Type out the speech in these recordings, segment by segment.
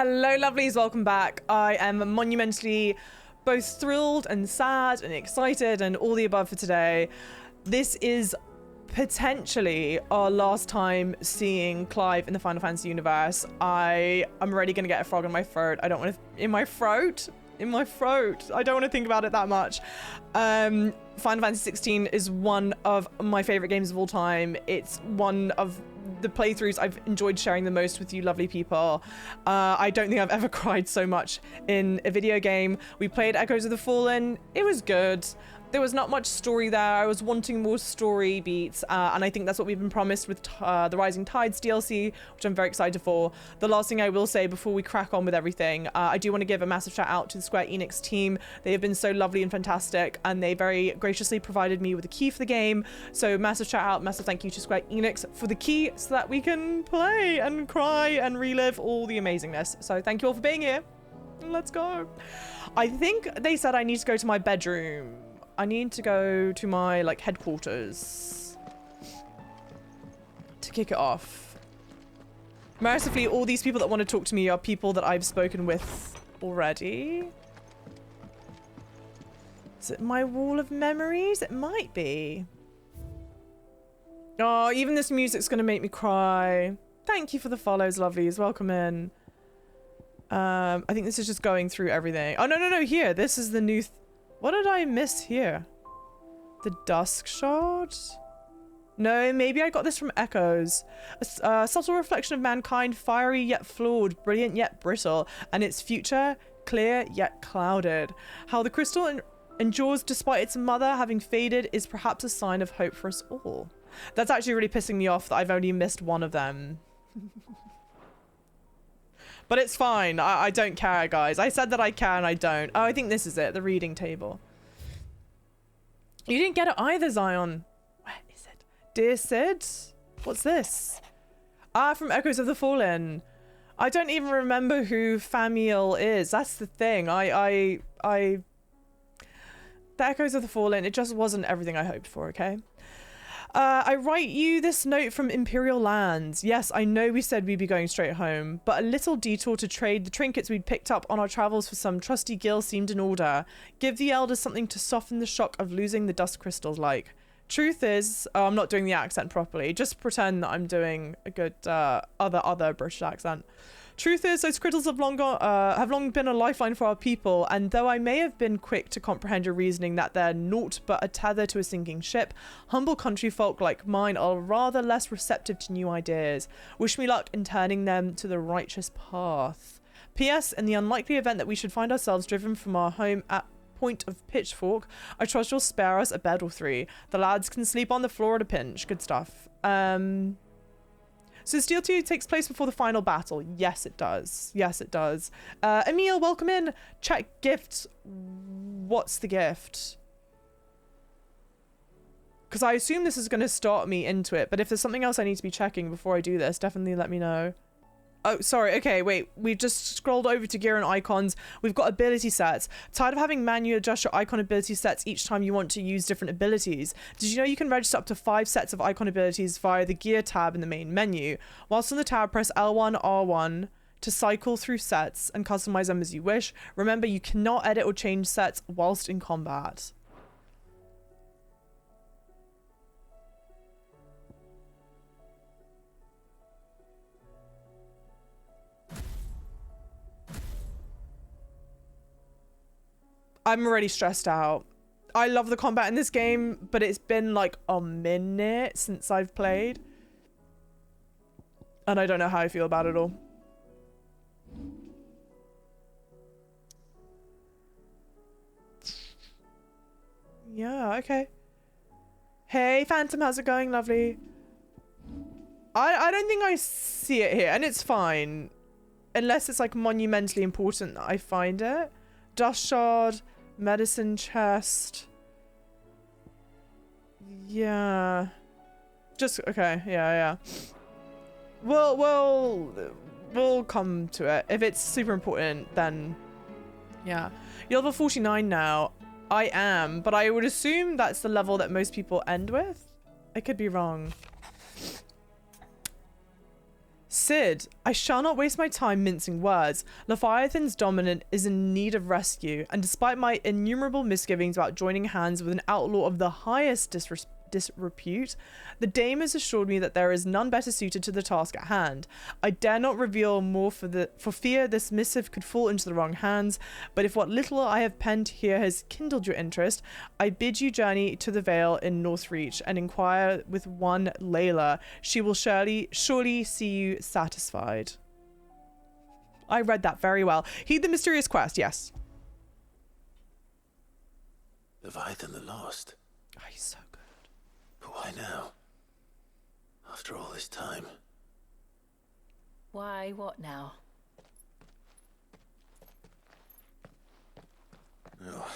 Hello lovelies, welcome back. I am monumentally both thrilled and sad and excited and all the above for today. This is potentially our last time seeing Clive in the Final Fantasy universe. I'm already gonna get a frog in my throat. I don't want to, in my throat. I don't want to think about it that much. Final Fantasy XVI is one of my favorite games of all time. It's one of the playthroughs I've enjoyed sharing the most with you lovely people. I don't think I've ever cried so much in a video game. We played Echoes of the Fallen. It was good. There was not much story there. I was wanting more story beats, and I think that's what we've been promised with the Rising Tides DLC, which I'm very excited for. The last thing I will say before we crack on with everything, I do want to give a massive shout out to the Square Enix team. They have been so lovely and fantastic, and they very graciously provided me with a key for the game. So massive shout out, massive thank you to Square Enix for the key so that we can play and cry and relive all the amazingness. So thank you all for being here. Let's go. I think they said I need to go to my bedroom. I need to go to my, like, headquarters to kick it off. Mercifully, all these people that want to talk to me are people that I've spoken with already. Is it my wall of memories? It might be. Oh, even this music's gonna make me cry. Thank you for the follows, lovelies. Welcome in. I think this is just going through everything. Oh, no, here. This is the new... What did I miss here? The Dusk Shard? No, maybe I got this from Echoes. A subtle reflection of mankind, fiery yet flawed, brilliant yet brittle, and its future, clear yet clouded. How the crystal endures despite its mother having faded is perhaps a sign of hope for us all. That's actually really pissing me off that I've only missed one of them. But it's fine. I don't care, guys. I said that I care and I don't. Oh, I think this is it. The reading table. You didn't get it either, Zion. Where is it? Dear Sid? What's this? Ah, from Echoes of the Fallen. I don't even remember who Famiel is. That's the thing. The Echoes of the Fallen, it just wasn't everything I hoped for, okay? I write you this note from Imperial Lands. Yes, I know we said we'd be going straight home, but a little detour to trade the trinkets we'd picked up on our travels for some trusty gil seemed in order. Give the elders something to soften the shock of losing the dust crystals like. Truth is, oh, I'm not doing the accent properly. Just pretend that I'm doing a good other British accent. Truth is, those crystals have long been a lifeline for our people, and though I may have been quick to comprehend your reasoning that they're naught but a tether to a sinking ship, humble country folk like mine are rather less receptive to new ideas. Wish me luck in turning them to the righteous path. P.S. In the unlikely event that we should find ourselves driven from our home at point of pitchfork, I trust you'll spare us a bed or three. The lads can sleep on the floor at a pinch. Good stuff. So Steel 2 takes place before the final battle. Yes, it does. Yes, it does. Emil, welcome in. Check gifts. What's the gift? Because I assume this is going to start me into it, but if there's something else I need to be checking before I do this, definitely let me know. Oh, sorry. Okay, wait. We've just scrolled over to gear and icons. We've got ability sets. Tired of having manually adjust your icon ability sets each time you want to use different abilities? Did you know you can register up to 5 sets of icon abilities via the gear tab in the main menu? Whilst on the tab, press L1, R1 to cycle through sets and customize them as you wish. Remember, you cannot edit or change sets whilst in combat. I'm already stressed out. I love the combat in this game, but it's been like a minute since I've played. And I don't know how I feel about it all. Yeah, okay. Hey, Phantom, how's it going, lovely? I don't think I see it here, and it's fine. Unless it's like monumentally important that I find it. Dust shard. Medicine chest. Yeah. Just okay. Yeah. We'll come to it. If it's super important, then yeah. You're level 49 now. I am, but I would assume that's the level that most people end with. I could be wrong. Cid, I shall not waste my time mincing words. Leviathan's dominant is in need of rescue, and despite my innumerable misgivings about joining hands with an outlaw of the highest disrepute, the dame has assured me that there is none better suited to the task at hand. I dare not reveal more for fear this missive could fall into the wrong hands, but if what little I have penned here has kindled your interest, I bid you journey to the Vale in Northreach and inquire with one Layla. She will surely see you satisfied. I read that very well. Heed the mysterious quest, yes. Leviathan the Lost. Oh, he's so good. But why now? After all this time. Why, what now? Oh,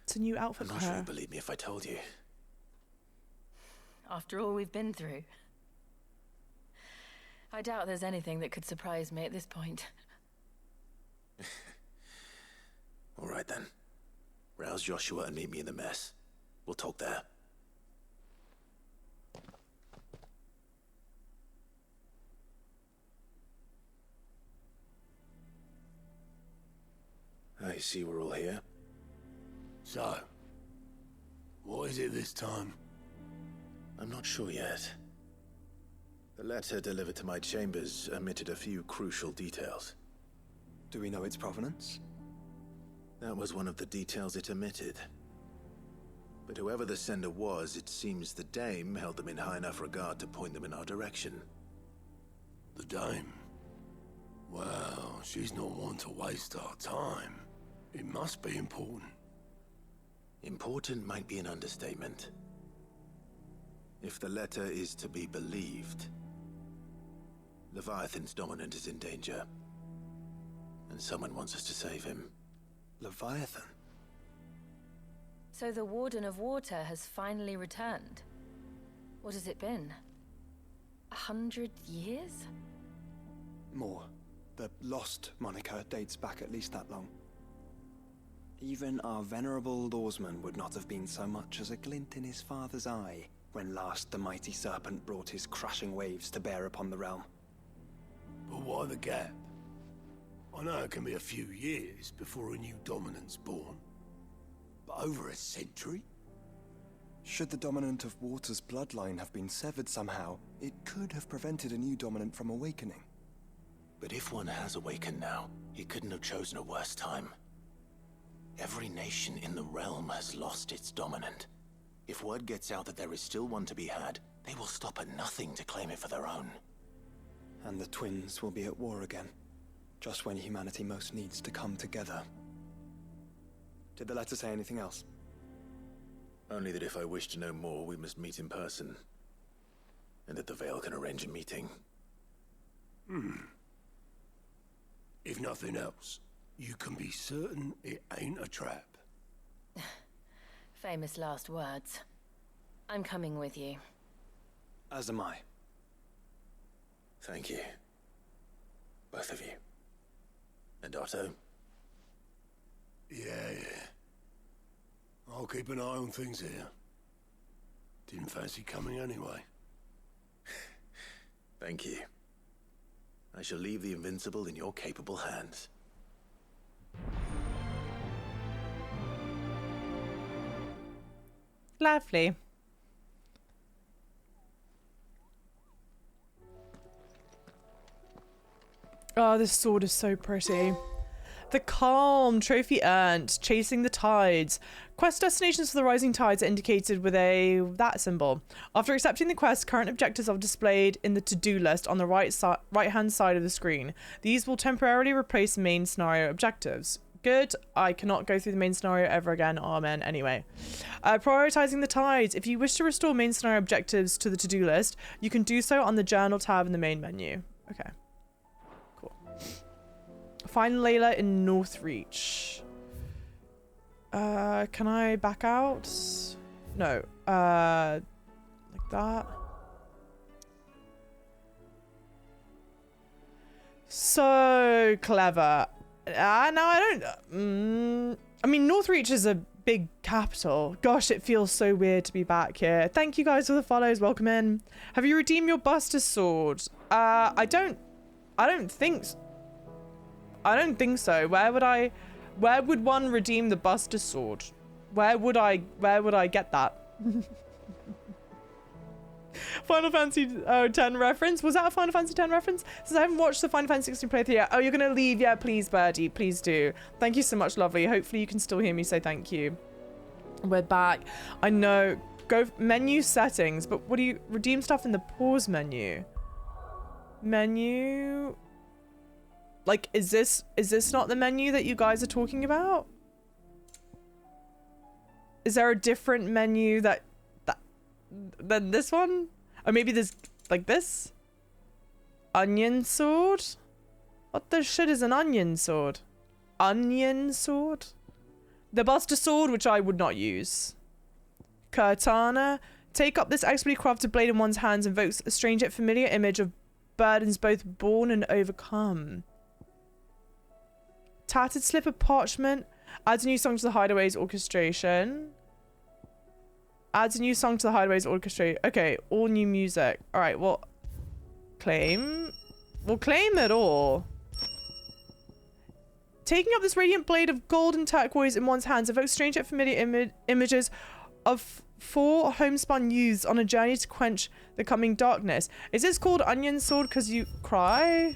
It's a new outfit I'm for not sure her. you'd believe me if I told you. After all we've been through. I doubt there's anything that could surprise me at this point. All right then. Rouse Joshua and meet me in the mess. We'll talk there. I see we're all here. So, what is it this time? I'm not sure yet. The letter delivered to my chambers omitted a few crucial details. Do we know its provenance? That was one of the details it omitted. But whoever the sender was, it seems the dame held them in high enough regard to point them in our direction. The dame? Well, she's not one to waste our time. It must be important. Important might be an understatement. If the letter is to be believed, Leviathan's dominant is in danger. And someone wants us to save him. Leviathan? So the Warden of Water has finally returned. What has it been? 100 years? More. The Lost moniker dates back at least that long. Even our venerable lawsman would not have been so much as a glint in his father's eye when last the mighty serpent brought his crushing waves to bear upon the realm. But why the gap? I know it can be a few years before a new dominant's born. But over a century? Should the dominant of Water's bloodline have been severed somehow, it could have prevented a new dominant from awakening. But if one has awakened now, he couldn't have chosen a worse time. Every nation in the realm has lost its dominant. If word gets out that there is still one to be had, they will stop at nothing to claim it for their own. And the twins will be at war again, just when humanity most needs to come together. Did the letter say anything else? Only that if I wish to know more, we must meet in person. And that the Vale can arrange a meeting. If nothing else, you can be certain it ain't a trap. Famous last words. I'm coming with you. As am I. Thank you. Both of you. And Otto? Yeah. I'll keep an eye on things here. Didn't fancy coming anyway. Thank you. I shall leave the Invincible in your capable hands. Lovely. Oh, this sword is so pretty. The Calm, trophy earned, chasing the tides. Quest destinations for the rising tides are indicated with that symbol. After accepting the quest, current objectives are displayed in the to-do list on the right-hand side of the screen. These will temporarily replace main scenario objectives. Good. I cannot go through the main scenario ever again. Amen. Anyway. Prioritizing the tides. If you wish to restore main scenario objectives to the to-do list, you can do so on the journal tab in the main menu. Okay. Cool. Find Layla in Northreach. Can I back out? No. Like that. So clever. No, I don't. I mean, Northreach is a big capital. Gosh, it feels so weird to be back here. Thank you guys for the follows. Welcome in. Have you redeemed your Buster Sword? I don't think so. Where would one redeem the Buster Sword? Where would I get that? Final Fantasy X reference. Was that a Final Fantasy X reference? Since I haven't watched the Final Fantasy XVI playthrough yet. Oh, you're gonna leave? Yeah, please, Birdie. Please do. Thank you so much, lovely. Hopefully you can still hear me say thank you. We're back. I know. Go menu settings, but what do you redeem stuff in the pause menu? Menu. Like, is this not the menu that you guys are talking about? Is there a different menu than this one? Or maybe there's like this? Onion sword? What the shit is an onion sword? Onion sword? The Buster Sword, which I would not use. Katana. Take up this expertly crafted blade in one's hands, invokes a strange yet familiar image of burdens both borne and overcome. Tattered slip of parchment. Adds a new song to the Hideaways orchestration. Adds a new song to the Hideaways orchestration. Okay, all new music. All right, well, claim. We'll claim it all. Taking up this radiant blade of gold and turquoise in one's hands evokes strange yet familiar images of 4 homespun youths on a journey to quench the coming darkness. Is this called Onion Sword because you cry?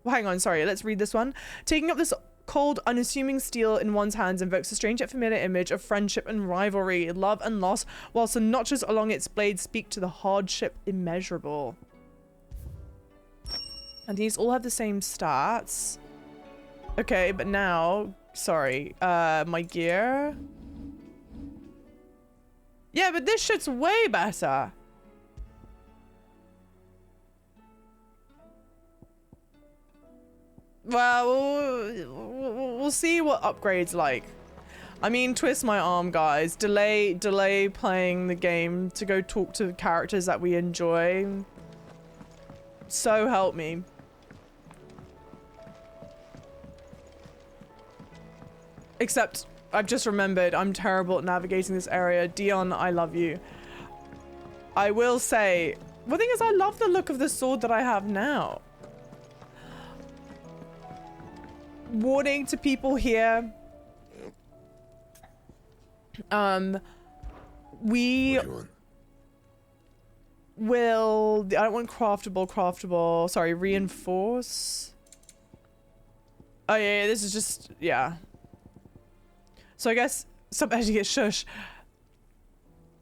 Well, hang on, sorry, let's read this one. Taking up this cold, unassuming steel in one's hands invokes a strange yet familiar image of friendship and rivalry, love and loss, whilst the notches along its blade speak to the hardship immeasurable. And these all have the same stats. Okay, but now, sorry, my gear. Yeah, but this shit's way better. Well, we'll see what upgrades like. I mean, twist my arm, guys. Delay playing the game to go talk to the characters that we enjoy. So help me. Except, I've just remembered, I'm terrible at navigating this area. Dion, I love you. I will say, the thing is, I love the look of the sword that I have now. Warning to people here. We will, I don't want craftable, sorry, reinforce. Oh yeah, this is just, yeah. So I guess, somebody get shush.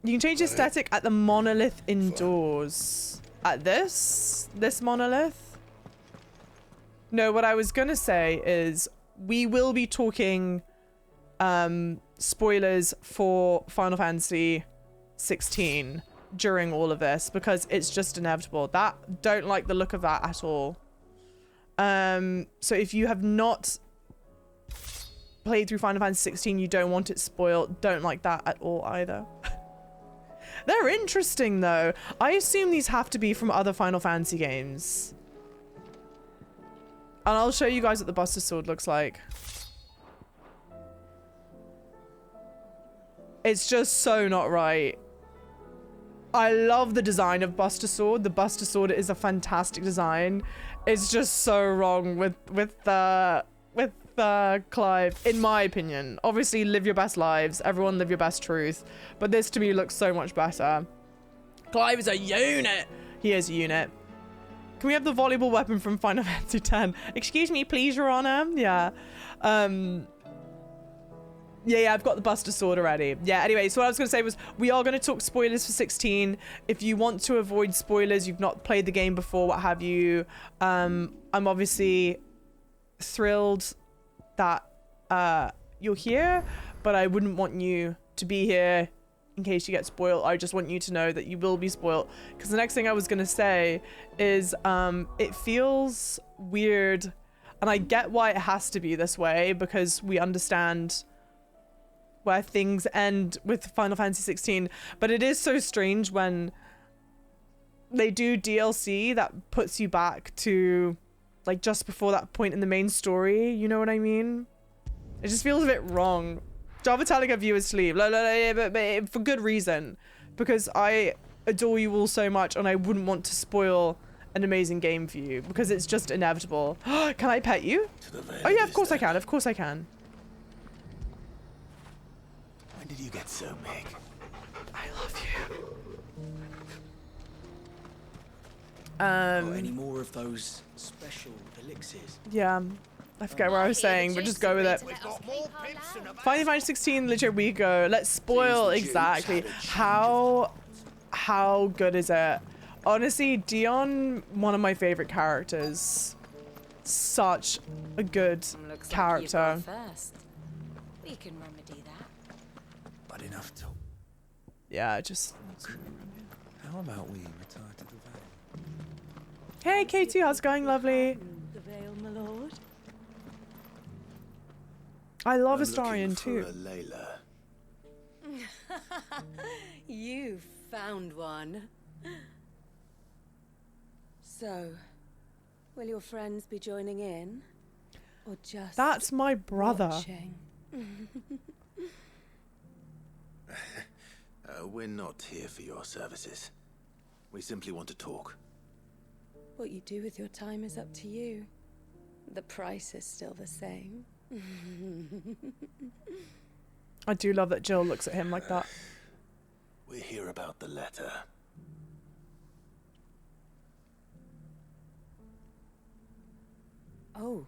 You can change the aesthetic at the monolith indoors. At this monolith? No, what I was gonna say is we will be talking spoilers for Final Fantasy XVI during all of this because it's just inevitable. Don't like the look of that at all. So if you have not played through Final Fantasy XVI, you don't want it spoiled, don't like that at all either. They're interesting though. I assume these have to be from other Final Fantasy games. And I'll show you guys what the Buster Sword looks like. It's just so not right. I love the design of Buster Sword. The Buster Sword is a fantastic design. It's just so wrong with Clive, in my opinion. Obviously, live your best lives. Everyone live your best truth. But this to me looks so much better. Clive is a unit. He is a unit. Can we have the volleyball weapon from Final Fantasy X? Excuse me, please, Your Honor. Yeah. Yeah, I've got the Buster Sword already. Yeah, anyway, so what I was going to say was we are going to talk spoilers for 16. If you want to avoid spoilers, you've not played the game before, what have you, I'm obviously thrilled that you're here, but I wouldn't want you to be here in case you get spoiled. I just want you to know that you will be spoiled. Because the next thing I was going to say is it feels weird, and I get why it has to be this way, because we understand where things end with Final Fantasy XVI, but it is so strange when they do DLC that puts you back to like just before that point in the main story, you know what I mean? It just feels a bit wrong. Java telling her viewers to leave. But for good reason. Because I adore you all so much and I wouldn't want to spoil an amazing game for you. Because it's just inevitable. Can I pet you? Oh yeah, of course I can. Of course I can. When did you get so big? I love you. Any more of those special elixirs? Yeah. I forget what I was saying, but just go with it. Final Fantasy 16 legit week ago. Let's spoil exactly how good is it? Honestly, Dion, one of my favorite characters. Such a good character. First. We can remedy that. But enough talk. Yeah, just. How about we retire to the valley? Hey, Katie, how's it going, lovely? The veil, my lord. I love I'm Astarion looking too. for a Layla. You found one. So, will your friends be joining in? Or just That's my brother. watching? We're not here for your services. We simply want to talk. What you do with your time is up to you. The price is still the same. I do love that Jill looks at him like that. We're here about the letter. Oh.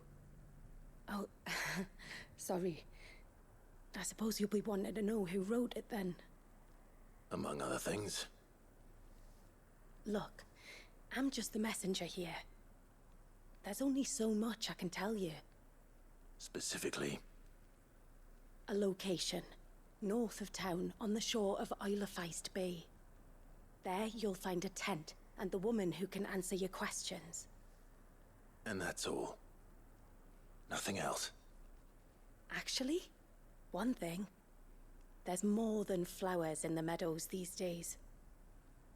Sorry. I suppose you'll be wanting to know who wrote it then. Among other things. Look, I'm just the messenger here. There's only so much I can tell you. Specifically, A location, north of town, on the shore of Isle of Feist Bay. There you'll find a tent and the woman who can answer your questions. and that's all. Nothing else. Actually, one thing. There's more than flowers in the meadows these days.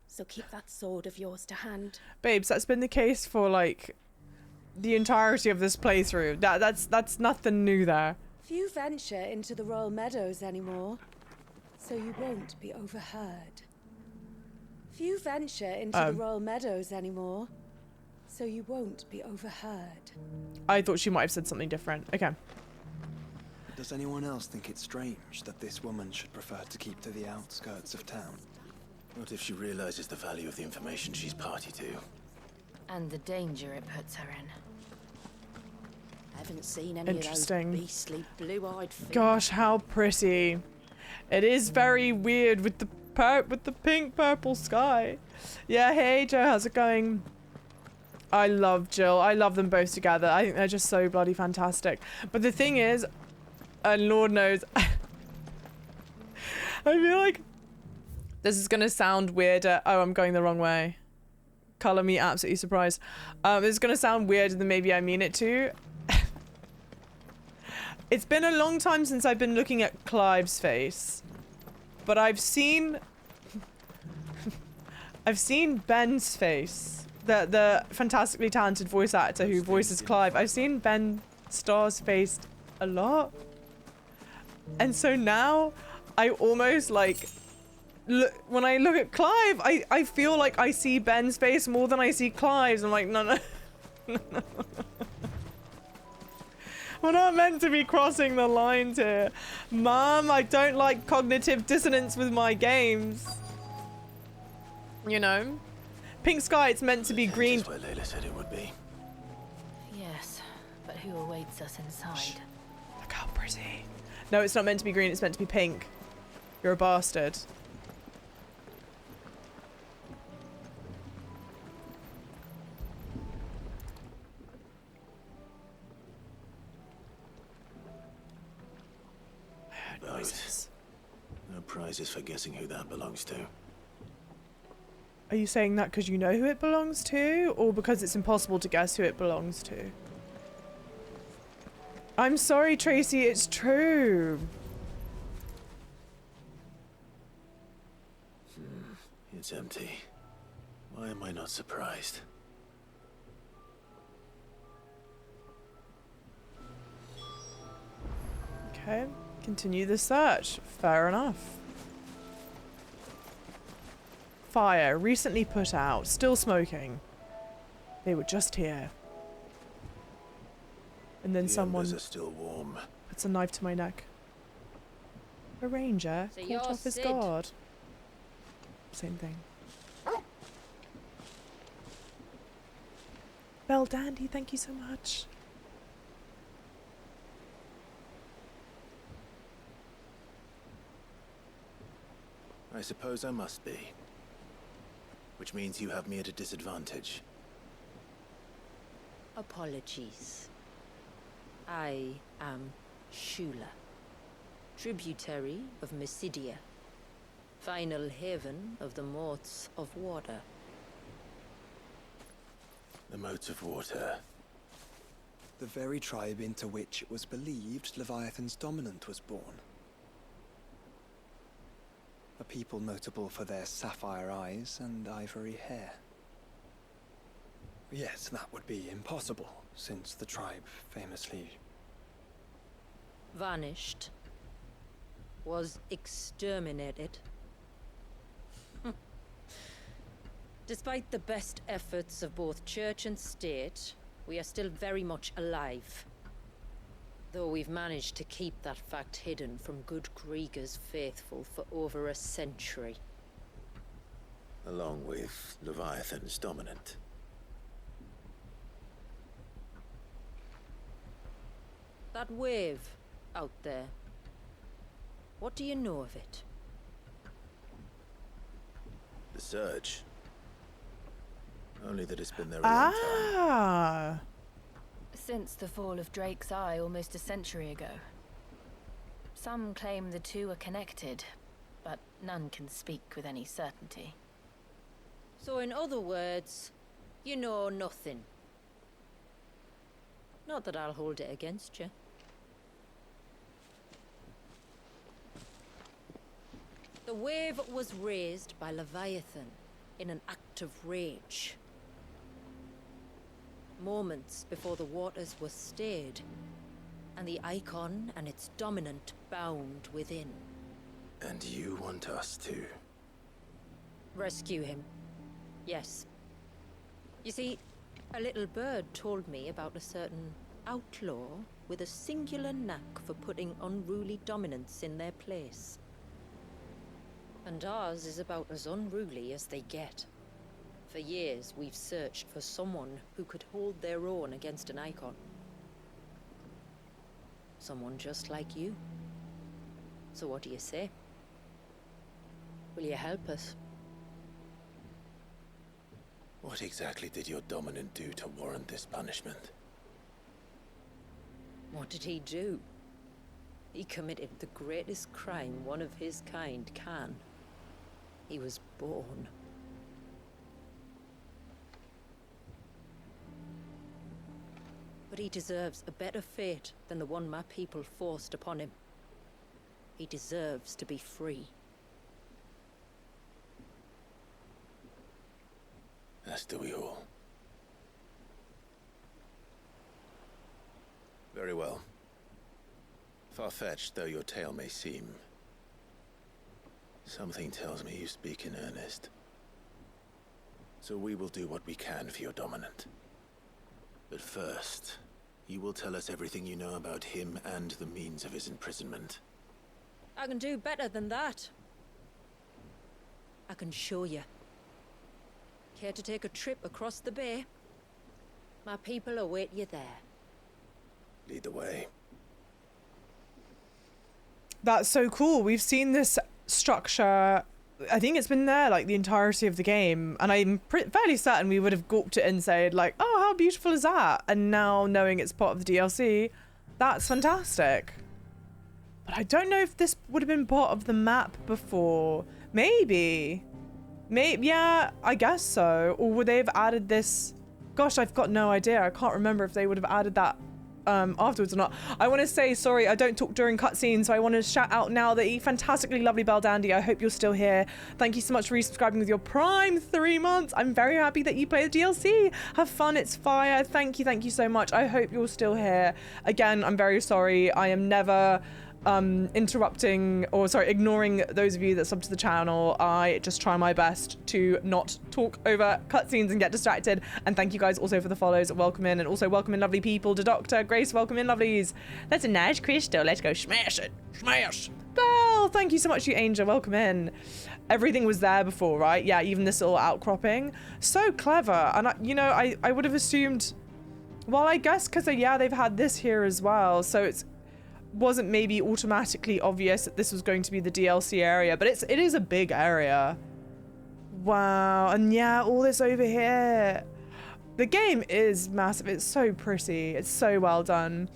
So keep that sword of yours to hand. Babes, that's been the case for like the entirety of this playthrough. That's nothing new there. Few venture into the Royal Meadows anymore, so you won't be overheard. Few venture into the Royal Meadows anymore, so you won't be overheard. I thought she might have said something different. Okay. Does anyone else think it's strange that this woman should prefer to keep to the outskirts of town? What if she realizes the value of the information she's party to? And the danger it puts her in. I haven't seen any of those Interesting. beastly blue-eyed things. Gosh, how pretty. It is very weird with the pink purple sky. Yeah, hey Joe, how's it going? I love Jill. I love them both together. I think they're just so bloody fantastic. But the thing is, and Lord knows, I feel like this is gonna sound weirder. Oh, I'm going the wrong way. Color me absolutely surprised. This is gonna sound weirder than maybe I mean it to. It's been a long time since I've been looking at Clive's face, but I've seen Ben's face, the fantastically talented voice actor who voices Clive. I've seen Ben Starr's face a lot, and so now I almost like when I look at Clive, I feel like I see Ben's face more than I see Clive's. I'm like, no. We're not meant to be crossing the lines here. Mom, I don't like cognitive dissonance with my games. You know? Pink sky, it's meant to be green. That's where Layla said it would be. Yes, but who awaits us inside? Look how pretty. No, it's not meant to be green, it's meant to be pink. You're a bastard. Noises. No prizes for guessing who that belongs to. Are you saying that because you know who it belongs to, or because it's impossible to guess who it belongs to? I'm sorry, Tracy, it's true. It's empty. Why am I not surprised? Okay. Continue the search. Fair enough. Fire. Recently put out. Still smoking. They were just here. And then someone embers are still warm. puts a knife to my neck. A ranger So caught you're off his Sid. guard. Same thing. Bell Dandy, thank you so much. I suppose I must be. Which means you have me at a disadvantage. Apologies. I am Shula, tributary of Mysidia, final haven of the Motes of Water. The motes of water. The very tribe into which it was believed Leviathan's dominant was born. A people notable for their sapphire eyes and ivory hair. Yes, that would be impossible, since the tribe famously... Vanished. Was exterminated. Despite the best efforts of both church and state, we are still very much alive. Though we've managed to keep that fact hidden from good Krieger's faithful for over a century. Along with Leviathan's dominant. That wave out there. What do you know of it? The surge. Only that it's been there a long time. Ah. Since the fall of Drake's Eye almost a century ago. Some claim the two are connected, but none can speak with any certainty. So in other words, you know nothing. Not that I'll hold it against you. The wave was raised by Leviathan in an act of rage. Moments before the waters were stayed, and the icon and its dominant bound within. And you want us to... Rescue him. Yes. You see, a little bird told me about a certain outlaw with a singular knack for putting unruly dominants in their place. And ours is about as unruly as they get. For years, we've searched for someone who could hold their own against an icon. Someone just like you. So what do you say? Will you help us? What exactly did your dominant do to warrant this punishment? What did he do? He committed the greatest crime one of his kind can. He was born. But he deserves a better fate than the one my people forced upon him. He deserves to be free. As do we all. Very well. Far-fetched though your tale may seem, something tells me you speak in earnest. So we will do what we can for your dominant. But first, you will tell us everything you know about him and the means of his imprisonment. I can do better than that. I can show you. Care to take a trip across the bay? My people await you there. Lead the way. That's so cool. We've seen this structure. I think it's been there like the entirety of the game, and I'm fairly certain we would have gawked it and said like, "Oh, how beautiful is that?" And now knowing it's part of the DLC, that's fantastic. But I don't know if this would have been part of the map before. Maybe, yeah, I guess so. Or would they have added this? Gosh, I've got no idea. I can't remember if they would have added that afterwards or not. I want to say sorry, I don't talk during cutscenes, so I want to shout out now the fantastically lovely Bell Dandy. I hope you're still here. Thank you so much for resubscribing with your Prime 3 months. I'm very happy that you play the DLC. Have fun, it's fire. Thank you so much. I hope you're still here. Again, I'm very sorry. I am never ignoring those of you that sub to the channel. I just try my best to not talk over cutscenes and get distracted. And thank you guys also for the follows. Welcome in, and also welcome in lovely people. To Dr. Grace, welcome in lovelies. That's a nice crystal. Let's go smash it. Smash. Belle, thank you so much, you angel. Welcome in. Everything was there before, right? Yeah, even this little outcropping. So clever. And I would have assumed, well, I guess because they've had this here as well, so it wasn't maybe automatically obvious that this was going to be the DLC area, but it is a big area. Wow. And yeah, all this over here. The game is massive. It's so pretty. It's so well done.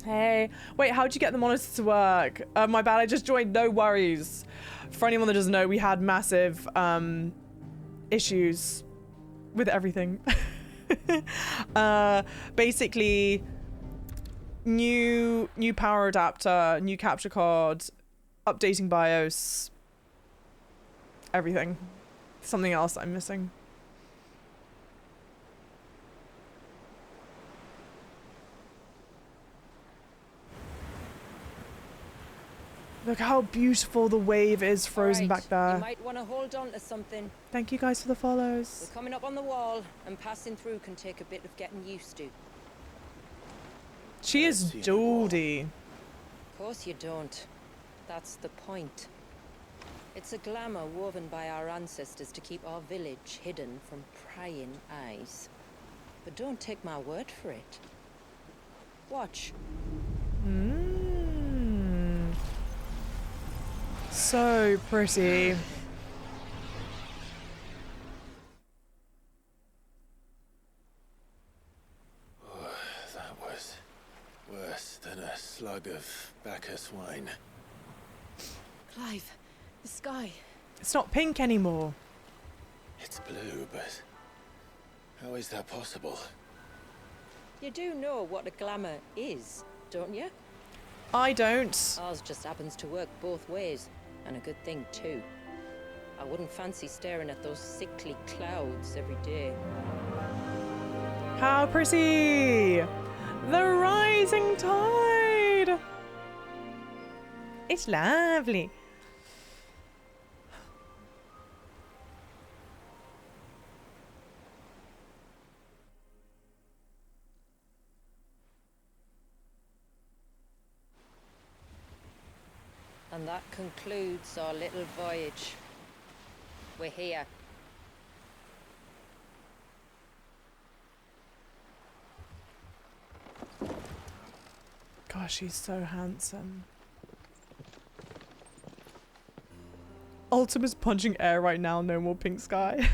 Hey, wait, how'd you get the monitor to work? My bad, I just joined. No worries. For anyone that doesn't know, we had massive issues with everything. Basically, new power adapter, new capture card, updating BIOS, everything. Something else I'm missing. Look how beautiful the wave is frozen back there. You might want to hold on to something. Thank you guys for the follows. We're coming up on the wall, and passing through can take a bit of getting used to. She is Geordie. Of course you don't. That's the point. It's a glamour woven by our ancestors to keep our village hidden from prying eyes. But don't take my word for it. Watch. So pretty. Oh, that was worse than a slug of Bacchus wine. Clive, the sky. It's not pink anymore. It's blue, but how is that possible? You do know what a glamour is, don't you? I don't. Ours just happens to work both ways, and a good thing too. I wouldn't fancy staring at those sickly clouds every day. How pretty! The rising tide! It's lovely. And that concludes our little voyage. We're here. Gosh, he's so handsome. Ultima's punching air right now, no more pink sky.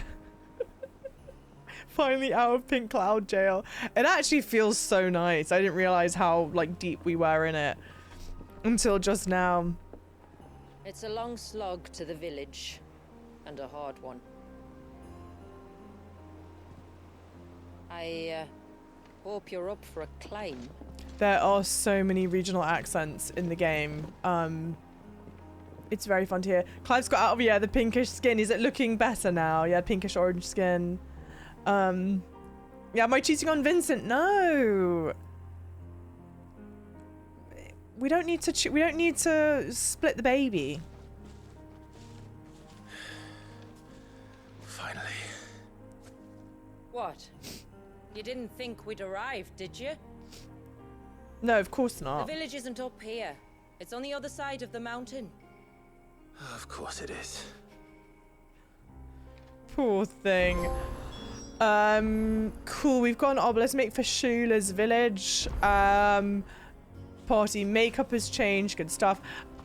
Finally out of pink cloud jail. It actually feels so nice. I didn't realize how deep we were in it until just now. It's a long slog to the village, and a hard one. I hope you're up for a climb. There are so many regional accents in the game. It's very fun to hear. Clive's got out of the pinkish skin. Is it looking better now? Yeah, pinkish orange skin. Yeah, am I cheating on Vincent? No. We don't need to split the baby. Finally. What? You didn't think we'd arrived, did you? No, of course not. The village isn't up here. It's on the other side of the mountain. Of course it is. Poor thing. Cool. We've got an obelisk. Make for Shula's village. Party makeup has changed. Good stuff.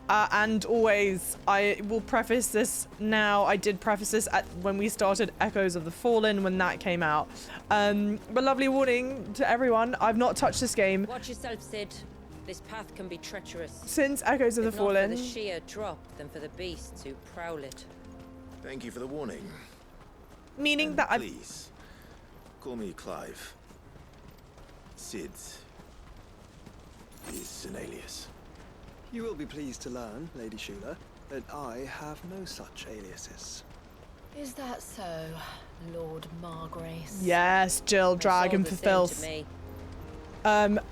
And always, I will preface this now. I did preface this when we started Echoes of the Fallen, when that came out. But lovely warning to everyone. I've not touched this game. Watch yourself, Sid. This path can be treacherous. Since Echoes of the Fallen. Not for the sheer drop, than for the beasts who prowl it. Thank you for the warning. Meaning that Please, call me Clive. Sid is an alias. You will be pleased to learn, Lady Shula, that I have no such aliases. Is that so, Lord Margrace? Yes, Jill, dragon fulfills.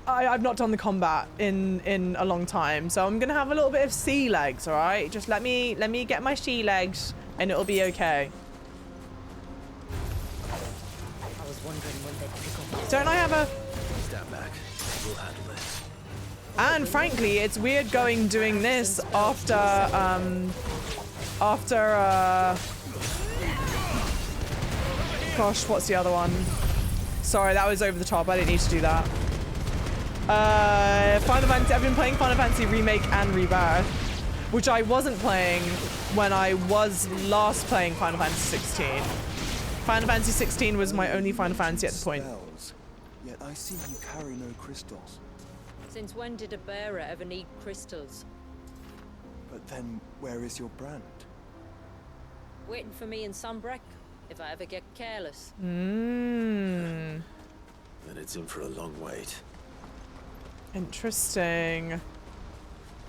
I've not done the combat in a long time, so I'm gonna have a little bit of sea legs, all right? Just let me get my sea legs, and it'll be okay. I was wondering when they'd pick up. Don't I have a? Stand back. We'll handle this. And frankly, it's weird doing this after gosh, what's the other one? Sorry, that was over the top. I didn't need to do that. Final Fantasy. I've been playing Final Fantasy Remake and Rebirth, which I wasn't playing when I was last playing Final Fantasy XVI. Final Fantasy XVI was my only Final Fantasy at the point. Spells, yet I see you carry no crystals. Since when did a bearer ever need crystals? But then, where is your brand? Waiting for me in Sunbreck, if I ever get careless. Mmm. Then it's in for a long wait. Interesting.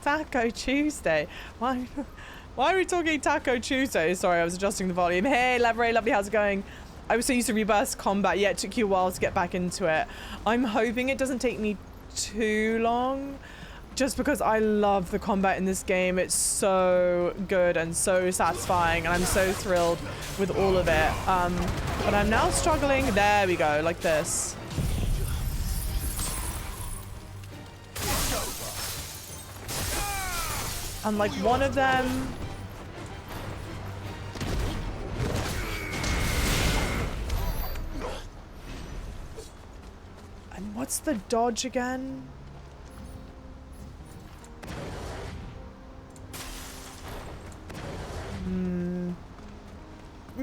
Taco Tuesday. Why are we talking Taco Tuesday? Sorry, I was adjusting the volume. Hey, Leveray, lovely, how's it going? I was so used to Rebirth combat, yet it took you a while to get back into it. I'm hoping it doesn't take me too long, just because I love the combat in this game. It's so good and so satisfying, and I'm so thrilled with all of it. But I'm now struggling. There we go, like this. And like one of them. And what's the dodge again? I'm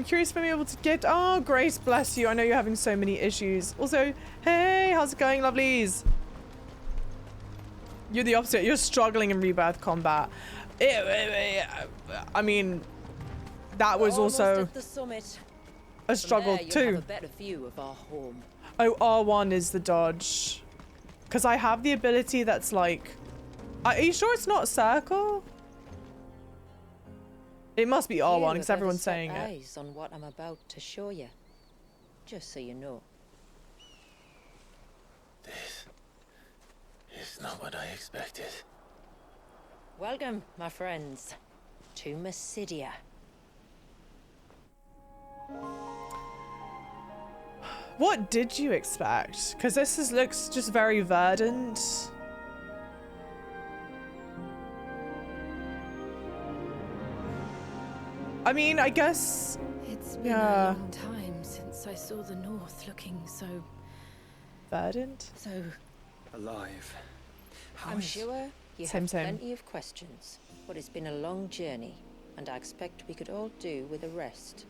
curious if I'm able to get. Oh, Grace, bless you. I know you're having so many issues. Also, hey, how's it going, lovelies? You're the opposite. You're struggling in Rebirth combat. I mean, that was also at the summit. a struggle From there, too. you'll have a better view of our home. Oh, R1 is the dodge. Because I have the ability that's like... Are you sure it's not circle? It must be R1 because everyone's saying it. Eyes on what I'm about to show you. Just so you know. This is not what I expected. Welcome, my friends, to Mysidia. What did you expect? Because this looks just very verdant. I mean, I guess... It's been a long time since I saw the North looking so... verdant? so... Alive. I'm sure you Same. have plenty of questions, but it's been a long journey, and I expect we could all do with a rest.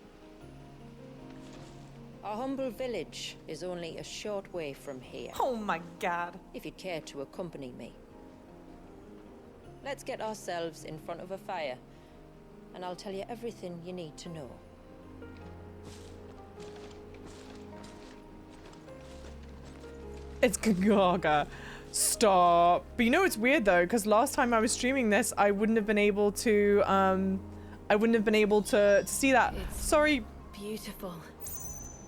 Our humble village is only a short way from here, Oh my god. if you'd care to accompany me. Let's get ourselves in front of a fire, and I'll tell you everything you need to know. It's Gaga. Stop. But you know it's weird though, because last time I was streaming this, I wouldn't have been able to see that. It's Sorry. beautiful.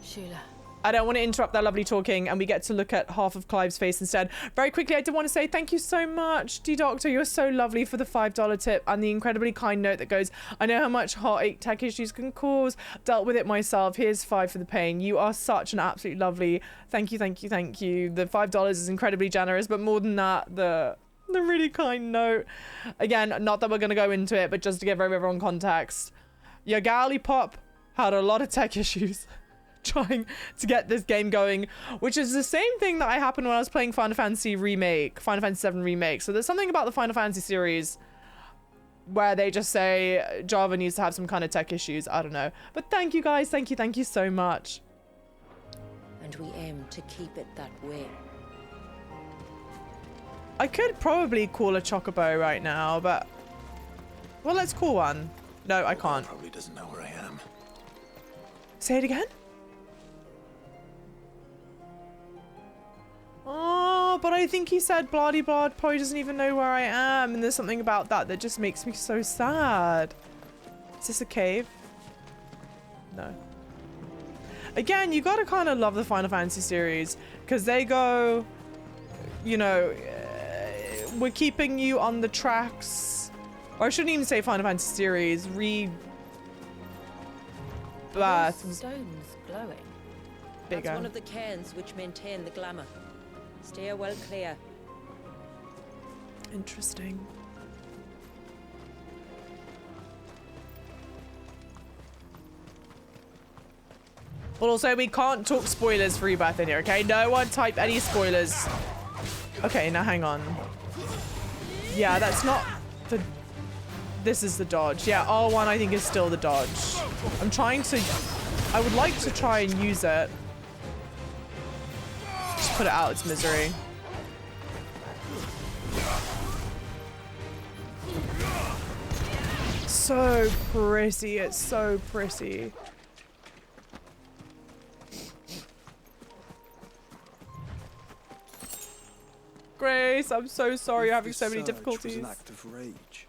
Shula. I don't want to interrupt that lovely talking, and we get to look at half of Clive's face instead. Very quickly, I did want to say thank you so much, D-Doctor. You're so lovely for the $5 tip and the incredibly kind note that goes, I know how much heartache tech issues can cause. Dealt with it myself. Here's 5 for the pain. You are such an absolutely lovely. Thank you, thank you, thank you. The $5 is incredibly generous, but more than that, the really kind note. Again, not that we're going to go into it, but just to give everyone context. Your galley pop had a lot of tech issues trying to get this game going, which is the same thing that happened when I was playing Final Fantasy Remake, Final Fantasy VII Remake. So there's something about the Final Fantasy series where they just say Java needs to have some kind of tech issues. I don't know. But thank you guys. Thank you so much. And we aim to keep it that way. I could probably call a chocobo right now, but... well, let's call one. No, I can't. Probably doesn't know where I am. Say it again? Oh, but I think he said bloody blah probably doesn't even know where I am, and there's something about that that just makes me so sad. Is this a cave? No. Again, you gotta kind of love the Final Fantasy series, because they go you know, we're keeping you on the tracks. Or I shouldn't even say Final Fantasy series. Rebirth. Stones glowing. Bigger. That's one of the cairns which maintain the glamour. Steer well clear. Interesting. Well, also, we can't talk spoilers for Rebirth in here, okay? No one type any spoilers. Okay, now hang on. Yeah, that's not the... This is the dodge. Yeah, R1 I think is still the dodge. I'm trying to... I would like to try and use it. Just put it out its misery. So pretty. It's so pretty. Grace, I'm so sorry you're having so many difficulties. Was an act of rage.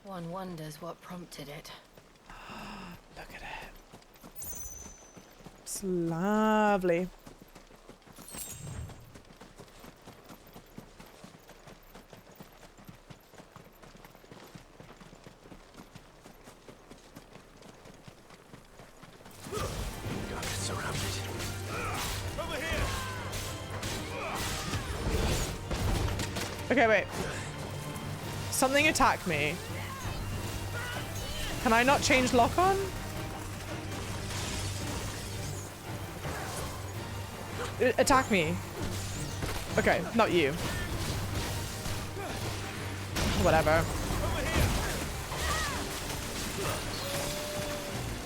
One wonders what prompted it. Look at it. It's lovely. Okay, wait. Something attacked me. Can I not change lock on? Attack me. Okay, not you. Whatever.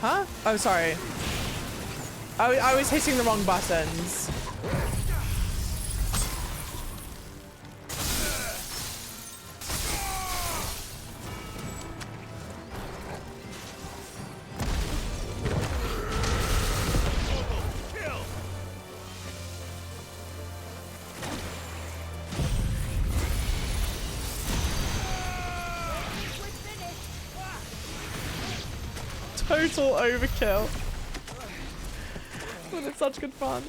Huh? Oh, sorry. I was hitting the wrong buttons. Total overkill. But it's such good fun.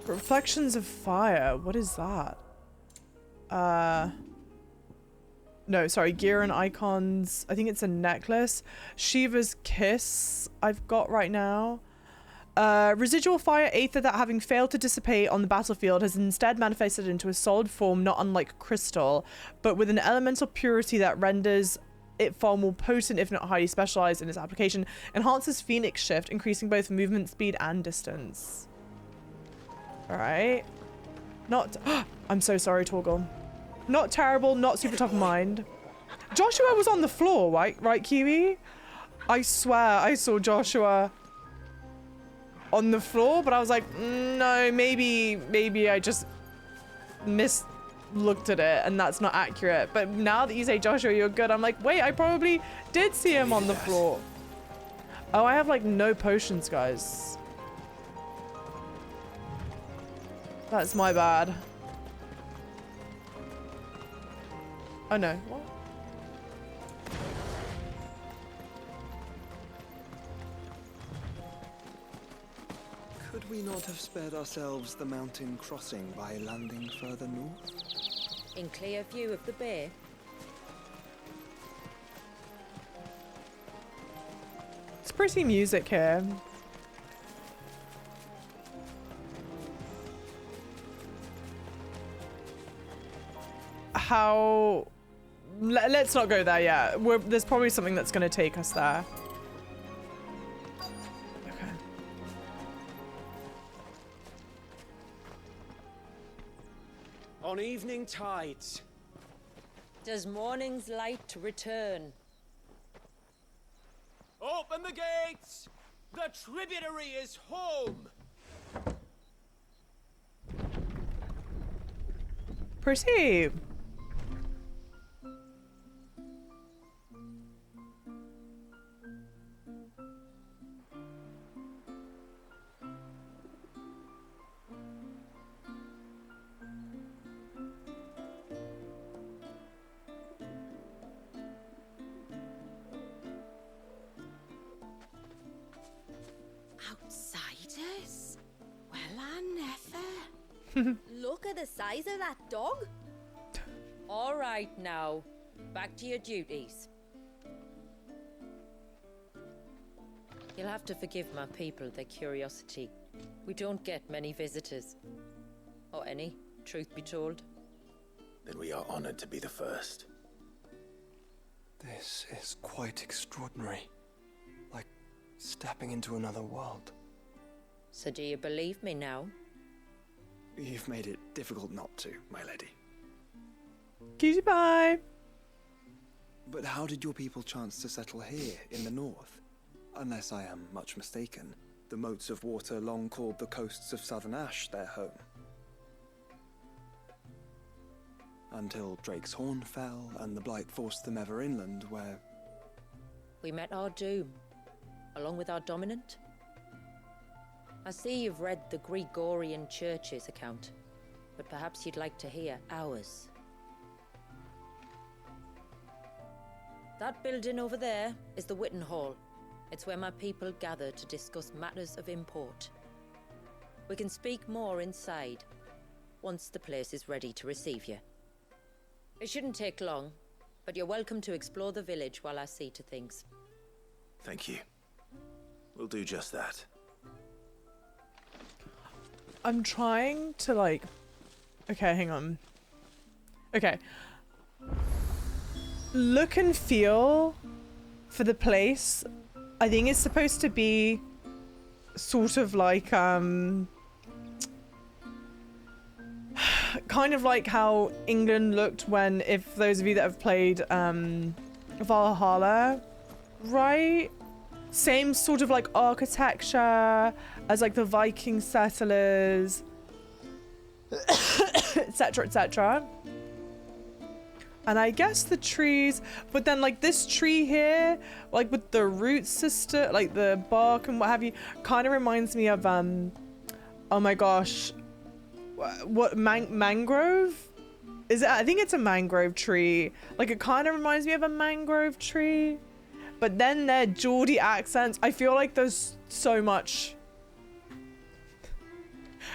Reflections of fire. What is that? No, sorry, gear and icons. I think it's a necklace. Shiva's kiss I've got right now. Residual fire aether that, having failed to dissipate on the battlefield, has instead manifested into a solid form not unlike crystal, but with an elemental purity that renders it far more potent, if not highly specialized in its application. Enhances Phoenix Shift, increasing both movement speed and distance. Alright. Not... I'm so sorry, Torgal. Not terrible, not super top of mind. Joshua was on the floor, right, Kiwi? I swear I saw Joshua on the floor, but I was like, no, maybe I just looked at it and that's not accurate. But now that you say, Joshua, you're good, I'm like, wait, I probably did see him on the floor. Oh, I have like no potions, guys. That's my bad. Oh no. What? Could we not have spared ourselves the mountain crossing by landing further north? In clear view of the bay. It's pretty music here. How... Let's not go there yet. There's probably something that's going to take us there. Okay. On evening tides. Does morning's light return? Open the gates! The tributary is home! Pretty. Outsiders? Well, I never. Look at the size of that dog. All right now, back to your duties. You'll have to forgive my people their curiosity. We don't get many visitors. Or any, truth be told. Then we are honored to be the first. This is quite extraordinary. Like stepping into another world. So do you believe me now? You've made it difficult not to, my lady. Cutie pie. But how did your people chance to settle here in the north? Unless I am much mistaken, the moats of water long called the coasts of Southern Ash their home. Until Drake's Horn fell and the Blight forced them ever inland, where... We met our doom, along with our dominant. I see you've read the Gregorian Church's account, but perhaps you'd like to hear ours. That building over there is the Witten Hall. It's where my people gather to discuss matters of import. We can speak more inside, once the place is ready to receive you. It shouldn't take long, but you're welcome to explore the village while I see to things. Thank you. We'll do just that. I'm trying to like... Okay, hang on. Okay. Look and feel for the place. I think it's supposed to be sort of like, kind of like how England looked when, if those of you that have played Valhalla, right? Same sort of like architecture as like the Viking settlers, etc, etc. And I guess the trees, but then like this tree here, like with the root system, like the bark and what have you, kind of reminds me of, oh my gosh, what, mangrove? Is it? I think it's a mangrove tree. Like it kind of reminds me of a mangrove tree. But then their Geordie accents, I feel like there's so much.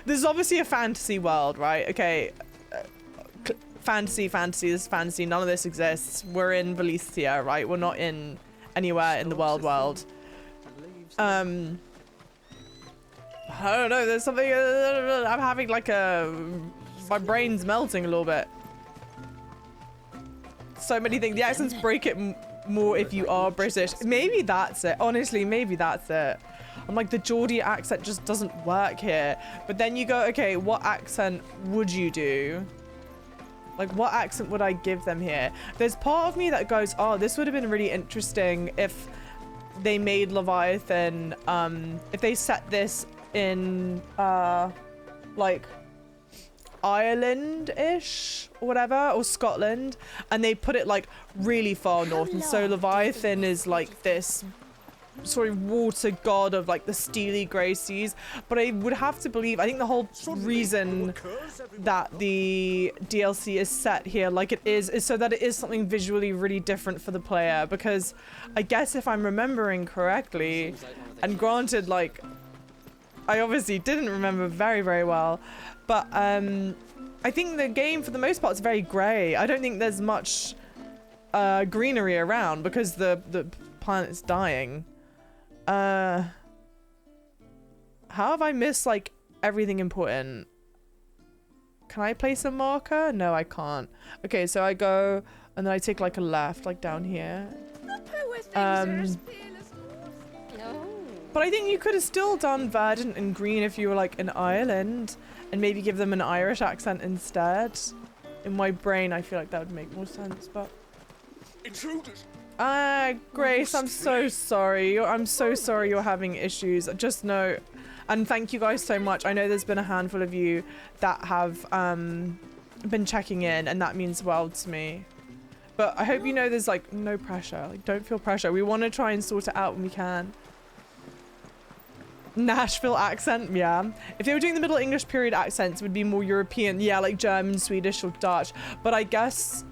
This is obviously a fantasy world, right? Okay. Fantasy, this is fantasy. None of this exists. We're in Valisthea, right? We're not in anywhere in the world. I don't know. There's something. I'm having like my brain's melting a little bit. So many things. The accents break it more if you are British. Maybe that's it. Honestly, maybe that's it. I'm like, the Geordie accent just doesn't work here. But then you go, okay, what accent would you do? Like, what accent would I give them here? There's part of me that goes, oh, this would have been really interesting if they made Leviathan, if they set this in, like, Ireland-ish or whatever, or Scotland, and they put it, like, really far north. And so Leviathan is, like, this sort of water god of like the steely grey seas. But I would have to believe, I think the whole reason that the DLC is set here like it is so that it is something visually really different for the player, because I guess if I'm remembering correctly, and granted, like, I obviously didn't remember very, very well, but I think the game for the most part is very grey. I don't think there's much greenery around because the planet's dying. How have I missed like everything important? Can I place a marker? No, I can't. Okay, so I go and then I take like a left, like down here. But I think you could have still done verdant and green if you were like in Ireland and maybe give them an Irish accent instead. In my brain, I feel like that would make more sense, but... Intruders! Grace, I'm so sorry. I'm so sorry you're having issues. Just know, and thank you guys so much. I know there's been a handful of you that have been checking in, and that means the world to me. But I hope you know there's like no pressure. Like, don't feel pressure. We want to try and sort it out when we can. Nashville accent, yeah. If they were doing the Middle English period accents, it would be more European. Yeah, like German, Swedish, or Dutch. But I guess,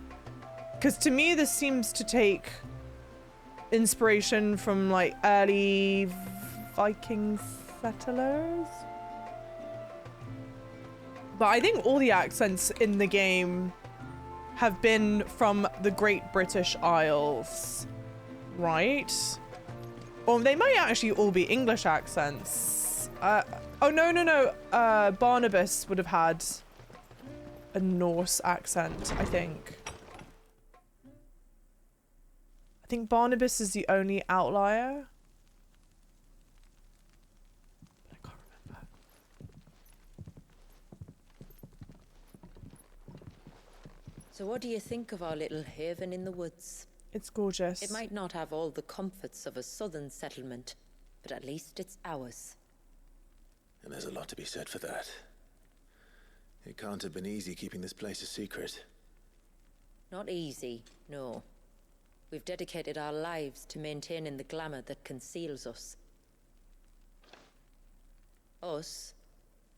because to me this seems to take inspiration from like early Viking settlers. But I think all the accents in the game have been from the Great British Isles, right? Or they might actually all be English accents. Oh, no. Barnabas would have had a Norse accent, I think. I think Barnabas is the only outlier. But I can't remember. So what do you think of our little haven in the woods? It's gorgeous. It might not have all the comforts of a southern settlement, but at least it's ours. And there's a lot to be said for that. It can't have been easy keeping this place a secret. Not easy, no. We've dedicated our lives to maintaining the glamour that conceals us. Us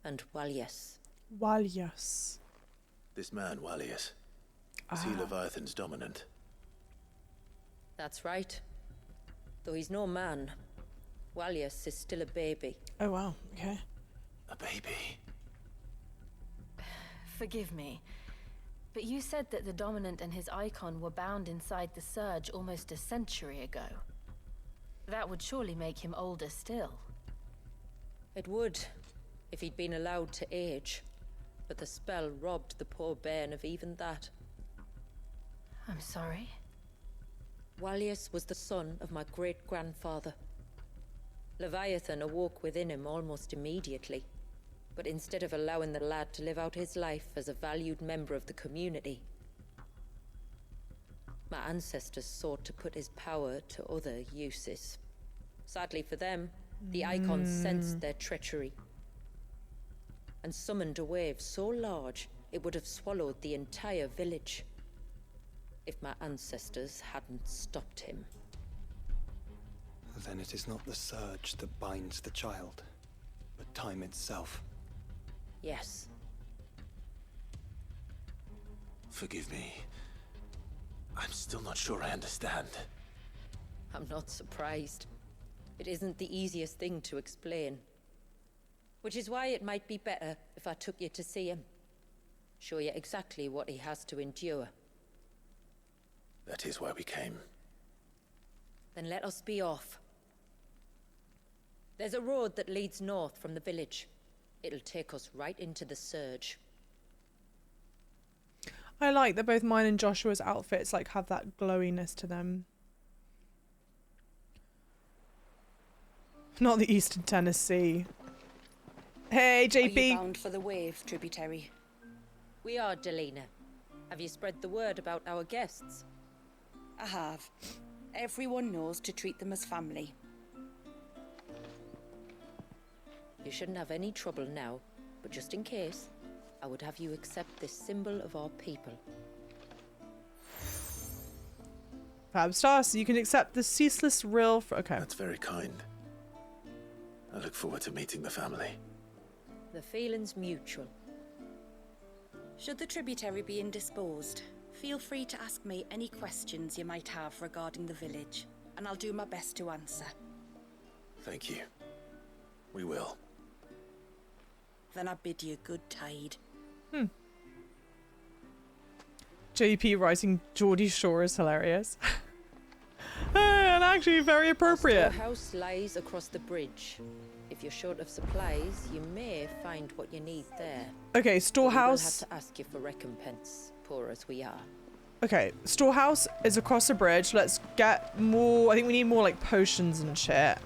and Walias. Walias. This man, Walias. Is he Leviathan's dominant? That's right. Though he's no man, Walias is still a baby. Oh wow, okay. A baby? Forgive me, but you said that the Dominant and his icon were bound inside the Surge almost a century ago. That would surely make him older still. It would, if he'd been allowed to age. But the spell robbed the poor bairn of even that. I'm sorry? Walias was the son of my great-grandfather. Leviathan awoke within him almost immediately. But instead of allowing the lad to live out his life as a valued member of the community, my ancestors sought to put his power to other uses. Sadly for them, the icons sensed their treachery and summoned a wave so large it would have swallowed the entire village if my ancestors hadn't stopped him. Then it is not the surge that binds the child, but time itself. Yes. Forgive me. I'm still not sure I understand. I'm not surprised. It isn't the easiest thing to explain. Which is why it might be better if I took you to see him. Show you exactly what he has to endure. That is why we came. Then let us be off. There's a road that leads north from the village. It'll take us right into the Surge. I like that both mine and Joshua's outfits like have that glowiness to them. Not the Eastern Tennessee. Hey, JP. Are you bound for the Wave tributary? We are, Delina. Have you spread the word about our guests? I have. Everyone knows to treat them as family. You shouldn't have any trouble now, but just in case, I would have you accept this symbol of our people. Fab star, so you can accept the ceaseless rill for... Okay. That's very kind. I look forward to meeting the family. The feeling's mutual. Should the tributary be indisposed, feel free to ask me any questions you might have regarding the village, and I'll do my best to answer. Thank you. We will. Then I bid you good tide. JP writing Geordie Shore is hilarious. And actually very appropriate. Our house lies across the bridge. If you're short of supplies, you may find what you need there. Okay, storehouse. We'll have to ask you for recompense, poor as we are. Okay, storehouse is across the bridge. Let's get more. I think we need more like potions and shit.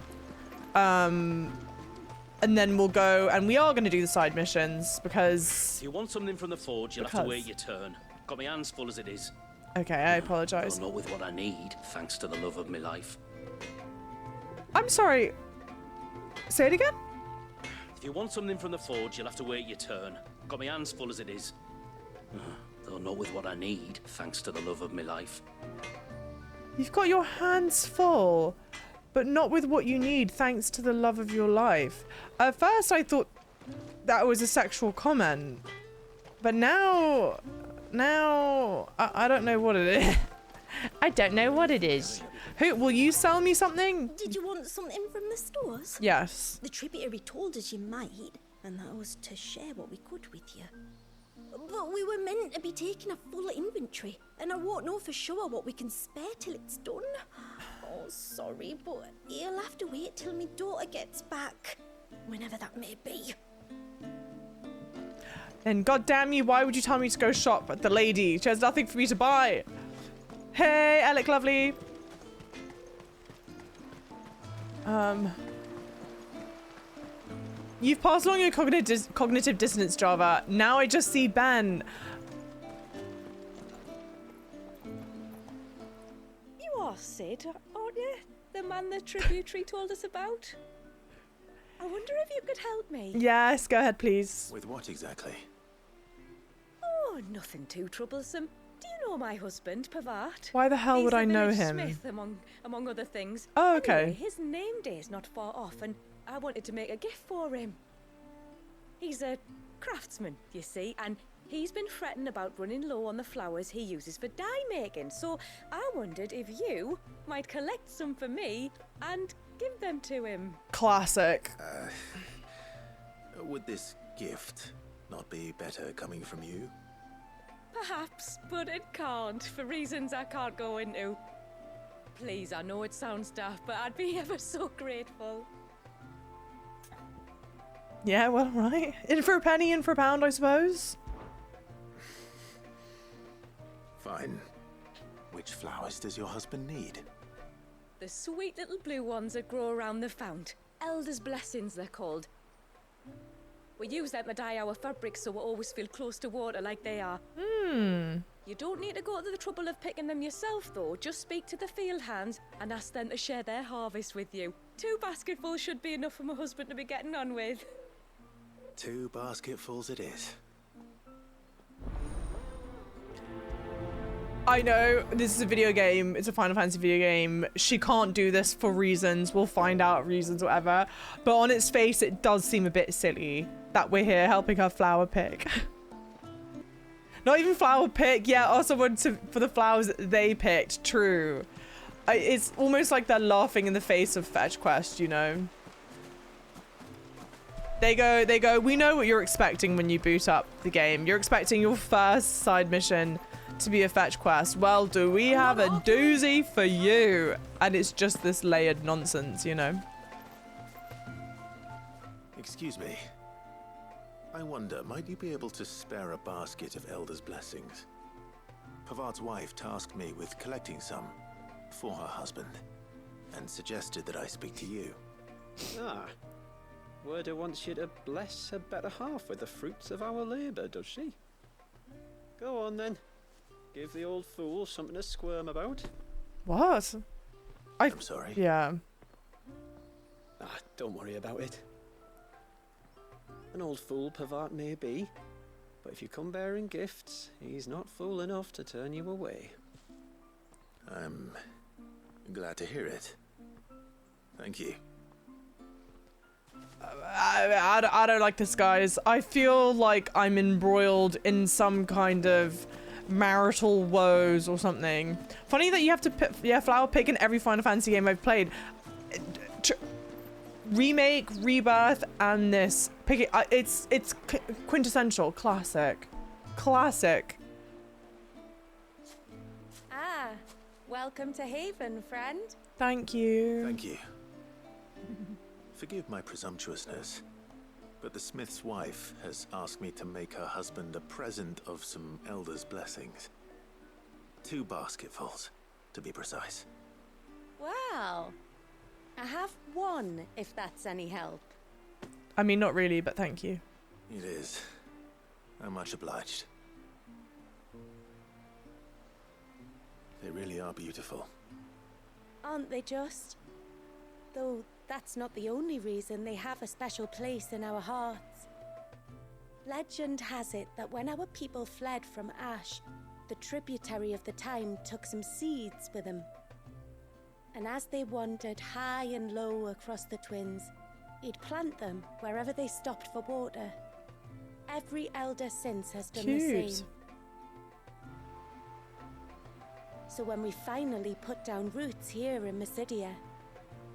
And then we'll go, and we are going to do the side missions because... If you want something from the forge, you'll have to wait your turn. Got my hands full as it is. Okay, I apologise. Not with what I need, thanks to the love of my life. I'm sorry. Say it again? If you want something from the forge, you'll have to wait your turn. Got my hands full as it is. Though not with what I need, thanks to the love of my life. You've got your hands full, but not with what you need, thanks to the love of your life. At first, I thought that was a sexual comment, but now, I don't know what it is. I don't know what it is. Who, will you sell me something? Did you want something from the stores? Yes. The tributary told us you might, and that was to share what we could with you. But we were meant to be taking a full inventory, and I won't know for sure what we can spare till it's done. Oh, sorry, but you'll have to wait till my daughter gets back, whenever that may be. And goddamn you, why would you tell me to go shop at the lady? She has nothing for me to buy. Hey, Alec Lovely. You've passed along your cognitive dissonance, Java. Now I just see Ben. You are Sid, aren't you? The man the tributary told us about? I wonder if you could help me. Yes, go ahead, please. With what exactly? Oh, nothing too troublesome. Do you know my husband, Pavat? Why the hell He's would the I know village him? Smith, among other things. Oh, okay. Anyway, his name day is not far off, and I wanted to make a gift for him. He's a craftsman, you see, and he's been fretting about running low on the flowers he uses for dye making. So I wondered if you might collect some for me and give them to him. Classic. Would this gift not be better coming from you? Perhaps, but it can't, for reasons I can't go into. Please, I know it sounds daft, but I'd be ever so grateful. Yeah, well, right. In for a penny, in for a pound, I suppose. Fine. Which flowers does your husband need? The sweet little blue ones that grow around the fount. Elder's blessings, they're called. We use them to dye our fabrics so we always feel close to water like they are. You don't need to go to the trouble of picking them yourself, though. Just speak to the field hands and ask them to share their harvest with you. 2 basketfuls should be enough for my husband to be getting on with. 2 basketfuls it is. I know this is a video game. It's a Final Fantasy video game. She can't do this for reasons. We'll find out reasons, whatever. But on its face, it does seem a bit silly that we're here helping her flower pick. Not even flower pick. Yeah, ask someone for the flowers that they picked. True. It's almost like they're laughing in the face of fetch quest, you know? They go, we know what you're expecting when you boot up the game. You're expecting your first side mission to be a fetch quest. Well, do we have a doozy for you? And it's just this layered nonsense, you know? Excuse me. I wonder, might you be able to spare a basket of Elder's blessings? Pavart's wife tasked me with collecting some for her husband and suggested that I speak to you. Ah. Werda wants you to bless her better half with the fruits of our labour, does she? Go on then. Give the old fool something to squirm about. What? I'm sorry. Yeah. Ah, don't worry about it. An old fool Pavart may be, but if you come bearing gifts, he's not fool enough to turn you away. I'm glad to hear it. Thank you. I don't like this, guys. I feel like I'm embroiled in some kind of marital woes or something. Funny that you have to flower pick in every Final Fantasy game I've played. Remake, Rebirth, and this. Pick it. It's quintessential. Classic. Ah, welcome to Haven, friend. Thank you. Thank you. Forgive my presumptuousness, but the smith's wife has asked me to make her husband a present of some Elder's blessings. 2 basketfuls, to be precise. Well, I have 1, if that's any help. I mean, not really, but thank you. It is. I'm much obliged. They really are beautiful. Aren't they just? Though that's not the only reason they have a special place in our hearts. Legend has it that when our people fled from Ash, the tributary of the time took some seeds with them. And as they wandered high and low across the Twins, he'd plant them wherever they stopped for water. Every elder since has done the same. So when we finally put down roots here in Valisthea,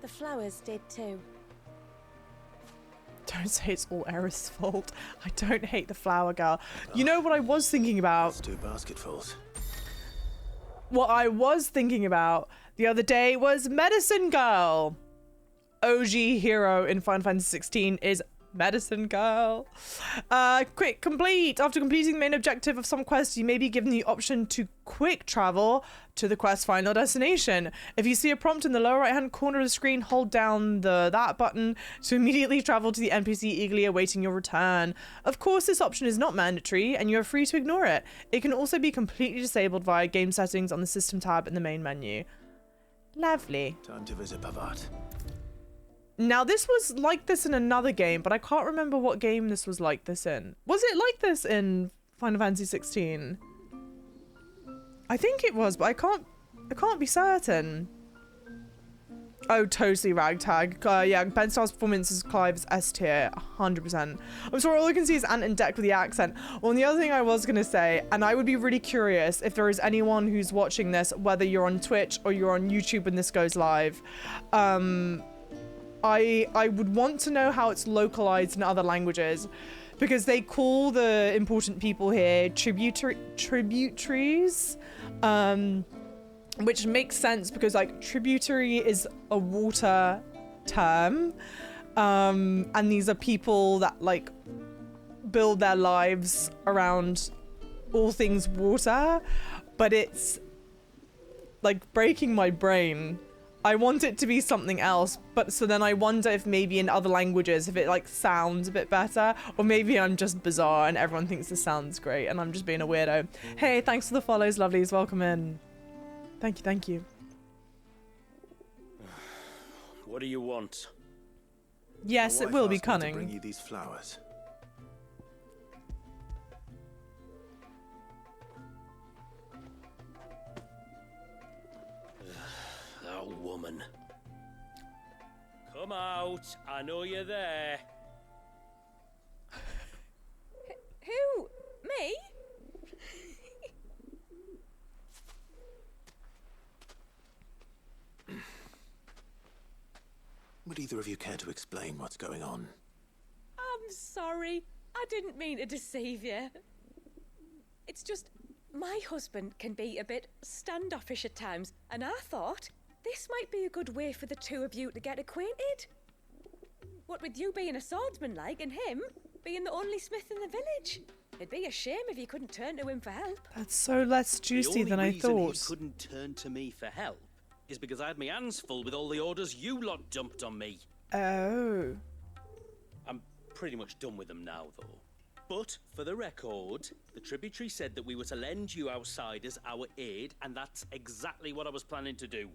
the flowers did too. Don't say it's all Aerith's fault. I don't hate the flower girl. You know what I was thinking about? Let's do basketfuls. What I was thinking about the other day was Medicine Girl. OG hero in Final Fantasy XVI is Medicine Girl. Quick complete. After completing the main objective of some quests, you may be given the option to quick travel to the quest's final destination. If you see a prompt in the lower right hand corner of the screen, hold down that button to immediately travel to the NPC eagerly awaiting your return. Of course, this option is not mandatory and you're free to ignore it. It can also be completely disabled via game settings on the system tab in the main menu. Lovely. Time to visit Pavat. Now, this was like this in another game, but I can't remember what game this was like this in. Was it like this in Final Fantasy XVI? I think it was, but I can't be certain. Oh, totally Ragtag. Yeah, Ben Starr's performance as Clive is S tier, 100%. I'm sorry, all I can see is Ant and Deck with the accent. Well, and the other thing I was gonna say, and I would be really curious if there is anyone who's watching this, whether you're on Twitch or you're on YouTube when this goes live, I would want to know how it's localized in other languages, because they call the important people here tributaries, which makes sense because like tributary is a water term, and these are people that like build their lives around all things water, but it's like breaking my brain. I want it to be something else, but so then I wonder if maybe in other languages, if it like sounds a bit better, or maybe I'm just bizarre and everyone thinks this sounds great and I'm just being a weirdo. Hey, thanks for the follows, lovelies. Welcome in. Thank you, thank you. What do you want? Yes, it will be cunning. Bring you these flowers. Woman. Come out. I know you're there. Who? Me? Would either of you care to explain what's going on? I'm sorry. I didn't mean to deceive you. It's just my husband can be a bit standoffish at times, and I thought this might be a good way for the two of you to get acquainted. What with you being a swordsman like, and him being the only smith in the village. It'd be a shame if you couldn't turn to him for help. That's so less juicy than I thought. The only reason he couldn't turn to me for help is because I had my hands full with all the orders you lot dumped on me. Oh. I'm pretty much done with them now, though. But, for the record, the tributary said that we were to lend you outsiders our aid, and that's exactly what I was planning to do.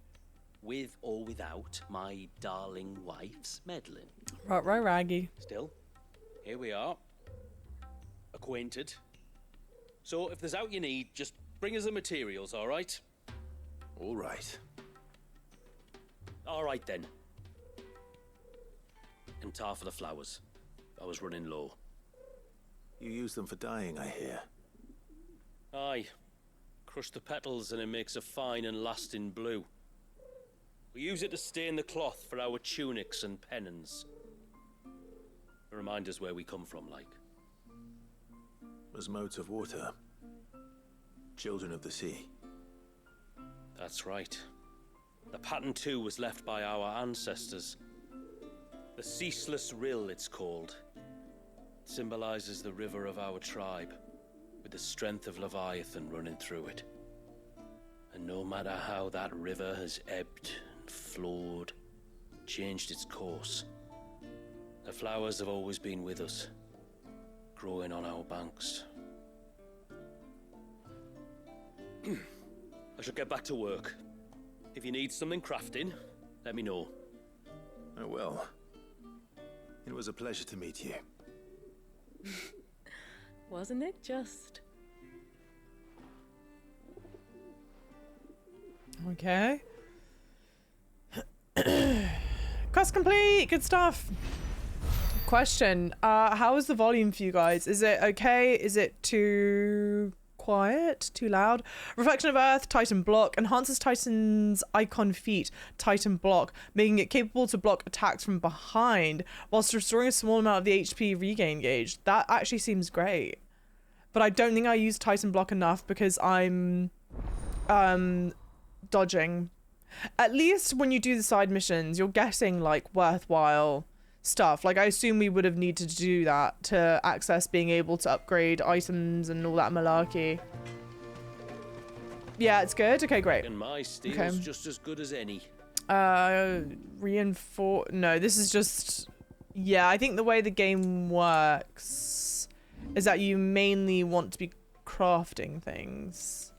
With or without my darling wife's meddling. Right, Raggy. Still, here we are. Acquainted. So, if there's out you need, just bring us the materials, all right? All right. All right, then. And tar for the flowers. I was running low. You use them for dyeing, I hear. Aye. Crush the petals and it makes a fine and lasting blue. We use it to stain the cloth for our tunics and pennons. It reminds us where we come from, like. As modes of water. Children of the sea. That's right. The pattern too was left by our ancestors. The Ceaseless Rill, it's called. It symbolizes the river of our tribe, with the strength of Leviathan running through it. And no matter how that river has ebbed and flowed, changed its course, the flowers have always been with us, growing on our banks. I should get back to work. If you need something crafting, let me know. Oh well. It was a pleasure to meet you. Wasn't it just? Okay. Quest complete. Good stuff. Question. How is the volume for you guys? Is it okay? Is it too quiet, too loud. Reflection of Earth, Titan block. Enhances Titan's icon feat, Titan block, making it capable to block attacks from behind whilst restoring a small amount of the HP regain gauge. That actually seems great. But I don't think I use Titan block enough because I'm dodging. At least when you do the side missions, you're getting like worthwhile stuff. Like I assume we would have needed to do that to access being able to upgrade items and all that malarkey. Yeah, it's good. Okay, great. And my steel's just as good as any. Reinforce. No, this is just. Yeah, I think the way the game works is that you mainly want to be crafting things.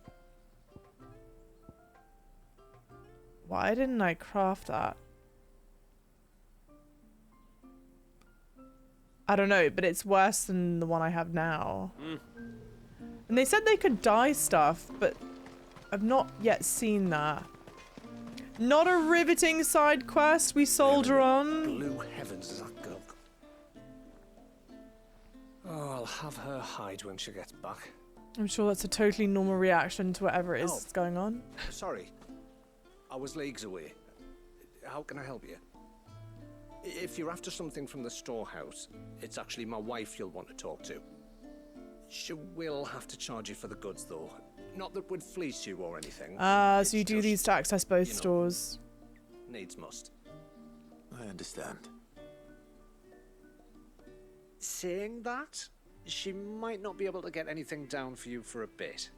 Why didn't I craft that? I don't know, but it's worse than the one I have now. And they said they could dye stuff, but I've not yet seen that. Not a riveting side quest, we soldier on. Blue heavens, is that girl? Oh, I'll have her hide when she gets back. I'm sure that's a totally normal reaction to whatever it is that's going on. Sorry. I was leagues away. How can I help you? If you're after something from the storehouse, it's actually my wife you'll want to talk to. She will have to charge you for the goods, though. Not that we'd fleece you or anything. So you do these to access both stores. Needs must. I understand. Saying that, she might not be able to get anything down for you for a bit.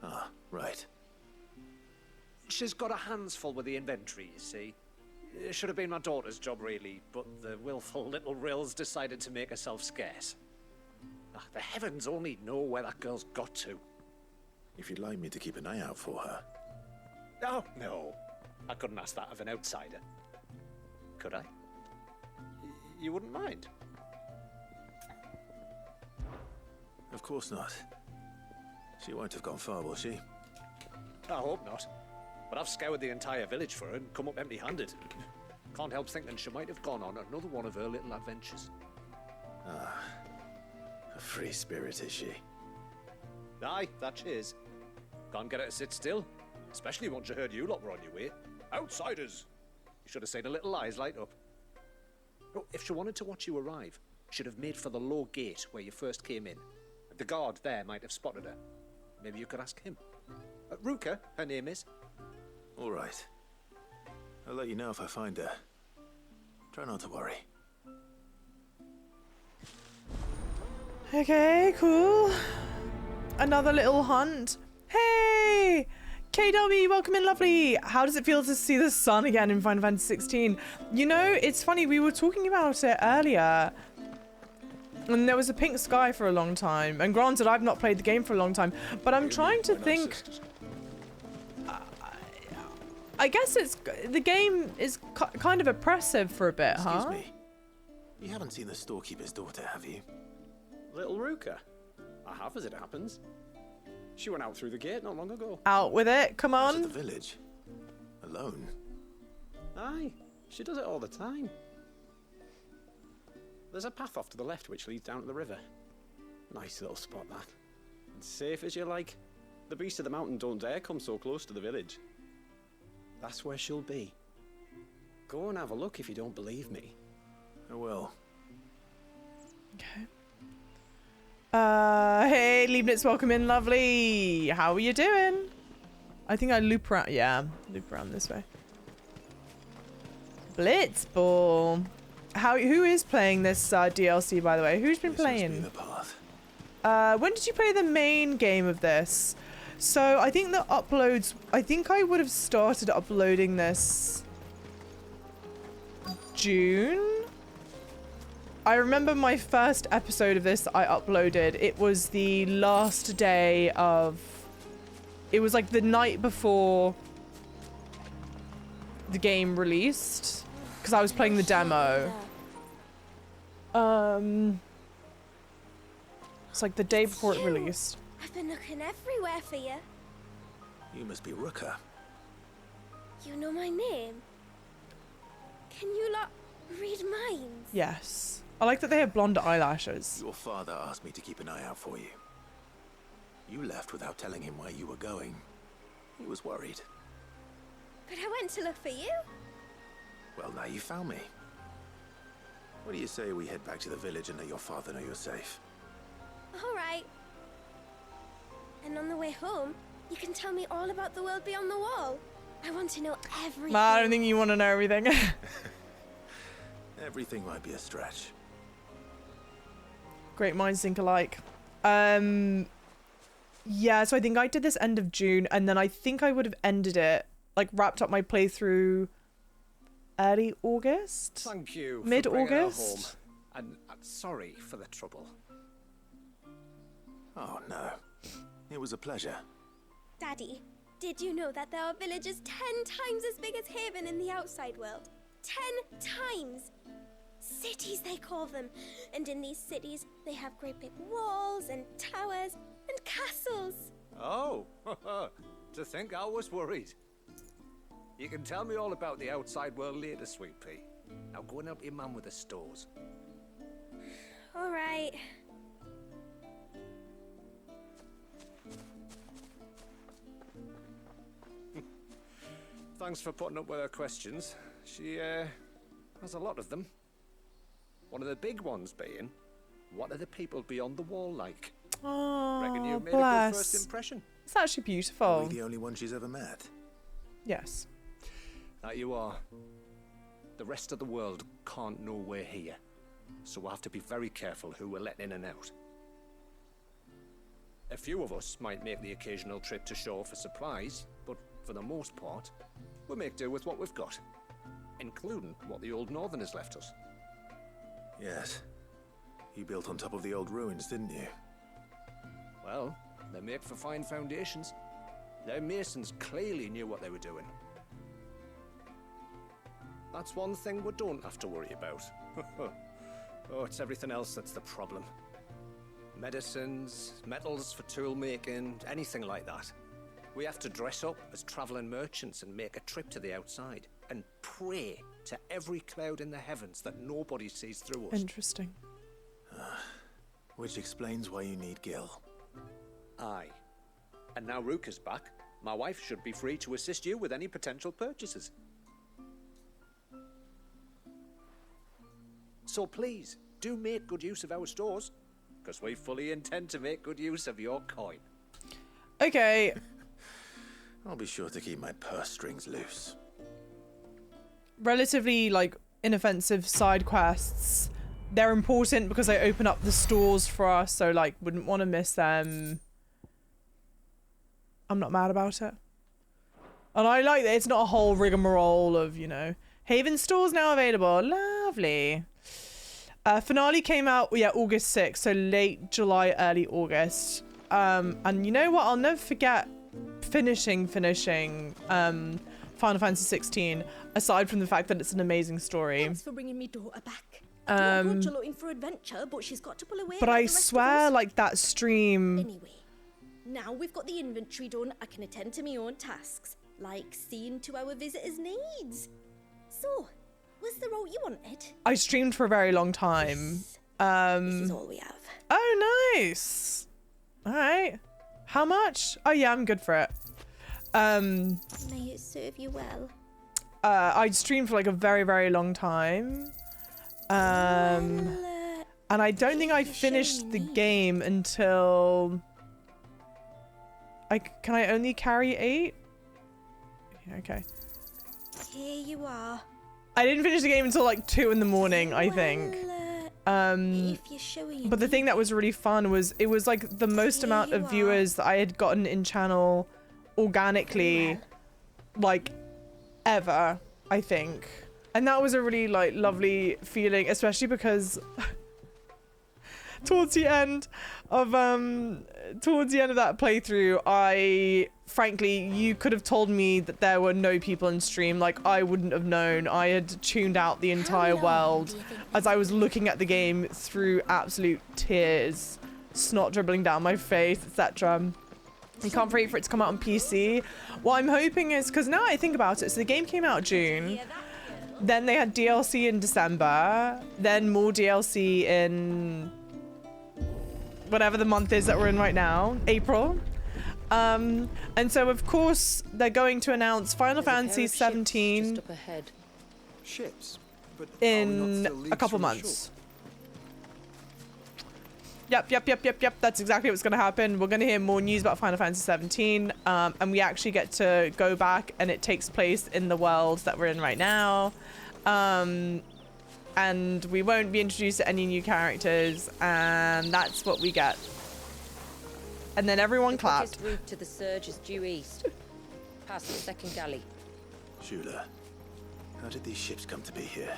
Ah, right. She's got her hands full with the inventory, you see. It should have been my daughter's job, really, but the willful little Rills decided to make herself scarce. The heavens only know where that girl's got to. If you'd like me to keep an eye out for her. Oh, no. I couldn't ask that of an outsider. Could I? You wouldn't mind? Of course not. She won't have gone far, will she? I hope not. But I've scoured the entire village for her and come up empty-handed. Can't help thinking she might have gone on another one of her little adventures. Ah, a free spirit is she? Aye, that she is. Can't get her to sit still, especially once you heard you lot were on your way. Outsiders! You should have seen her little eyes light up. Oh, if she wanted to watch you arrive, she'd have made for the low gate where you first came in. The guard there might have spotted her. Maybe you could ask him. Ruka, her name is. All right. I'll let you know if I find her. Try not to worry. Okay, cool. Another little hunt. Hey! KW, welcome in, lovely. How does it feel to see the sun again in Final Fantasy XVI? You know, it's funny, we were talking about it earlier. And there was a pink sky for a long time. And granted, I've not played the game for a long time. But I'm trying to think... I guess the game is kind of oppressive for a bit, huh? Excuse me. You haven't seen the storekeeper's daughter, have you? Little Ruka? I have, as it happens. She went out through the gate not long ago. Out with it, come on. Out of the village? Alone? Aye, she does it all the time. There's a path off to the left which leads down to the river. Nice little spot, that. And safe as you like. The beasts of the mountain don't dare come so close to the village. That's where she'll be. Go and have a look if you don't believe me. I will. Okay. Hey, Leibniz, welcome in, lovely. How are you doing? I think I loop around. Yeah, loop around this way. Blitzball. Who is playing this DLC, by the way? Who's been playing? When did you play the main game of this? So I think the uploads, I think I would have started uploading this June. I remember my first episode of this that I uploaded. It was the last day of, it was like the night before the game released, because I was playing the demo. It's like the day before it released. I've been looking everywhere for you. You must be Ruka. You know my name? Can you lot read minds? Yes. I like that they have blonde eyelashes. Your father asked me to keep an eye out for you. You left without telling him where you were going. He was worried. But I went to look for you. Well, now you found me. What do you say we head back to the village and let your father know you're safe? All right. And on the way home, you can tell me all about the world beyond the wall. I want to know everything. I don't think you want to know everything. Everything might be a stretch. Great minds think alike. Yeah, so I think I did this end of June, and then I think I would have ended it, like wrapped up my playthrough early August? Thank you. Mid-August? And sorry for the trouble. Oh, no. It was a pleasure. Daddy, did you know that there are villages 10 times as big as Haven in the outside world? 10 times! Cities, they call them. And in these cities, they have great big walls and towers and castles. Oh, to think I was worried. You can tell me all about the outside world later, Sweet Pea. Now go and help your mum with the stores. All right. Thanks for putting up with her questions. She, has a lot of them. One of the big ones being, what are the people beyond the wall like? Oh, reckon you've made bless. a good first impression. It's actually beautiful. Are we the only one she's ever met? Yes. That you are. The rest of the world can't know we're here, so we'll have to be very careful who we're letting in and out. A few of us might make the occasional trip to shore for supplies, but for the most part, we'll make do with what we've got, including what the old Northerners left us. Yes. You built on top of the old ruins, didn't you? Well, they make for fine foundations. Their masons clearly knew what they were doing. That's one thing we don't have to worry about. Oh, it's everything else that's the problem. Medicines, metals for tool making, anything like that. We have to dress up as traveling merchants and make a trip to the outside and pray to every cloud in the heavens that nobody sees through us. Interesting. Which explains why you need Gil. Aye. And now Ruka's back, my wife should be free to assist you with any potential purchases. So please, do make good use of our stores, because we fully intend to make good use of your coin. Okay. I'll be sure to keep my purse strings loose. Relatively, like, inoffensive side quests. They're important because they open up the stores for us, so, like, wouldn't want to miss them. I'm not mad about it. And I like that it's not a whole rigmarole of, you know, Haven stores now available. Lovely. Finale came out, yeah, August 6th, so late July, early August. And you know what? I'll never forget finishing Final Fantasy XVI, aside from the fact that it's an amazing story. Thanks for bringing me daughter back. I don't grudge her looking for adventure, but she's got to pull away. But I swear, like, that stream... Anyway, now we've got the inventory done, I can attend to my own tasks, like seeing to our visitors' needs. So, was the role you wanted? I streamed for a very long time. This is all we have. Oh, nice. All right. How much? Oh, yeah, I'm good for it. May it serve you well. I streamed for like a very, very long time. And I don't think I finished the game until... Can I only carry 8? Yeah, okay. Here you are. I didn't finish the game until like 2 in the morning, I think. If you're showing But the thing that was really fun was it was like the most amount of viewers that I had gotten in channel organically, like, ever, I think. And that was a really, like, lovely feeling, especially because towards the end of that playthrough, frankly, you could have told me that there were no people in stream. Like, I wouldn't have known. I had tuned out the entire world as I was looking at the game through absolute tears, snot dribbling down my face, etc. I can't wait for it to come out on PC. What I'm hoping is, because now I think about it, so the game came out June, then they had DLC in December, then more DLC in whatever the month is that we're in right now, April. And so of course they're going to announce Final Fantasy XVII just up ahead. Ships, but in a couple months. Yep. That's exactly what's going to happen. We're going to hear more news about Final Fantasy XVII, and we actually get to go back, and it takes place in the world that we're in right now. And we won't be introduced to any new characters, and that's what we get. And then everyone clapped. The route to the surge is due east, past the second galley. Shula, how did these ships come to be here?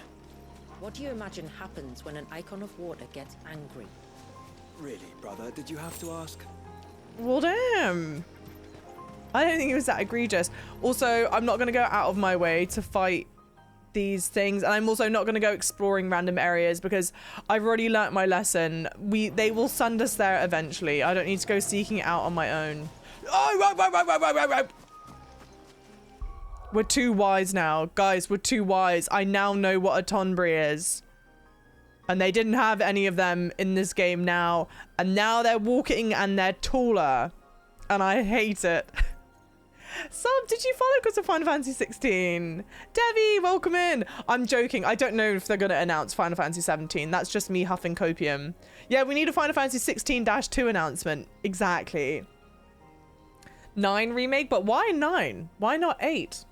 What do you imagine happens when an icon of water gets angry? Really, brother? Did you have to ask? Well, damn. I don't think it was that egregious. Also, I'm not going to go out of my way to fight these things, and I'm also not going to go exploring random areas because I've already learnt my lesson. They will send us there eventually. I don't need to go seeking it out on my own. We're too wise now, guys. We're too wise. I now know what a Tonbri is, and they didn't have any of them in this game now, and now they're walking and they're taller, and I hate it. Sub, did you follow because of Final Fantasy 16? Devi, welcome in. I'm joking. I don't know if they're going to announce Final Fantasy 17. That's just me huffing copium. Yeah, we need a Final Fantasy 16-2 announcement. Exactly. 9 remake, but why 9? Why not 8?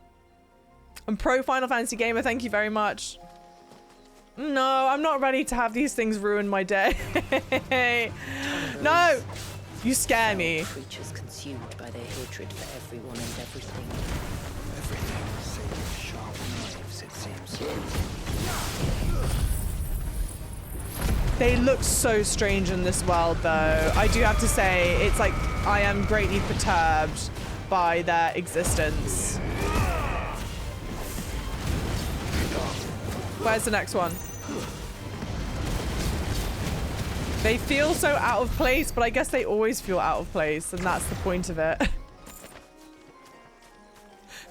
I'm pro Final Fantasy gamer. Thank you very much. No, I'm not ready to have these things ruin my day. No. You scare me. Creatures consumed by their hatred for everyone and everything. Everything save sharp knives, it seems. They look so strange in this world, though. I do have to say, it's like I am greatly perturbed by their existence. Where's the next one? They feel so out of place, but I guess they always feel out of place, and that's the point of it.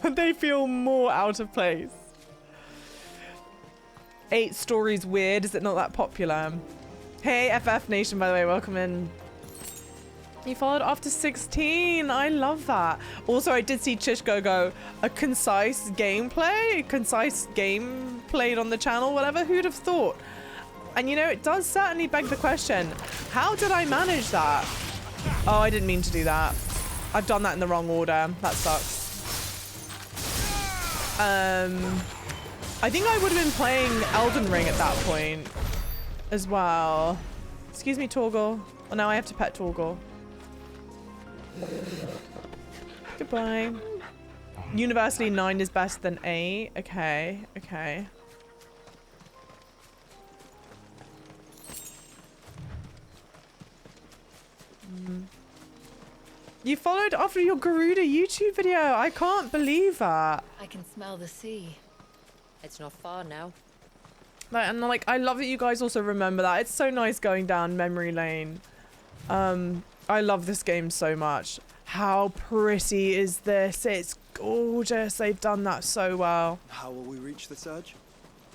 They feel more out of place. 8 stories weird. Is it not that popular? Hey, FF Nation, by the way, welcome in. You followed after 16. I love that. Also, I did see Chishko go, a concise game played on the channel, whatever. Who'd have thought? And you know, it does certainly beg the question, how did I manage that? Oh, I didn't mean to do that. I've done that in the wrong order. That sucks. I think I would have been playing Elden Ring at that point as well. Excuse me, Torgal. Well, now I have to pet Torgal. Goodbye. Universally 9 is better than 8. Okay, okay. You followed after your Garuda YouTube video. I can't believe that. I can smell the sea. It's not far now. And like, I love that you guys also remember that. It's so nice going down memory lane. I love this game so much. How pretty is this? It's gorgeous. They've done that so well. How will we reach the surge?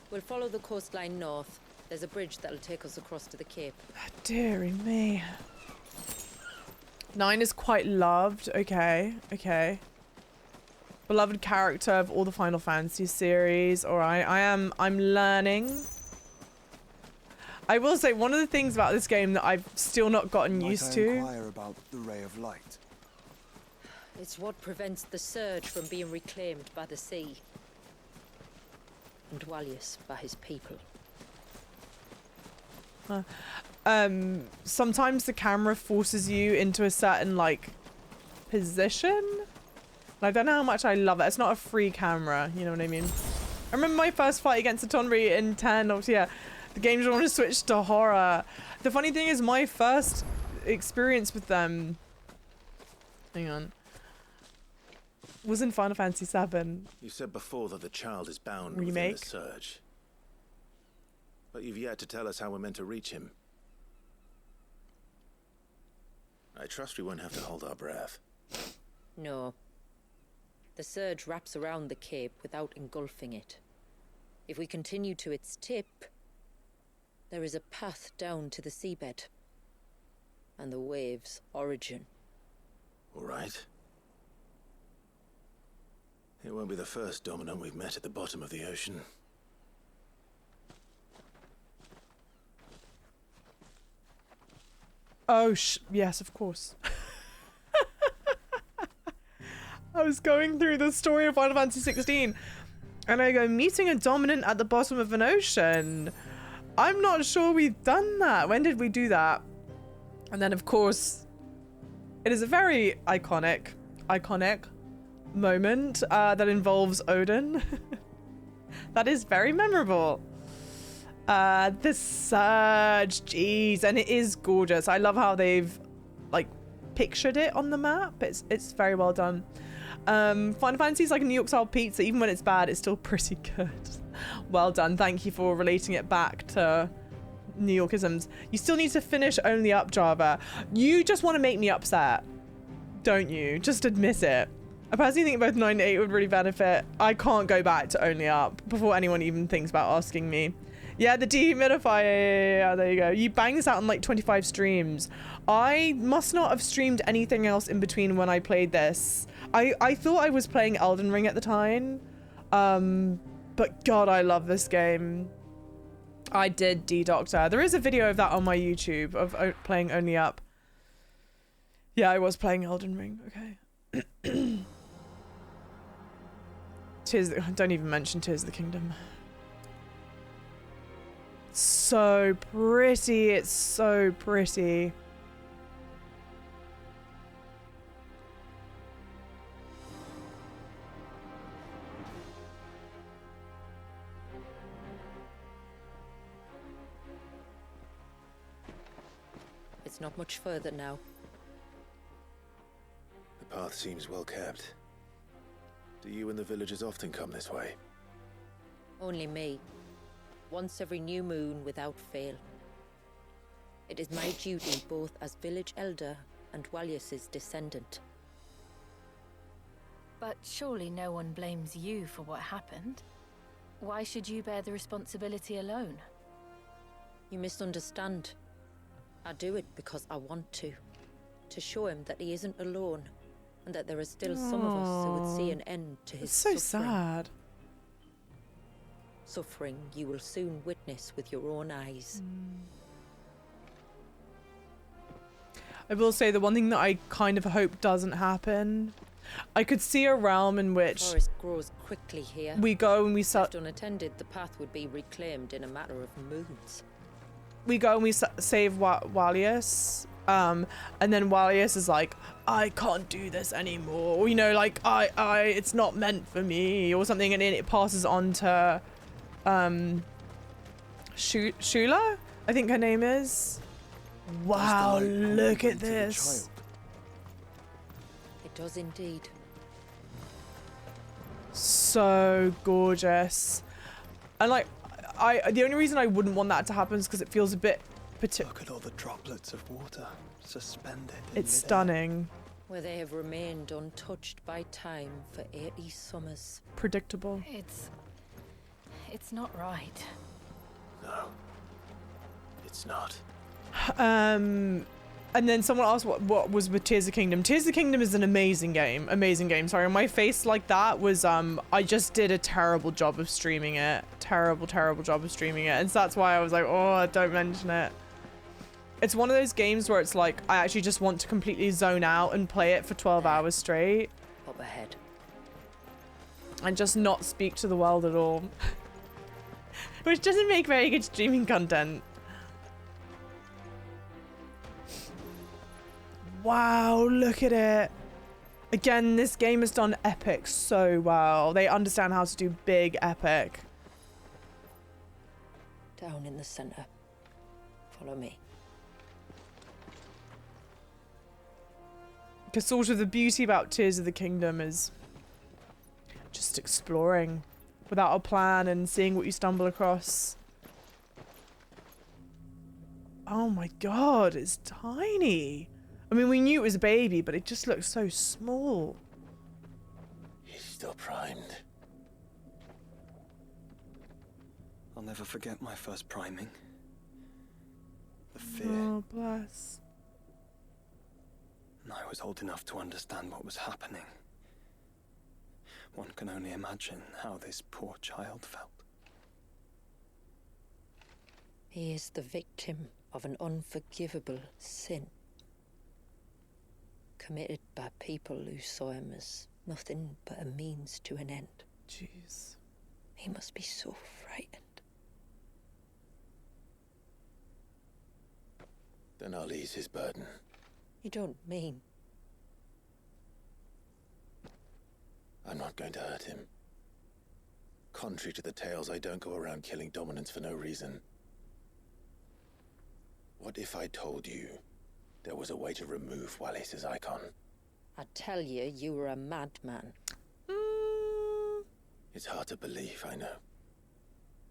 We'll follow the coastline north. There's a bridge that'll take us across to the cape. Dearie me. 9 is quite loved. Okay, okay. Beloved character of all the Final Fantasy series. Alright, I'm learning. I will say one of the things about this game that I've still not gotten used to. Inquire about the ray of light. It's what prevents the surge from being reclaimed by the sea. And Dwalius by his people. Sometimes the camera forces you into a certain like position. I don't know how much I love it. It's not a free camera, you know what I mean? I remember my first fight against the Tonbri in 10. Obviously, yeah, the game just wanted to switch to horror. The funny thing is, my first experience with them, hang on, was in Final Fantasy VII. You said before that the child is bound Remake. within the surge. But you've yet to tell us how we're meant to reach him. I trust we won't have to hold our breath. No. The surge wraps around the cape without engulfing it. If we continue to its tip, there is a path down to the seabed. and the wave's origin. All right. It won't be the first dominant we've met at the bottom of the ocean. Oh, yes, of course. I was going through the story of Final Fantasy XVI, and I go, meeting a dominant at the bottom of an ocean. I'm not sure we've done that. When did we do that? And then, of course, it is a very iconic moment that involves Odin. That is very memorable. The surge, jeez, and it is gorgeous. I love how they've like pictured it on the map. It's very well done. Final Fantasy is like a New York style pizza. Even when it's bad, it's still pretty good. Well done. Thank you for relating it back to New Yorkisms. You still need to finish Only Up, Java. You just want to make me upset, don't you? Just admit it. I personally think both 9 and 8 would really benefit. I can't go back to Only Up before anyone even thinks about asking me. Yeah, the dehumidifier. Yeah, there you go. You bang this out on like 25 streams. I must not have streamed anything else in between when I played this. I thought I was playing Elden Ring at the time. But God, I love this game. I did D-Doctor. There is a video of that on my YouTube of playing Only Up. Yeah, I was playing Elden Ring. Okay. Don't even mention Tears of the Kingdom. So pretty. It's so pretty. It's not much further now. The path seems well kept. Do you and the villagers often come this way? Only me. Once every new moon without fail. It is my duty both as village elder and Walius's descendant. But surely no one blames you for what happened. Why should you bear the responsibility alone? You misunderstand. I do it because I want to. To show him that he isn't alone, and that there are still some of us who would see an end to his suffering. It's so sad. Suffering you will soon witness with your own eyes. I will say the one thing that I kind of hope doesn't happen. I could see a realm in which the forest grows quickly here. We go and we left unattended, the path would be reclaimed in a matter of moons. We go and we save Walius, and then Walius is like, I can't do this anymore. Or, you know, like it's not meant for me or something, and then it passes on to Shula, I think her name is. Wow, look at this. It does indeed. So gorgeous. And like, the only reason I wouldn't want that to happen is because it feels a bit Look at all the droplets of water suspended. It's stunning. Where they have remained untouched by time for 80 summers. Predictable. It's not right. No. It's not. And then someone asked what was with Tears of the Kingdom. Tears of the Kingdom is an amazing game. Sorry, my face like that was I just did a terrible job of streaming it. Terrible job of streaming it. And so that's why I was like, oh, don't mention it. It's one of those games where it's like I actually just want to completely zone out and play it for 12 hours straight. Up ahead. And just not speak to the world at all. Which doesn't make very good streaming content. Wow, look at it. Again, this game has done epic so well. They understand how to do big epic. Down in the center. Follow me. Because sort of the beauty about Tears of the Kingdom is just exploring without a plan and seeing what you stumble across. Oh my god, it's tiny. I mean, we knew it was a baby, but it just looks so small. He's still primed. I'll never forget my first priming. The fear. Oh, bless. was old enough to understand what was happening. One can only imagine how this poor child felt. He is the victim of an unforgivable sin, committed by people who saw him as nothing but a means to an end. Jeez. He must be so frightened. Then I'll ease his burden. You don't mean? I'm not going to hurt him. Contrary to the tales, I don't go around killing dominants for no reason. What if I told you there was a way to remove Walisthea's icon? I'd tell you you were a madman. It's hard to believe, I know.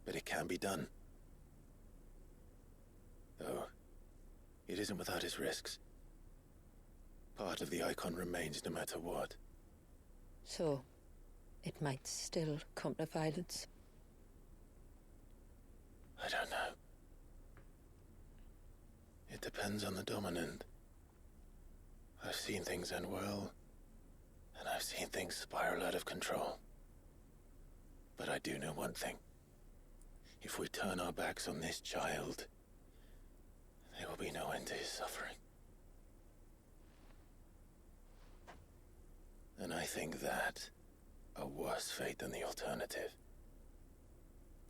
But it can be done. Though, it isn't without its risks. Part of the icon remains no matter what. So, it might still come to violence. I don't know. It depends on the dominant. I've seen things end well, and I've seen things spiral out of control. But I do know one thing. If we turn our backs on this child, there will be no end to his suffering. And I think that a worse fate than the alternative.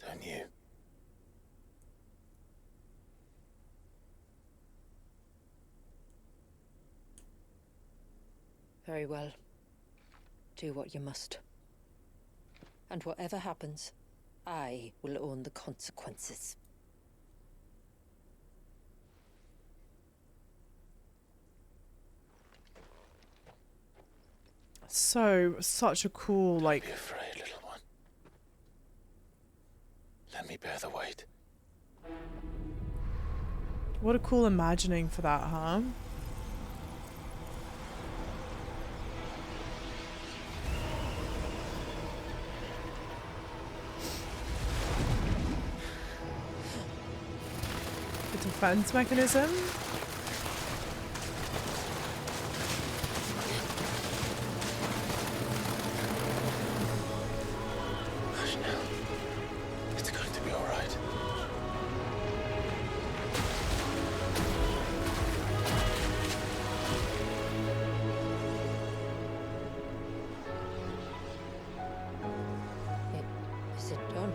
Don't you? Very well. Do what you must. And whatever happens, I will own the consequences. Such a cool, like... Don't be afraid, little one. Let me bear the weight. What a cool imagining for that, huh? The defense mechanism? It's going to be all right. Is it done?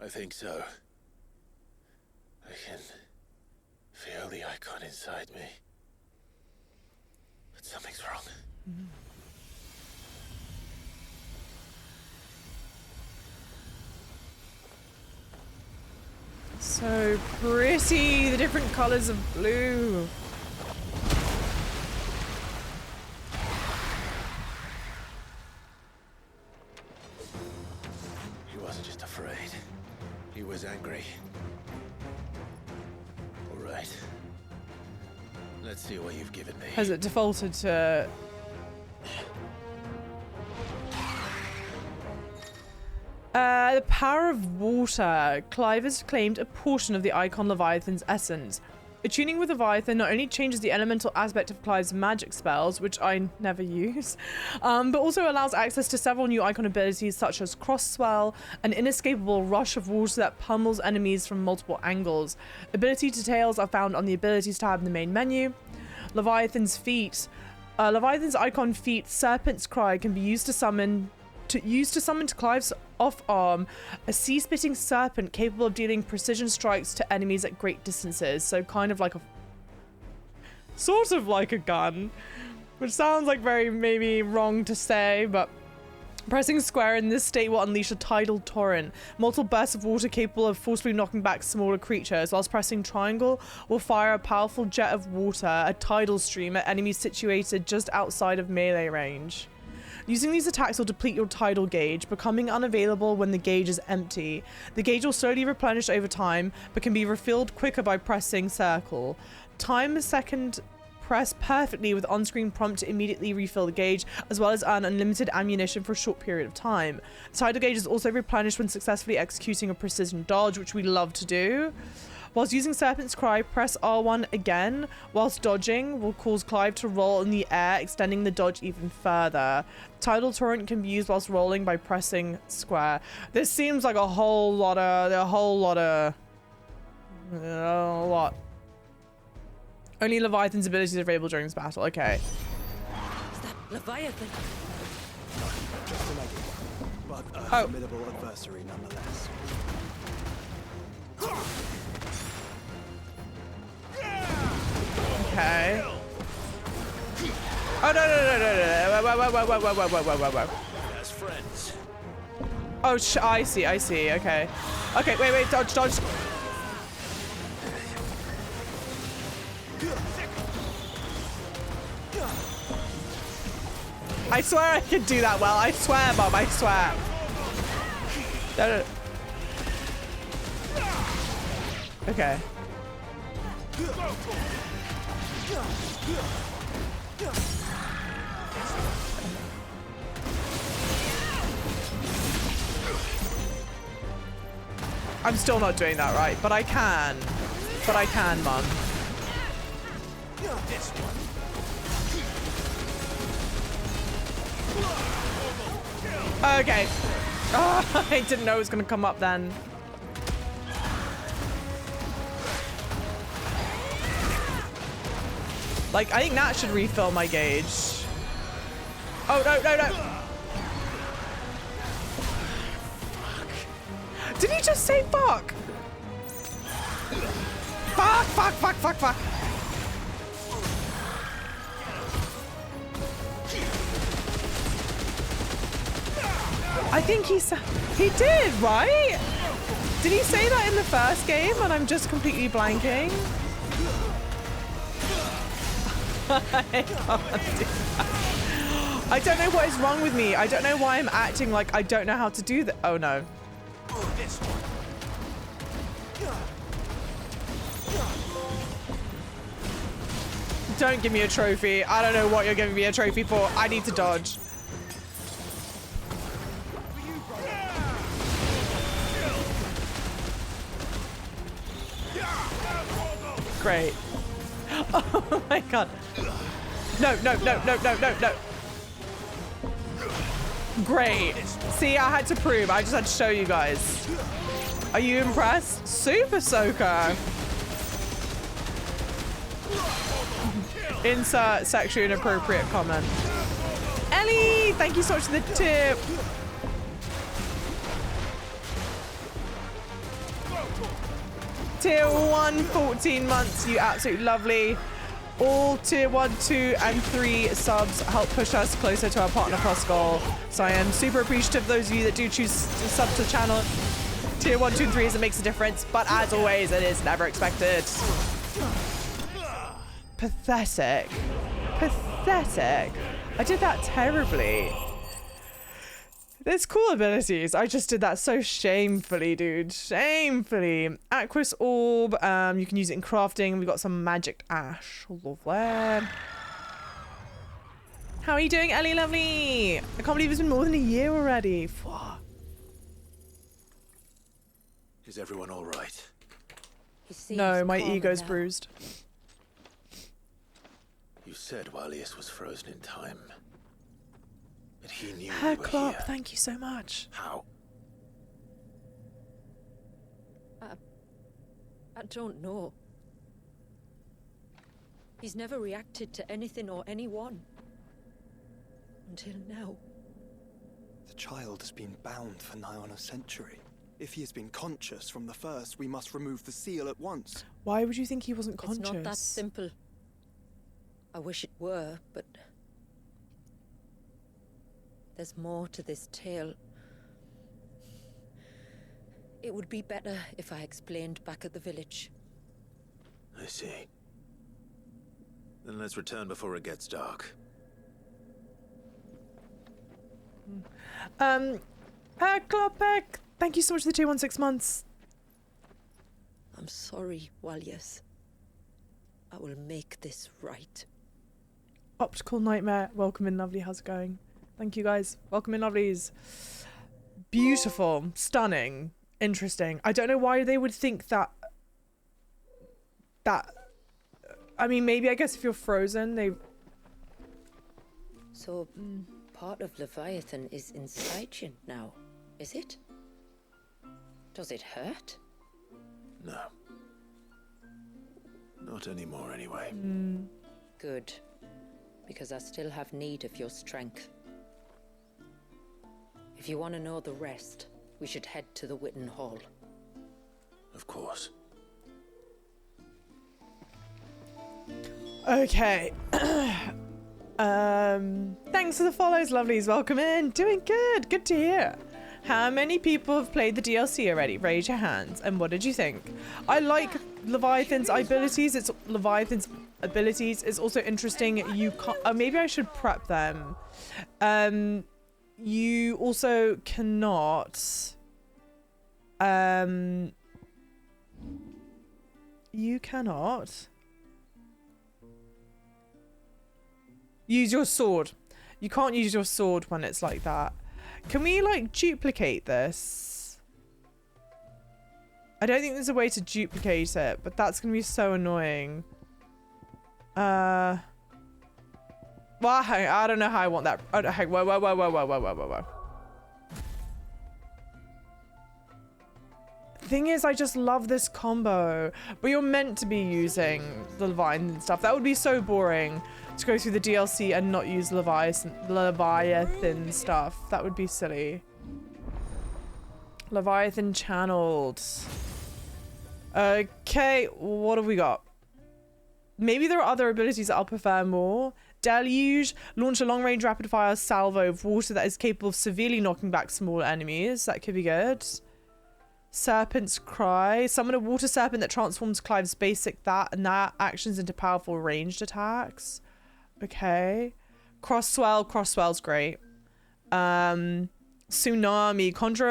I think so. I can feel the icon inside me. But something's wrong. So pretty, the different colors of blue. He wasn't just afraid. He was angry. All right. Let's see what you've given me. Has it defaulted to... the power of water. Clive has claimed a portion of the icon Leviathan's essence. Attuning with Leviathan not only changes the elemental aspect of Clive's magic spells, which I never use, but also allows access to several new icon abilities such as Cross Swell, an inescapable rush of water that pummels enemies from multiple angles. Ability details are found on the abilities tab in the main menu. Leviathan's feat. Leviathan's icon feat, Serpent's Cry, can be used to summon to Clive's off arm a sea-spitting serpent capable of dealing precision strikes to enemies at great distances. So kind of like a... sort of like a gun. Which sounds like very maybe wrong to say, but... Pressing square in this state will unleash a tidal torrent. Multiple bursts of water capable of forcibly knocking back smaller creatures, whilst pressing triangle will fire a powerful jet of water, a tidal stream, at enemies situated just outside of melee range. Using these attacks will deplete your tidal gauge, becoming unavailable when the gauge is empty. The gauge will slowly replenish over time, but can be refilled quicker by pressing circle. Time a second press perfectly with on-screen prompt to immediately refill the gauge, as well as earn unlimited ammunition for a short period of time. The tidal gauge is also replenished when successfully executing a precision dodge, which we love to do. Whilst using Serpent's Cry, press R1 again whilst dodging will cause Clive to roll in the air, extending the dodge even further. Tidal Torrent can be used whilst rolling by pressing square. This seems like a lot. Only Leviathan's abilities are available during this battle. Okay. Is that Leviathan? Just a negative, but a formidable adversary nonetheless. Okay. Oh, no. As friends. Oh, I see. Okay. Okay, wait. Dodge. I swear I can do that well. I swear, Mom. I swear. No. Okay. I'm still not doing that right, but I can. Mum. Okay. Oh, I didn't know it was gonna come up then. Like, I think that should refill my gauge. Oh, no. Did he just say fuck? Fuck. I think he did, right? Did he say that in the first game and I'm just completely blanking? I can't do that. I don't know what is wrong with me. I don't know why I'm acting like I don't know how to do that. Oh no. Don't give me a trophy. I don't know what you're giving me a trophy for. I need to dodge. Great. Oh my god. No. Great. See, I had to prove. I just had to show you guys. Are you impressed? Super Soaker. Insert sexually inappropriate comment. Ellie, thank you so much for the tip. Tier 1, 14 months, you absolutely lovely. All tier 1, 2, and 3 subs help push us closer to our partner plus goal. So I am super appreciative of those of you that do choose to sub to the channel. Tier 1, 2, and 3 is it makes a difference, but as always, it is never expected. Pathetic. I did that terribly. There's cool abilities. I just did that so shamefully, dude. Shamefully. Aqueous Orb. You can use it in crafting. We've got some magic ash. Lovely. How are you doing, Ellie? Lovely. I can't believe it's been more than a year already. Is everyone all right? No, my ego's bruised. You said Walius was frozen in time. But he knew Herr we were Klopp, here. thank you so much. How? I don't know. He's never reacted to anything or anyone. Until now. The child has been bound for nigh on a century. If he has been conscious from the first, we must remove the seal at once. Why would you think he wasn't conscious? It's not that simple. I wish it were, but... there's more to this tale. It would be better if I explained back at the village. I see. Then let's return before it gets dark. Klopek, thank you so much for the 216 months. I'm sorry, Walius. I will make this right. Optical Nightmare, welcome in, lovely. How's it going? Thank you, guys. Welcome in, lovelies. Beautiful, stunning, interesting. I don't know why they would think that. I mean, maybe I guess if you're frozen, they. So, part of Leviathan is inside you now, is it? Does it hurt? No. Not anymore, anyway. Good. Because I still have need of your strength. If you want to know the rest, we should head to the Witten Hall. Of course. Okay. Thanks for the follows, lovelies. Welcome in. Doing good. Good to hear. How many people have played the DLC already? Raise your hands. And what did you think? I like Leviathan's abilities. It's also interesting. You can't. Maybe I should prep them. You also cannot. You cannot use your sword. You can't use your sword when it's like that. Can we like duplicate this? I don't think there's a way to duplicate it, but that's gonna be so annoying. Well, I don't know how I want that. Whoa. Thing is, I just love this combo, but you're meant to be using the Leviathan and stuff. That would be so boring to go through the DLC and not use Leviathan stuff. That would be silly. Leviathan channeled. Okay, what have we got? Maybe there are other abilities that I'll prefer more. Deluge, launch a long-range rapid-fire salvo of water that is capable of severely knocking back small enemies. That could be good. Serpent's Cry. Summon a water serpent that transforms Clive's basic that actions into powerful ranged attacks. Okay. Crosswell's great. Tsunami. Conjure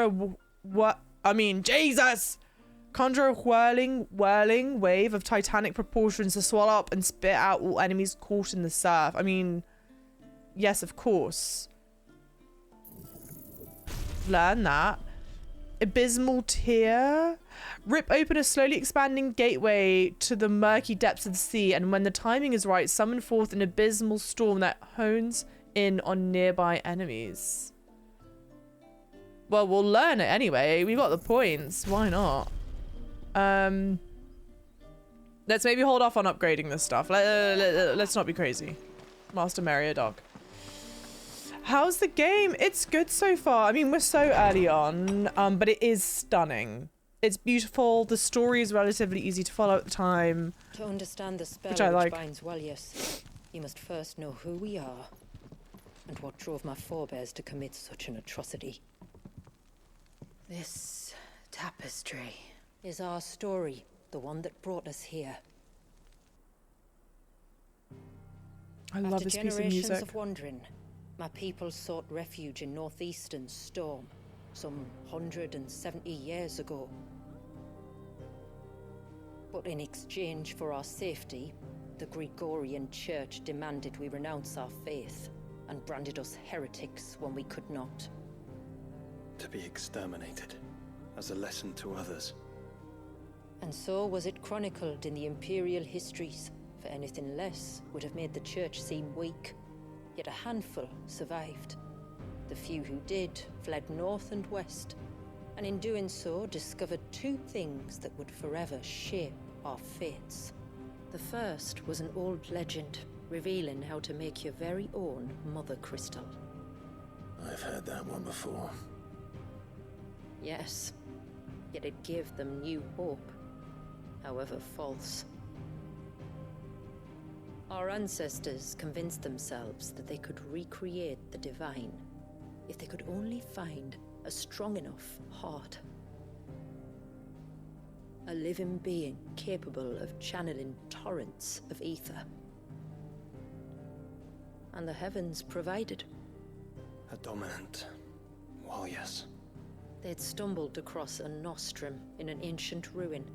a whirling wave of titanic proportions to swallow up and spit out all enemies caught in the surf. I mean, yes, of course. Learn that. Abysmal Tear. Rip open a slowly expanding gateway to the murky depths of the sea, and when the timing is right, summon forth an abysmal storm that hones in on nearby enemies. Well, we'll learn it anyway. We got the points. Why not? Let's maybe hold off on upgrading this stuff. Let's not be crazy. Master Meriadoc. How's the game? It's good so far. I mean, we're so early on, but it is stunning. It's beautiful. The story is relatively easy to follow at the time. To understand the spell which binds Valius, you must first know who we are and what drove my forebears to commit such an atrocity. This tapestry is our story, the one that brought us here. I love this piece of music. After generations of wandering, my people sought refuge in northeastern Storm, some 170 years ago. But in exchange for our safety, the Gregorian Church demanded we renounce our faith and branded us heretics when we could not. To be exterminated, as a lesson to others. And so was it chronicled in the imperial histories, for anything less would have made the Church seem weak. Yet a handful survived. The few who did fled north and west, and in doing so discovered two things that would forever shape our fates. The first was an old legend, revealing how to make your very own Mother Crystal. I've heard that one before. Yes, yet it gave them new hope, however false. Our ancestors convinced themselves that they could recreate the divine if they could only find a strong enough heart. A living being capable of channeling torrents of ether. And the heavens provided. A dominant Valius. They'd stumbled across a nostrum in an ancient ruin,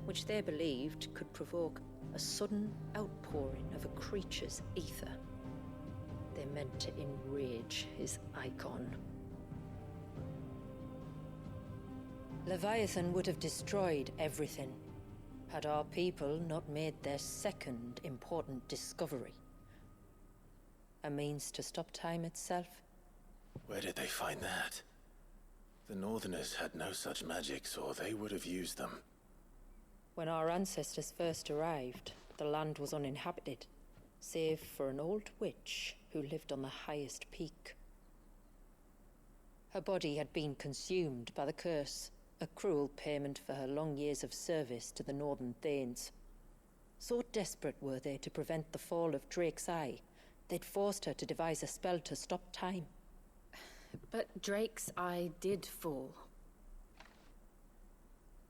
which they believed could provoke a sudden outpouring of a creature's ether. They're meant to enrage his icon. Leviathan would have destroyed everything had our people not made their second important discovery. A means to stop time itself. Where did they find that? The Northerners had no such magics, or they would have used them. When our ancestors first arrived, the land was uninhabited, save for an old witch who lived on the highest peak. Her body had been consumed by the curse, a cruel payment for her long years of service to the Northern Thanes. So desperate were they to prevent the fall of Drake's Eye, they'd forced her to devise a spell to stop time. But Drake's Eye did fall.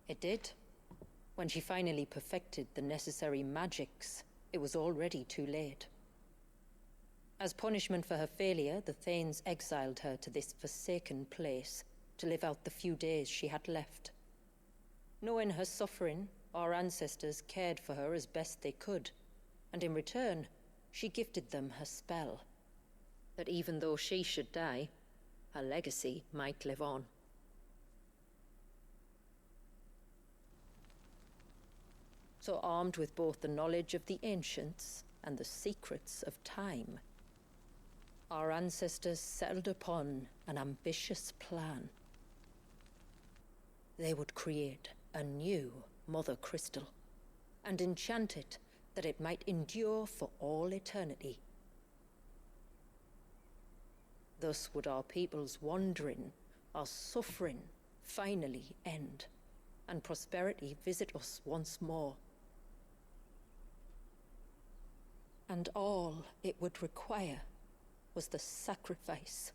It did. When she finally perfected the necessary magics, it was already too late. As punishment for her failure, the Thanes exiled her to this forsaken place to live out the few days she had left. Knowing her suffering, our ancestors cared for her as best they could, and in return, she gifted them her spell. That even though she should die, her legacy might live on. So armed with both the knowledge of the ancients and the secrets of time, our ancestors settled upon an ambitious plan. They would create a new Mother Crystal and enchant it that it might endure for all eternity. Thus would our people's wandering, our suffering, finally end, and prosperity visit us once more. And all it would require was the sacrifice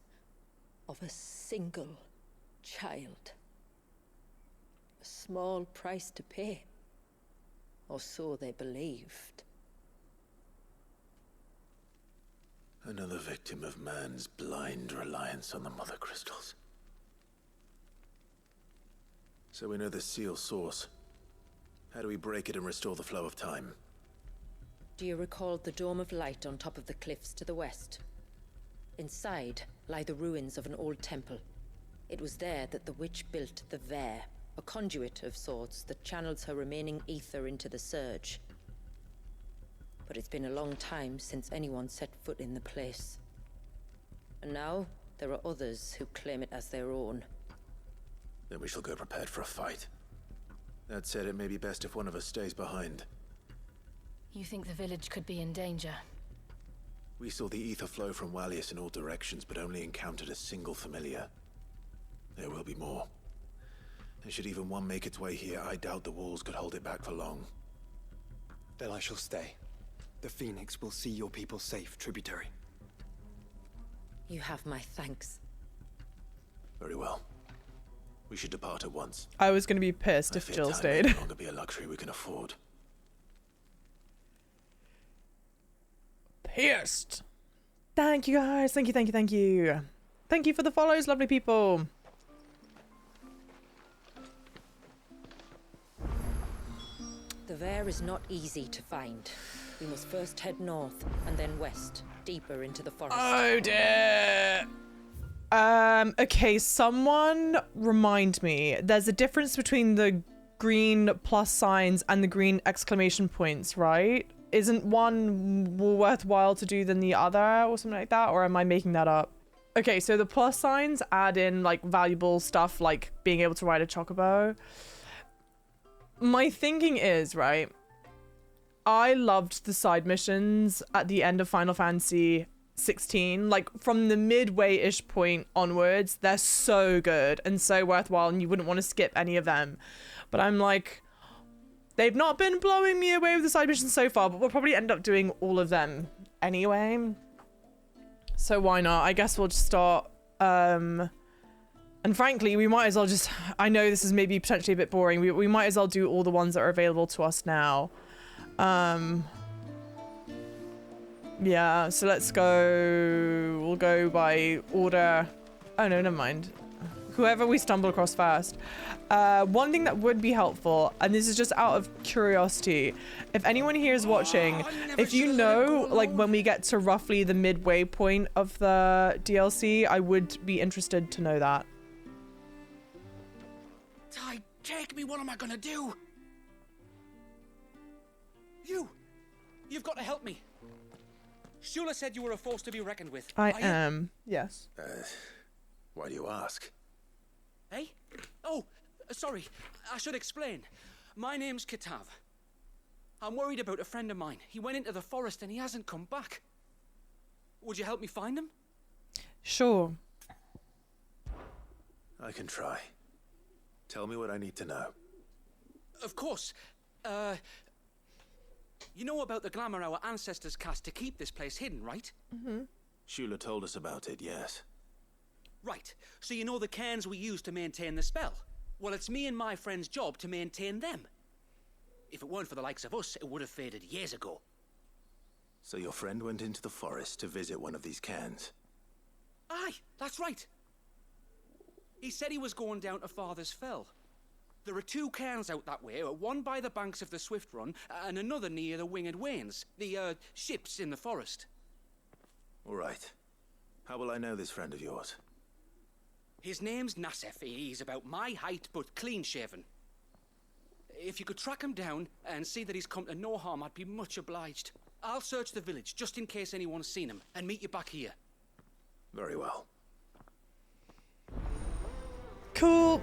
of a single child. A small price to pay, or so they believed. Another victim of man's blind reliance on the Mother Crystals. So we know the seal source. How do we break it and restore the flow of time? Do you recall the dome of light on top of the cliffs to the west? Inside lie the ruins of an old temple. It was there that the witch built the Vare, a conduit of sorts that channels her remaining ether into the surge. But it's been a long time since anyone set foot in the place. And now, there are others who claim it as their own. Then we shall go prepared for a fight. That said, it may be best if one of us stays behind. You think the village could be in danger? We saw the ether flow from Valisthea in all directions, but only encountered a single familiar. There will be more. And should even one make its way here, I doubt the walls could hold it back for long. Then I shall stay. The Phoenix will see your people safe, tributary. You have my thanks. Very well. We should depart at once. I was going to be pissed if Jill stayed. May no longer be a luxury we can afford. Pissed. Thank you guys. Thank you, thank you, thank you. Thank you for the follows, lovely people. The Vare is not easy to find. We must first head north and then west, deeper into the forest. Oh dear. Okay, someone remind me. There's a difference between the green plus signs and the green exclamation points, right? Isn't one more worthwhile to do than the other or something like that? Or am I making that up? Okay, so the plus signs add in like valuable stuff like being able to ride a chocobo. My thinking is, right, I loved the side missions at the end of Final Fantasy XVI. Like from the midway-ish point onwards, they're so good and so worthwhile and you wouldn't want to skip any of them. But I'm like, they've not been blowing me away with the side missions so far, but we'll probably end up doing all of them anyway. So why not? I guess we'll just start, and frankly, we might as well just, I know this is maybe potentially a bit boring. We might as well do all the ones that are available to us now. Yeah, so let's go, we'll go by order. Oh no, never mind. whoever we stumble across first. One thing that would be helpful, and this is just out of curiosity, if anyone here is watching, if you know, like, when we get to roughly the midway point of the DLC, I would be interested to know that. Ty, take me, what am I gonna do? You've got to help me. Shula said you were a force to be reckoned with. I am, yes. Why do you ask? Hey? Oh, sorry. I should explain. My name's Kitav. I'm worried about a friend of mine. He went into the forest and he hasn't come back. Would you help me find him? Sure. I can try. Tell me what I need to know. Of course. You know about the glamour our ancestors cast to keep this place hidden, right? Mm-hmm. Shula told us about it, yes. Right. So you know the cairns we use to maintain the spell? Well, it's me and my friend's job to maintain them. If it weren't for the likes of us, it would have faded years ago. So your friend went into the forest to visit one of these cairns? Aye, that's right. He said he was going down to Father's Fell. There are 2 cairns out that way, one by the banks of the Swift Run, and another near the Winged Wains, the, ships in the forest. All right. How will I know this friend of yours? His name's Nassef. He's about my height, but clean-shaven. If you could track him down and see that he's come to no harm, I'd be much obliged. I'll search the village, just in case anyone's seen him, and meet you back here. Very well. Cool.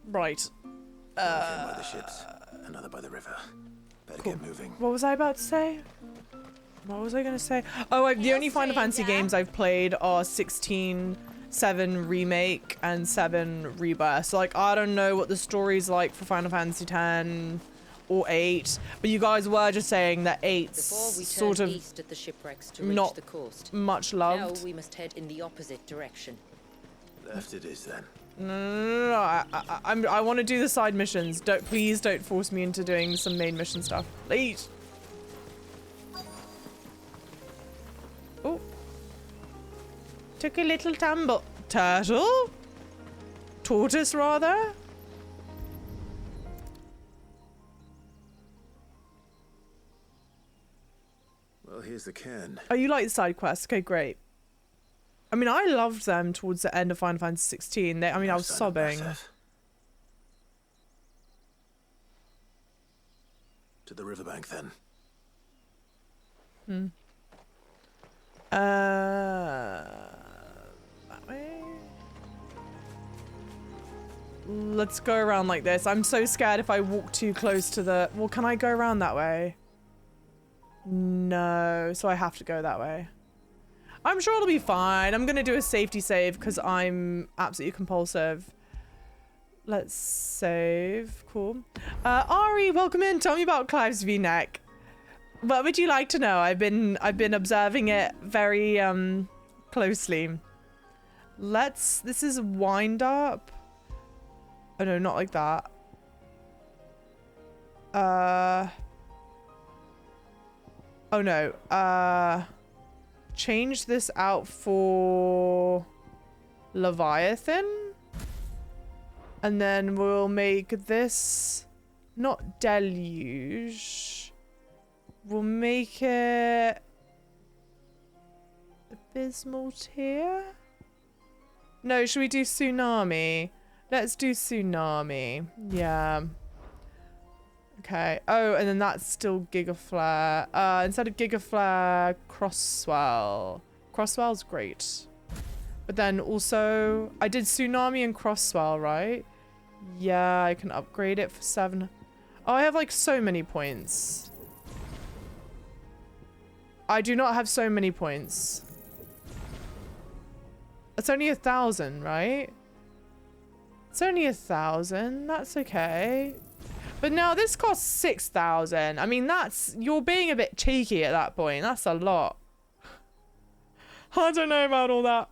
Right. One by the ships, another by the river. Better Cool. get moving. What was I about to say? What was I gonna say? Oh, the only Final Fantasy games I've played are 16, 7 Remake, and 7 Rebirth. So, like, I don't know what the story's like for Final Fantasy X or 8, but you guys were just saying that 8's sort of east at the shipwrecks to reach not the coast. much loved. Now we must head in the opposite direction. Left it is then. No. I want to do the side missions. Please don't force me into doing some main mission stuff. Please. Oh. Took a little tumble. Turtle? Tortoise, rather? Well, here's the cairn. Oh, you like the side quests? Okay, great. I mean, I loved them towards the end of Final Fantasy XVI. I was sobbing. To the riverbank, then. That way? Let's go around like this. I'm so scared if I walk too close to the... Well, can I go around that way? No, so I have to go that way. I'm sure it'll be fine. I'm gonna do a safety save because I'm absolutely compulsive. Let's save. Cool. Ari, welcome in. Tell me about Clive's V-neck. What would you like to know? I've been observing it very closely. This is wind up. Oh no, not like that. Oh no. Change this out for Leviathan. And then we'll make this not deluge. We'll make it abysmal tier. No, should we do tsunami? Let's do tsunami. Yeah. Okay. Oh, and then that's still Giga Flare. Instead of Giga Flare, Crosswell. Crosswell's great. But then also, I did Tsunami and Crosswell, right? Yeah, I can upgrade it for 7. Oh, I have like so many points. I do not have so many points. It's only 1,000, right? It's only 1,000. That's okay. But now this costs 6,000. I mean, you're being a bit cheeky at that point. That's a lot. I don't know about all that.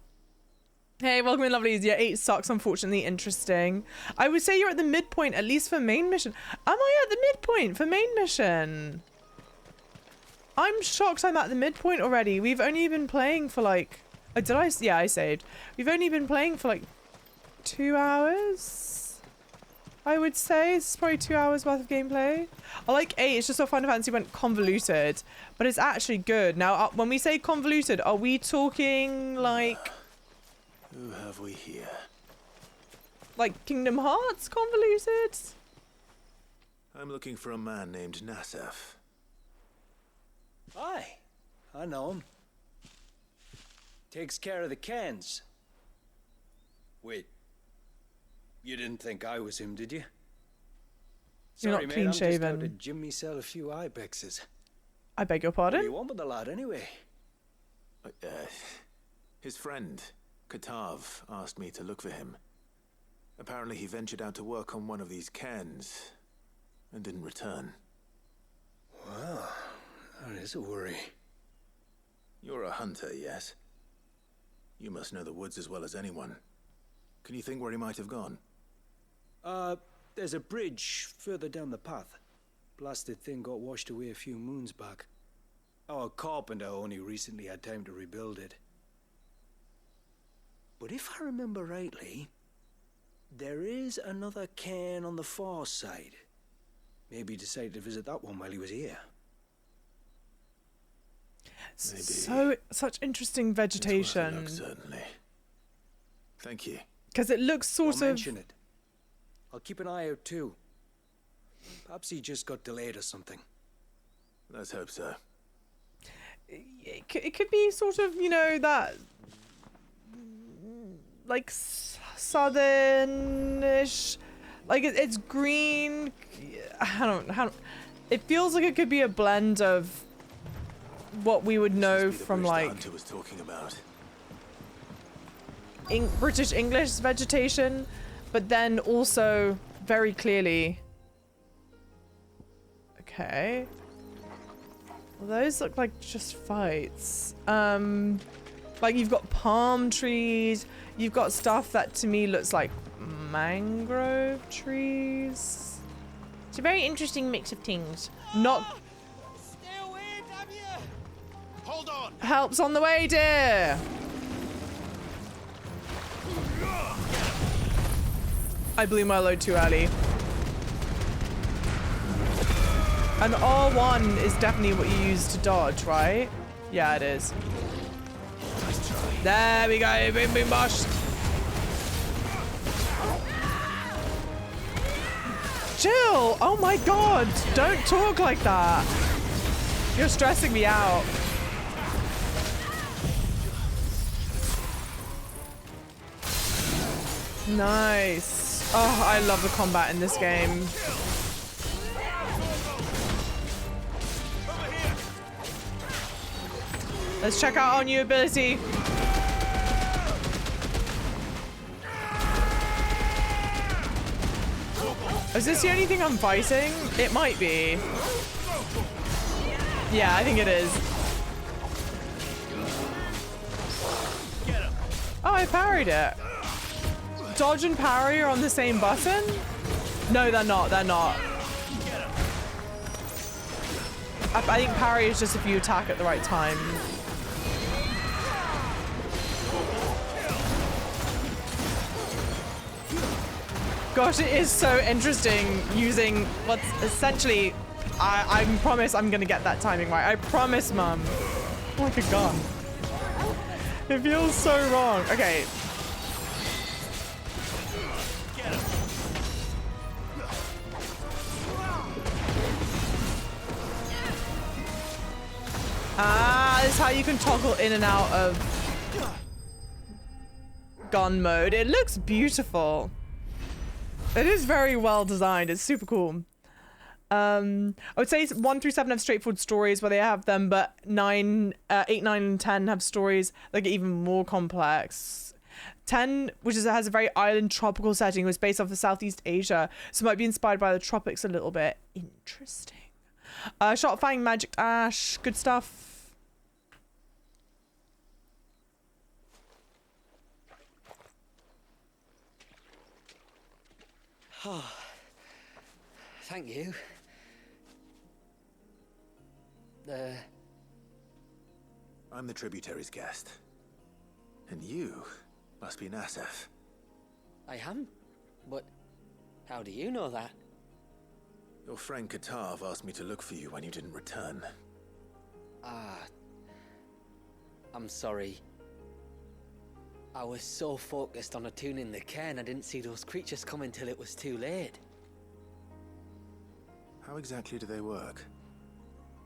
Hey, welcome in, lovelies. Yeah, 8 sucks, unfortunately. Interesting. I would say you're at the midpoint, at least for main mission. Am I at the midpoint for main mission? I'm shocked I'm at the midpoint already. We've only been playing for like Oh, did I? Yeah, I saved. We've only been playing for like 2 hours, I would say. It's probably 2 hours worth of gameplay. I like 8. It's just so Final Fantasy went convoluted, but it's actually good. Now, when we say convoluted, are we talking like... Who have we here? Like Kingdom Hearts convoluted? I'm looking for a man named Nassef. Aye, I know him. Takes care of the cans. Wait, you didn't think I was him, did you? You're Sorry, not mate, I'm just out to clean-shaven. gym myself a few ibexes. I beg your What do pardon? you want with the lad, anyway? His friend, Katav, asked me to look for him. Apparently he ventured out to work on one of these cans and didn't return. Well, that is a worry. You're a hunter, yes? You must know the woods as well as anyone. Can you think where he might have gone? There's a bridge further down the path. Blasted thing got washed away a few moons back. Our carpenter only recently had time to rebuild it. But if I remember rightly, there is another cairn on the far side. Maybe he decided to visit that one while he was here. So, such interesting vegetation. Look, certainly. Thank you. Because it looks sort Don't of... mention it. I'll keep an eye out too. Perhaps he just got delayed or something. Let's hope so. It could be sort of, you know, that... like southernish, like it's green. I don't. It feels like it could be a blend of what we would know from like Hunter was talking about. British English vegetation, but then also very clearly. Okay. Well, those look like just fights. Like you've got palm trees. You've got stuff that to me looks like mangrove trees. It's a very interesting mix of things. Not... Stay away, damn you! Hold on! Help's on the way, dear! I blew my load too early. And R1 is definitely what you use to dodge, right? Yeah, it is. There we go, boom boom bosh. Jill, oh my god, don't talk like that. You're stressing me out. Nice. Oh, I love the combat in this game. Let's check out our new ability. Is this the only thing I'm fighting? It might be. Yeah, I think it is. Oh, I parried it. Dodge and parry are on the same button? No, they're not. They're not. I think parry is just if you attack at the right time. Gosh, it is so interesting using what's essentially... I promise I'm gonna get that timing right. I promise, Mum. Like a gun. It feels so wrong. Okay. Ah, this is how you can toggle in and out of gun mode. It looks beautiful. It is very well designed. It's super cool. I would say 1 through 7 have straightforward stories where they have them, but 8, 9, and 10 have stories that get even more complex. 10, which has a very island tropical setting, was based off of Southeast Asia, so might be inspired by the tropics a little bit. Interesting. Shot Fang, Magic Ash, good stuff. Oh, thank you. I'm the tributary's guest. And you must be Nassef. I am? But how do you know that? Your friend Katav asked me to look for you when you didn't return. Ah, I'm sorry. I was so focused on attuning the cairn, I didn't see those creatures coming till it was too late. How exactly do they work?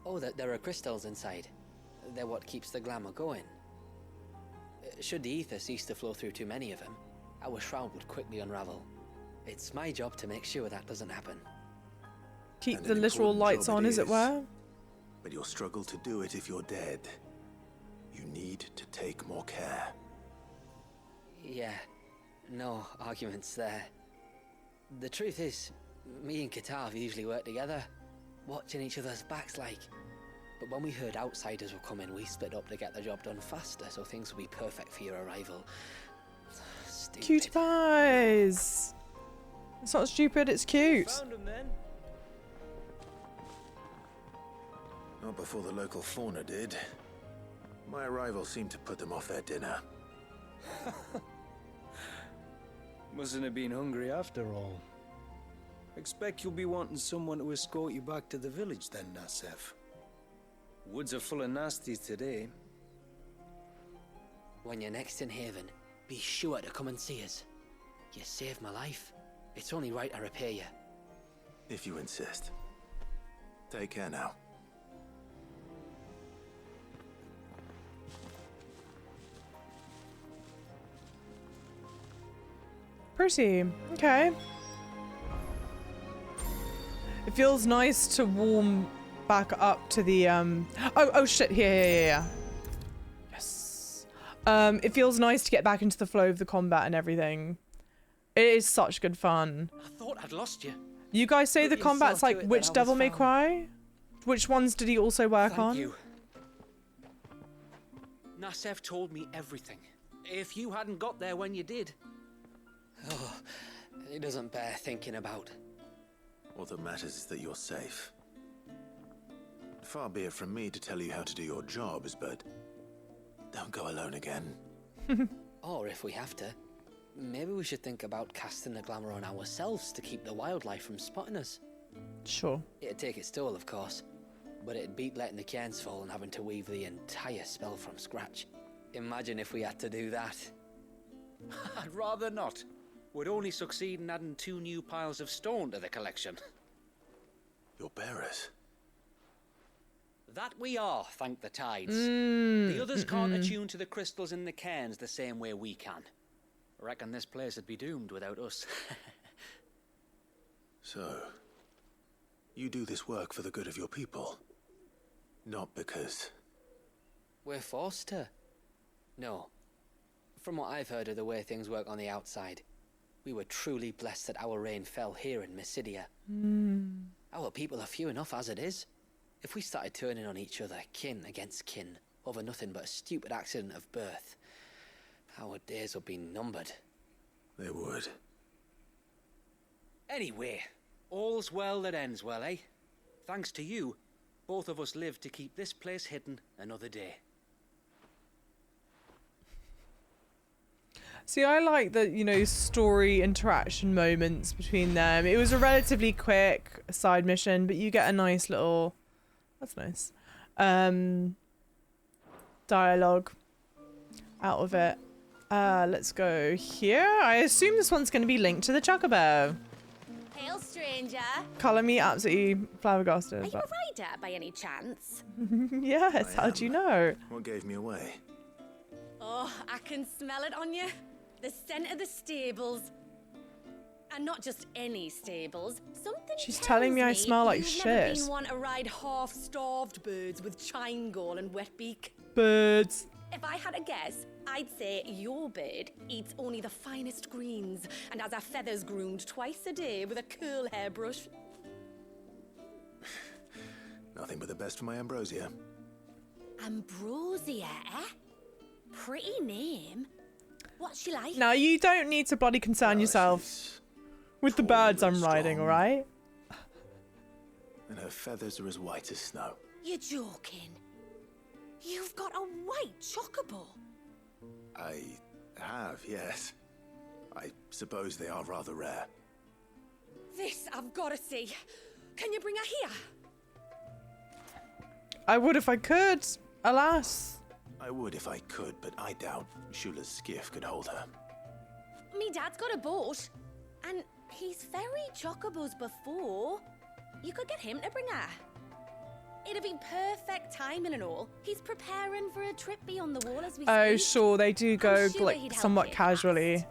Oh, there are crystals inside. They're what keeps the glamour going. Should the ether cease to flow through too many of them, our shroud would quickly unravel. It's my job to make sure that doesn't happen. Keep the literal lights on, as it were. But you'll struggle to do it if you're dead. You need to take more care. Yeah, no arguments there. The truth is, me and Katav usually work together, watching each other's backs like. But when we heard outsiders were coming, we split up to get the job done faster, so things will be perfect for your arrival. Stupid. Cute pies! It's not stupid, it's cute. Found them then. Not before the local fauna did. My arrival seemed to put them off their dinner. Mustn't have been hungry after all. Expect you'll be wanting someone to escort you back to the village then, Nassef. Woods are full of nasties today. When you're next in Haven, be sure to come and see us. You saved my life. It's only right I repay you. If you insist. Take care now. Pretty. Okay. It feels nice to warm back up to the oh shit, here. Yes. It feels nice to get back into the flow of the combat and everything. It is such good fun. I thought I'd lost you. You guys say Put the combat's yourself like to it, which then I Devil was May found. Cry? Which ones did he also work on? Thank you. Nassef told me everything. If you hadn't got there when you did. Oh, it doesn't bear thinking about. All that matters is that you're safe. Far be it from me to tell you how to do your jobs, but don't go alone again. Or if we have to, maybe we should think about casting the glamour on ourselves to keep the wildlife from spotting us. Sure. It'd take its toll, of course, but it'd beat letting the cairns fall and having to weave the entire spell from scratch. Imagine if we had to do that. I'd rather not. Would only succeed in adding 2 new piles of stone to the collection. Your bearers. That we are, thank the tides. The others can't attune to the crystals in the cairns the same way we can. Reckon this place would be doomed without us. So, you do this work for the good of your people. Not because... We're forced to. No. From what I've heard of the way things work on the outside, we were truly blessed that our rain fell here in Mysidia. Our people are few enough as it is. If we started turning on each other, kin against kin, over nothing but a stupid accident of birth, our days would be numbered. They would. Anyway, all's well that ends well, eh? Thanks to you, both of us lived to keep this place hidden another day. See, I like the, you know, story interaction moments between them. It was a relatively quick side mission, but you get a nice little... That's nice. Dialogue out of it. Let's go here. I assume this one's going to be linked to the Chocobo. Hail, stranger. Colour me absolutely flabbergasted. Are you a rider by any chance? Yes, how'd you know? What gave me away? Oh, I can smell it on you. The scent of the stables. And not just any stables. Something She's telling me I smell like you've never shit. been one to ride half-starved birds with chine gall and wet beak. Birds. If I had a guess, I'd say your bird eats only the finest greens and has her feathers groomed twice a day with a curl hairbrush. Nothing but the best for my ambrosia. Ambrosia, eh? Pretty name. What's she like? Now, you don't need to bloody concern yourself with the birds I'm riding, alright? And her feathers are as white as snow. You're joking. You've got a white chocobo. I have, yes. I suppose they are rather rare. This I've got to see. Can you bring her here? I would if I could, alas. I would if I could, but I doubt Shula's skiff could hold her. Me dad's got a boat, and he's ferried chocobos before. You could get him to bring her. It'd be perfect timing and all. He's preparing for a trip beyond the wall as we Oh, speak. sure, they do go sure like he'd help somewhat you. casually.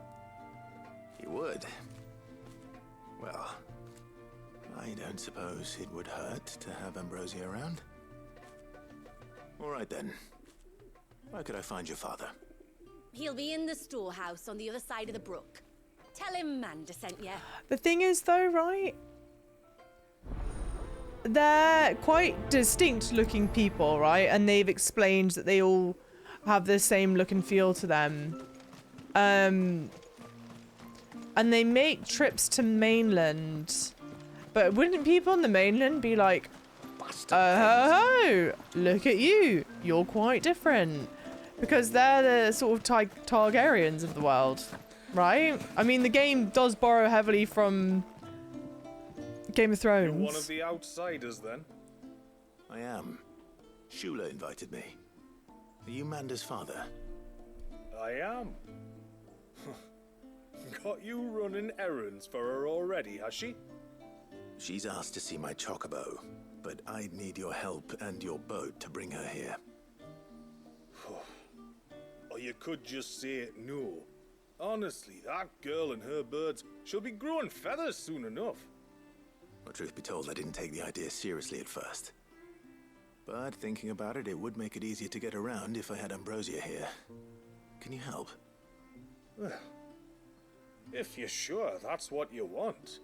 He would. Well, I don't suppose it would hurt to have Ambrosia around. All right then. Where could I find your father? He'll be in the storehouse on the other side of the brook. Tell him Manda sent you. The thing is though, right? They're quite distinct looking people, right? And they've explained that they all have the same look and feel to them. And they make trips to mainland. But wouldn't people on the mainland be like, oh, look at you. You're quite different. Because they're the sort of Targaryens of the world, right? I mean, the game does borrow heavily from Game of Thrones. You're one of the outsiders, then? I am. Shula invited me. Are you Manda's father? I am. Got you running errands for her already, has she? She's asked to see my chocobo, but I'd need your help and your boat to bring her here. Or you could just say no. Honestly, that girl and her birds, she'll be growing feathers soon enough. Well, truth be told, I didn't take the idea seriously at first. But thinking about it, it would make it easier to get around if I had Ambrosia here. Can you help? Well, if you're sure that's what you want.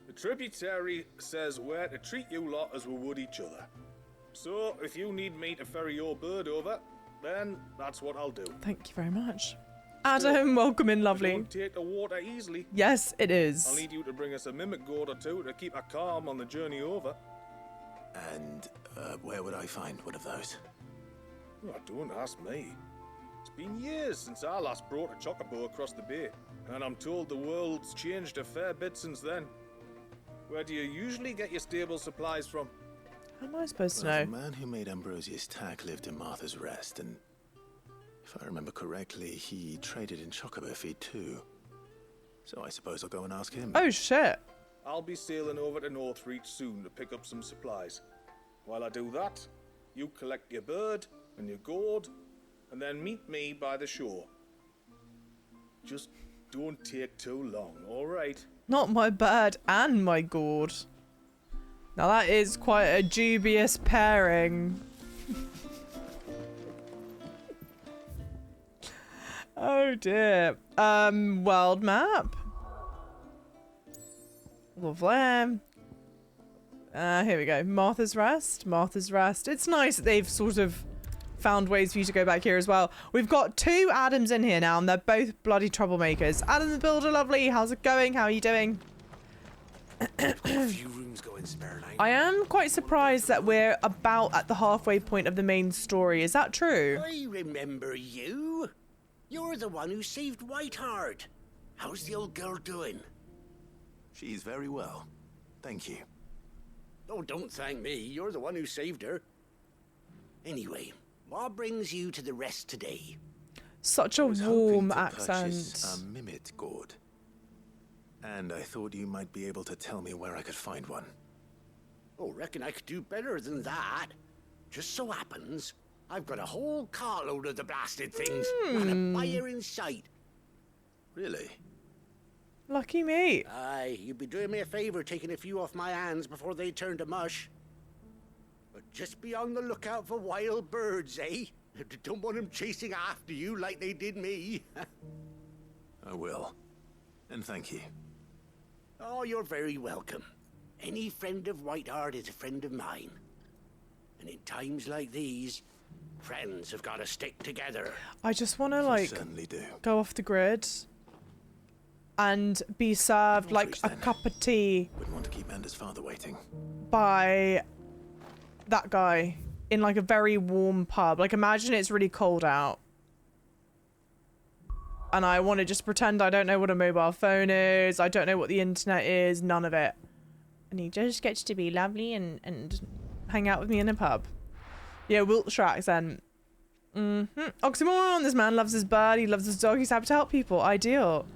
The tributary says we're to treat you lot as we would each other. So, if you need me to ferry your bird over, then that's what I'll do. Thank you very much. Adam, welcome in, lovely. It won't take the water easily. Yes, it is. I'll need you to bring us a mimic gourd or two to keep her calm on the journey over. And where would I find one of those? Oh, don't ask me. It's been years since I last brought a chocobo across the bay, and I'm told the world's changed a fair bit since then. Where do you usually get your stable supplies from? How am I supposed to Well, know? the man who made Ambrosia's tack lived in Martha's Rest, and if I remember correctly, he traded in chocobo feed too. So I suppose I'll go and ask him. Oh, shit. I'll be sailing over to Northreach soon to pick up some supplies. While I do that, you collect your bird and your gourd, and then meet me by the shore. Just don't take too long, all right? Not my bird and my gourd. Now that is quite a dubious pairing. Oh dear. World map. Lovely. Here we go. Martha's Rest. Martha's Rest. It's nice that they've sort of found ways for you to go back here as well. We've got two Adams in here now, and they're both bloody troublemakers. Adam the Builder, lovely. How's it going? How are you doing? I've got a few rooms going spare now. I am quite surprised that we're about at the halfway point of the main story. Is that true? I remember you. You're the one who saved Whiteheart. How's the old girl doing? She's very well. Thank you. Oh, don't thank me. You're the one who saved her. Anyway, what brings you to the rest today? Such a warm accent. Purchase a mimic gourd. And I thought you might be able to tell me where I could find one. Oh, reckon I could do better than that. Just so happens, I've got a whole carload of the blasted things and a buyer in sight. Really? Lucky me. Aye, you'd be doing me a favor taking a few off my hands before they turn to mush. But just be on the lookout for wild birds, eh? Don't want them chasing after you like they did me. I will. And thank you. Oh, you're very welcome. Any friend of Whiteheart is a friend of mine. And in times like these, friends have got to stick together. I just want to like certainly do. go off the grid and be served like a cup of tea Wouldn't want to keep Manda's father waiting. by that guy in like a very warm pub. Like imagine it's really cold out and I want to just pretend I don't know what a mobile phone is, I don't know what the internet is, none of it. And he just gets to be lovely and hang out with me in a pub. Yeah, Wiltshire accent. Oxymoron, this man loves his bird, he loves his dog, he's happy to help people. Ideal.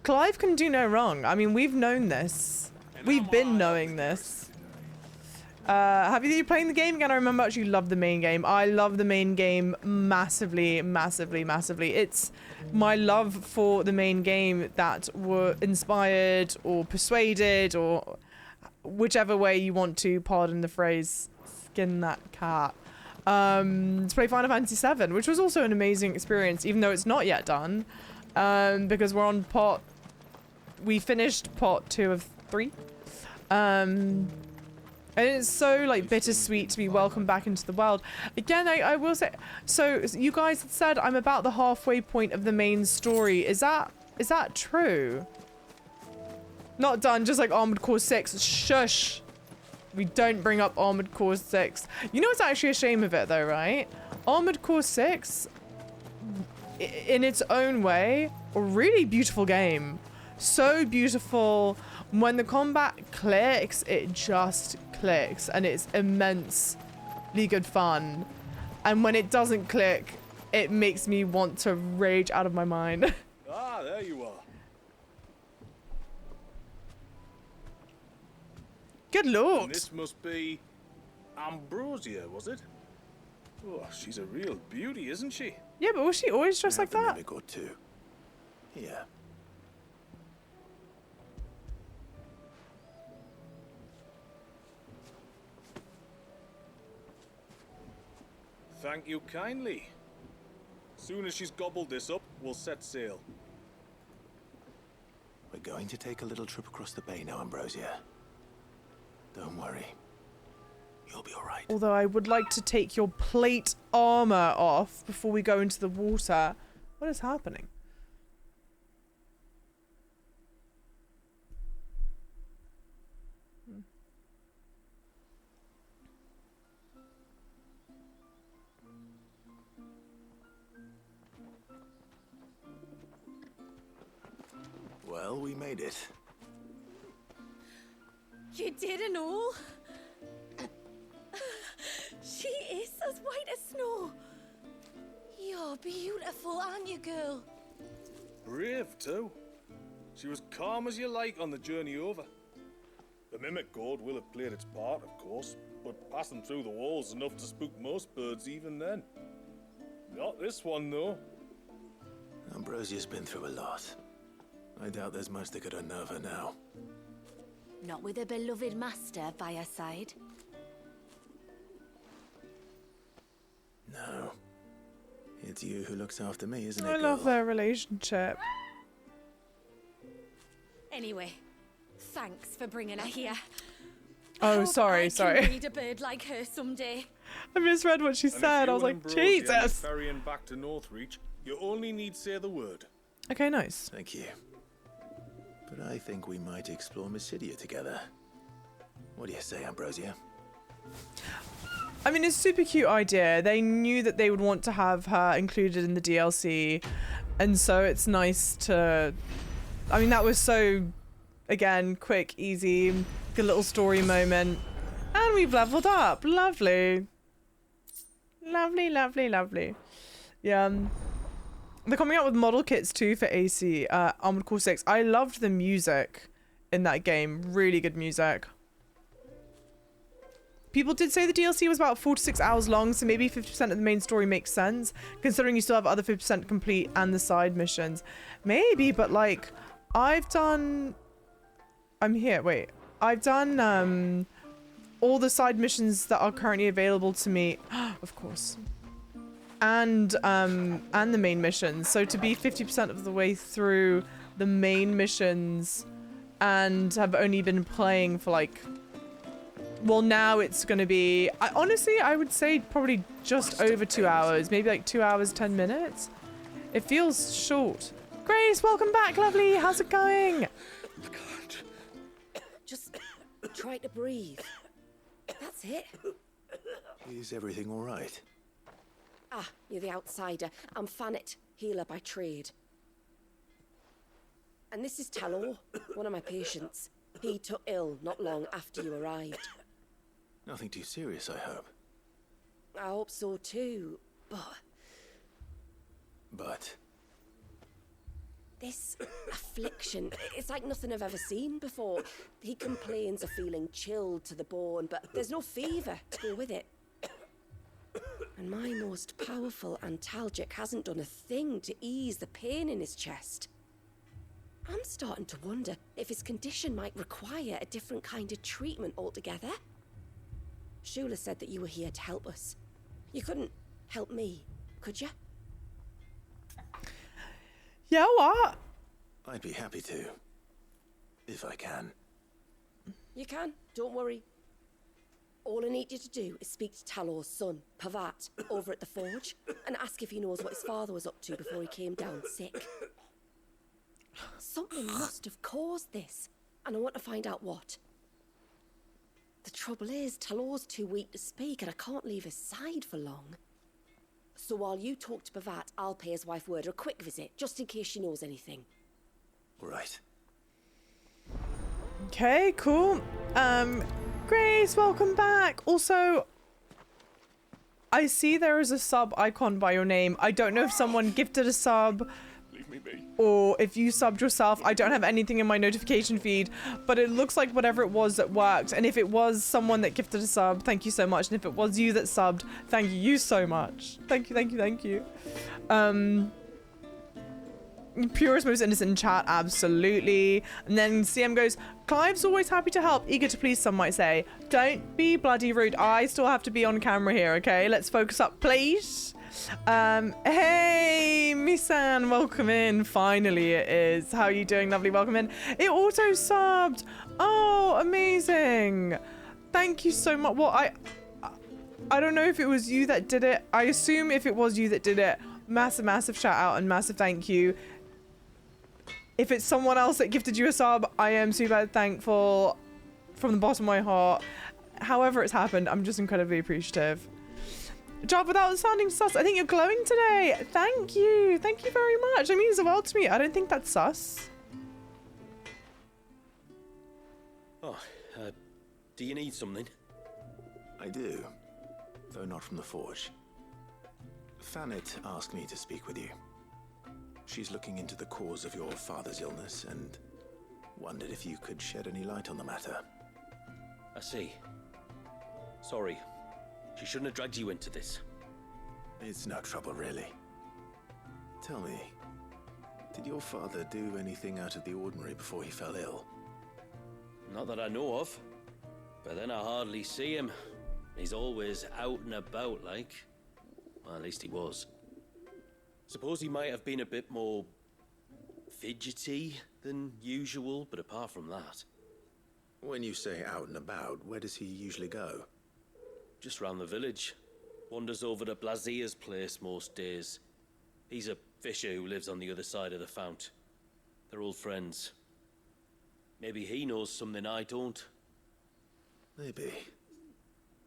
Clive can do no wrong. I mean, we've known this. We've been knowing this. Have you playing the game again? I remember actually love the main game. I love the main game massively, massively, massively. It's my love for the main game that were inspired or persuaded or whichever way you want to, pardon the phrase, skin that cat. To play Final Fantasy VII, which was also an amazing experience, even though it's not yet done. Because we're on we finished part 2 of 3. And it's so like bittersweet to be welcomed back into the world. Again, I will say, so you guys had said I'm about the halfway point of the main story. Is that true? Not done, just like Armored Core 6. Shush. We don't bring up Armored Core 6. You know, it's actually a shame of it though, right? Armored Core 6, in its own way, a really beautiful game. So beautiful. When the combat clicks, it just clicks, and it's immensely good fun. And when it doesn't click, it makes me want to rage out of my mind. Ah, there you are. Good lord. And this must be Ambrosia, was it? Oh, she's a real beauty, isn't she? Yeah, but was she always dressed like that? Mimic or two. Yeah. Thank you kindly. Soon as she's gobbled this up, we'll set sail. We're going to take a little trip across the bay now, Ambrosia. Don't worry. You'll be alright. Although I would like to take your plate armor off before we go into the water. What is happening? Well, we made it. You didn't all? She is as white as snow. You're beautiful, aren't you, girl? Brave, too. She was calm as you like on the journey over. The Mimic Gourd will have played its part, of course, but passing through the walls enough to spook most birds even then. Not this one, though. Ambrosia's been through a lot. I doubt there's much that could unnerve her now. Not with a beloved master by her side. No. It's you who looks after me, isn't it, I love their relationship. Anyway, thanks for bringing her here. Oh, sorry. I can breed a bird like her someday. I misread what she said. I was like, Jesus. Ferrying back to Northreach, you only need say the word. Okay, nice. Thank you. But I think we might explore Mysidia together. What do you say, Ambrosia? I mean, it's a super cute idea. They knew that they would want to have her included in the DLC. And so it's nice to... I mean, that was so, again, quick, easy, good little story moment. And we've leveled up. Lovely. Lovely, lovely, lovely. Yeah. They're coming out with model kits too for AC, Armored Core 6. I loved the music in that game. Really good music. People did say the DLC was about 4 to 6 hours long, so maybe 50% of the main story makes sense, considering you still have other 50% complete and the side missions. Maybe, but like, I've done... I'm here, wait. I've done all the side missions that are currently available to me. Of course. And the main missions. So to be 50% of the way through the main missions and have only been playing for like... Well, now it's going to be... honestly, I would say probably just over 2 hours. Maybe like 2 hours, 10 minutes. It feels short. Grace, welcome back, lovely. How's it going? Just try to breathe. That's it. Is everything all right? Ah, you're the outsider. I'm Fannet, healer by trade. And this is Talor, one of my patients. He took ill not long after you arrived. Nothing too serious, I hope. I hope so too, but... But? This affliction, it's like nothing I've ever seen before. He complains of feeling chilled to the bone, but there's no fever to go with it. And my most powerful antalgic hasn't done a thing to ease the pain in his chest. I'm starting to wonder if his condition might require a different kind of treatment altogether. Shula said that you were here to help us. You couldn't help me, could you? Yeah, what? I'd be happy to. If I can. You can, don't worry. All I need you to do is speak to Talor's son, Pavat, over at the forge, and ask if he knows what his father was up to before he came down sick. Something must have caused this, and I want to find out what. The trouble is, Talor's too weak to speak, and I can't leave his side for long. So while you talk to Pavat, I'll pay his wife word a quick visit, just in case she knows anything. Right. Okay, cool. Grace, welcome back. Also, I see there is a sub icon by your name. I don't know if someone gifted a sub or if you subbed yourself. I don't have anything in my notification feed, but it looks like whatever it was that worked. And if it was someone that gifted a sub, thank you so much. And if it was you that subbed, thank you so much. Thank you, thank you, thank you. Purest most innocent in chat, absolutely. And then CM goes, Clive's always happy to help, eager to please, some might say. Don't be bloody rude. I still have to be on camera here, okay? Let's focus up, please. Hey, Misan, welcome in. Finally it is. How are you doing? Lovely, welcome in. It auto subbed. Oh, amazing. Thank you so much. Well, I don't know if it was you that did it. I assume if it was you that did it, massive shout out and massive thank you. If it's someone else that gifted you a sub, I am super thankful from the bottom of my heart. However it's happened, I'm just incredibly appreciative. Job without sounding sus. I think you're glowing today. Thank you. Thank you very much. It means the world to me. I don't think that's sus. Oh, do you need something? I do, though not from the forge. Fanit asked me to speak with you. She's looking into the cause of your father's illness and wondered if you could shed any light on the matter. I see. Sorry. She shouldn't have dragged you into this. It's no trouble, really. Tell me, did your father do anything out of the ordinary before he fell ill? Not that I know of. But then I hardly see him. He's always out and about, like. Well, at least he was. Suppose he might have been a bit more fidgety than usual, but apart from that. When you say out and about, where does he usually go? Just round the village. Wanders over to Valisthea's place most days. He's a fisher who lives on the other side of the fount. They're old friends. Maybe he knows something I don't. Maybe.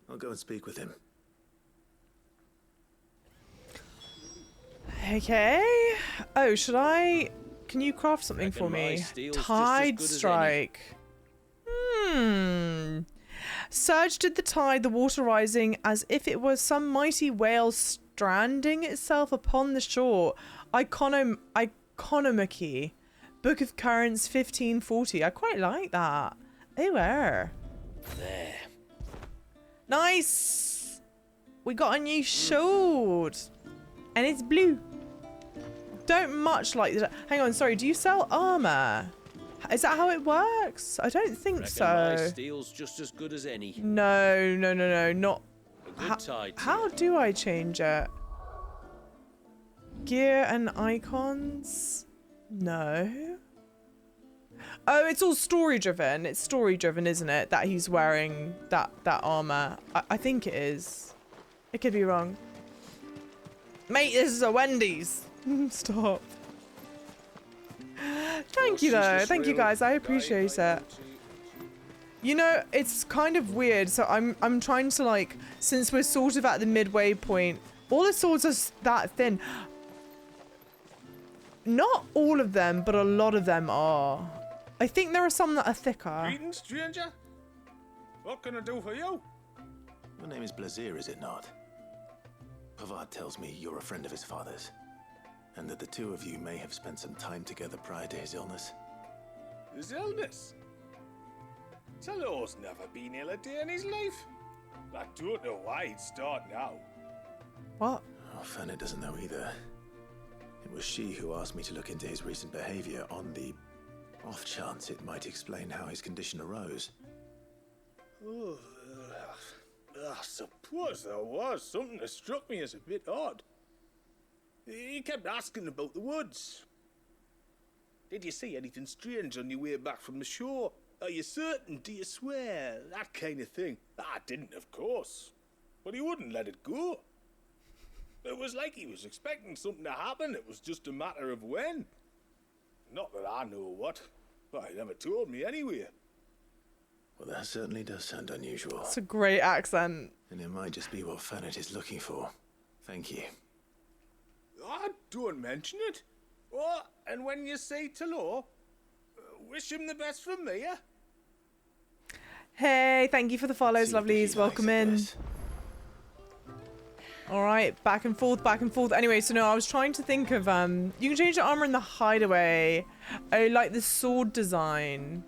I'll go and speak with him. Okay. Oh, should I... Can you craft something for me? Tide strike. Surged at the tide, the water rising as if it was some mighty whale stranding itself upon the shore. Iconomachy. Book of Currents 1540. I quite like that. They were. There. Nice. We got a new sword. And it's blue. Don't much like that. Hang on, sorry. Do you sell armor? Is that how it works? I don't think so. My steel's just as good as any. No, not. A good tide. How do I change it? Gear and icons? No. Oh, it's all story driven. It's story driven, isn't it? That he's wearing that armor. I think it is. It could be wrong. Mate, this is a Wendy's. Stop. Thank you though. Thank you guys. I appreciate it. You know, it's kind of weird. So I'm trying to, like, since we're sort of at the midway point, all the swords are that thin. not all of them, but a lot of them are. I think there are some that are thicker. Greetings, stranger. What can I do for you? Your name is Valisthea, is it not? Pavad tells me you're a friend of his father's, and that the two of you may have spent some time together prior to his illness. His illness? Talor's never been ill a day in his life. I don't know why he'd start now. What? Oh, Fanny doesn't know either. It was she who asked me to look into his recent behavior on the off chance it might explain how his condition arose. Oh, I suppose there was something that struck me as a bit odd. He kept asking about the woods. Did you see anything strange on your way back from the shore? Are you certain? Do you swear? That kind of thing. I didn't, of course. But he wouldn't let it go. It was like he was expecting something to happen. It was just a matter of when. Not that I know what. But he never told me anyway. Well, that certainly does sound unusual. It's a great accent. And it might just be what Fanny is looking for. Thank you. I don't mention it. Oh, and when you say Talor, wish him the best from me, yeah? Hey, thank you for the follows, lovelies. Welcome in. All right, back and forth, back and forth. Anyway, so no, I was trying to think of, you can change the armor in the hideaway. I like the sword design.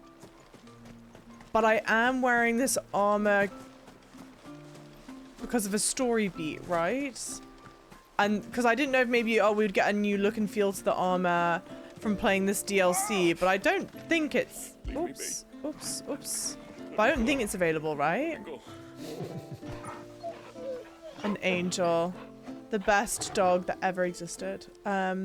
But I am wearing this armor because of a story beat, right? And because I didn't know if maybe, oh, we'd get a new look and feel to the armor from playing this DLC, but I don't think it's, oops, oops, oops. But I don't think it's available, right? An angel. The best dog that ever existed. I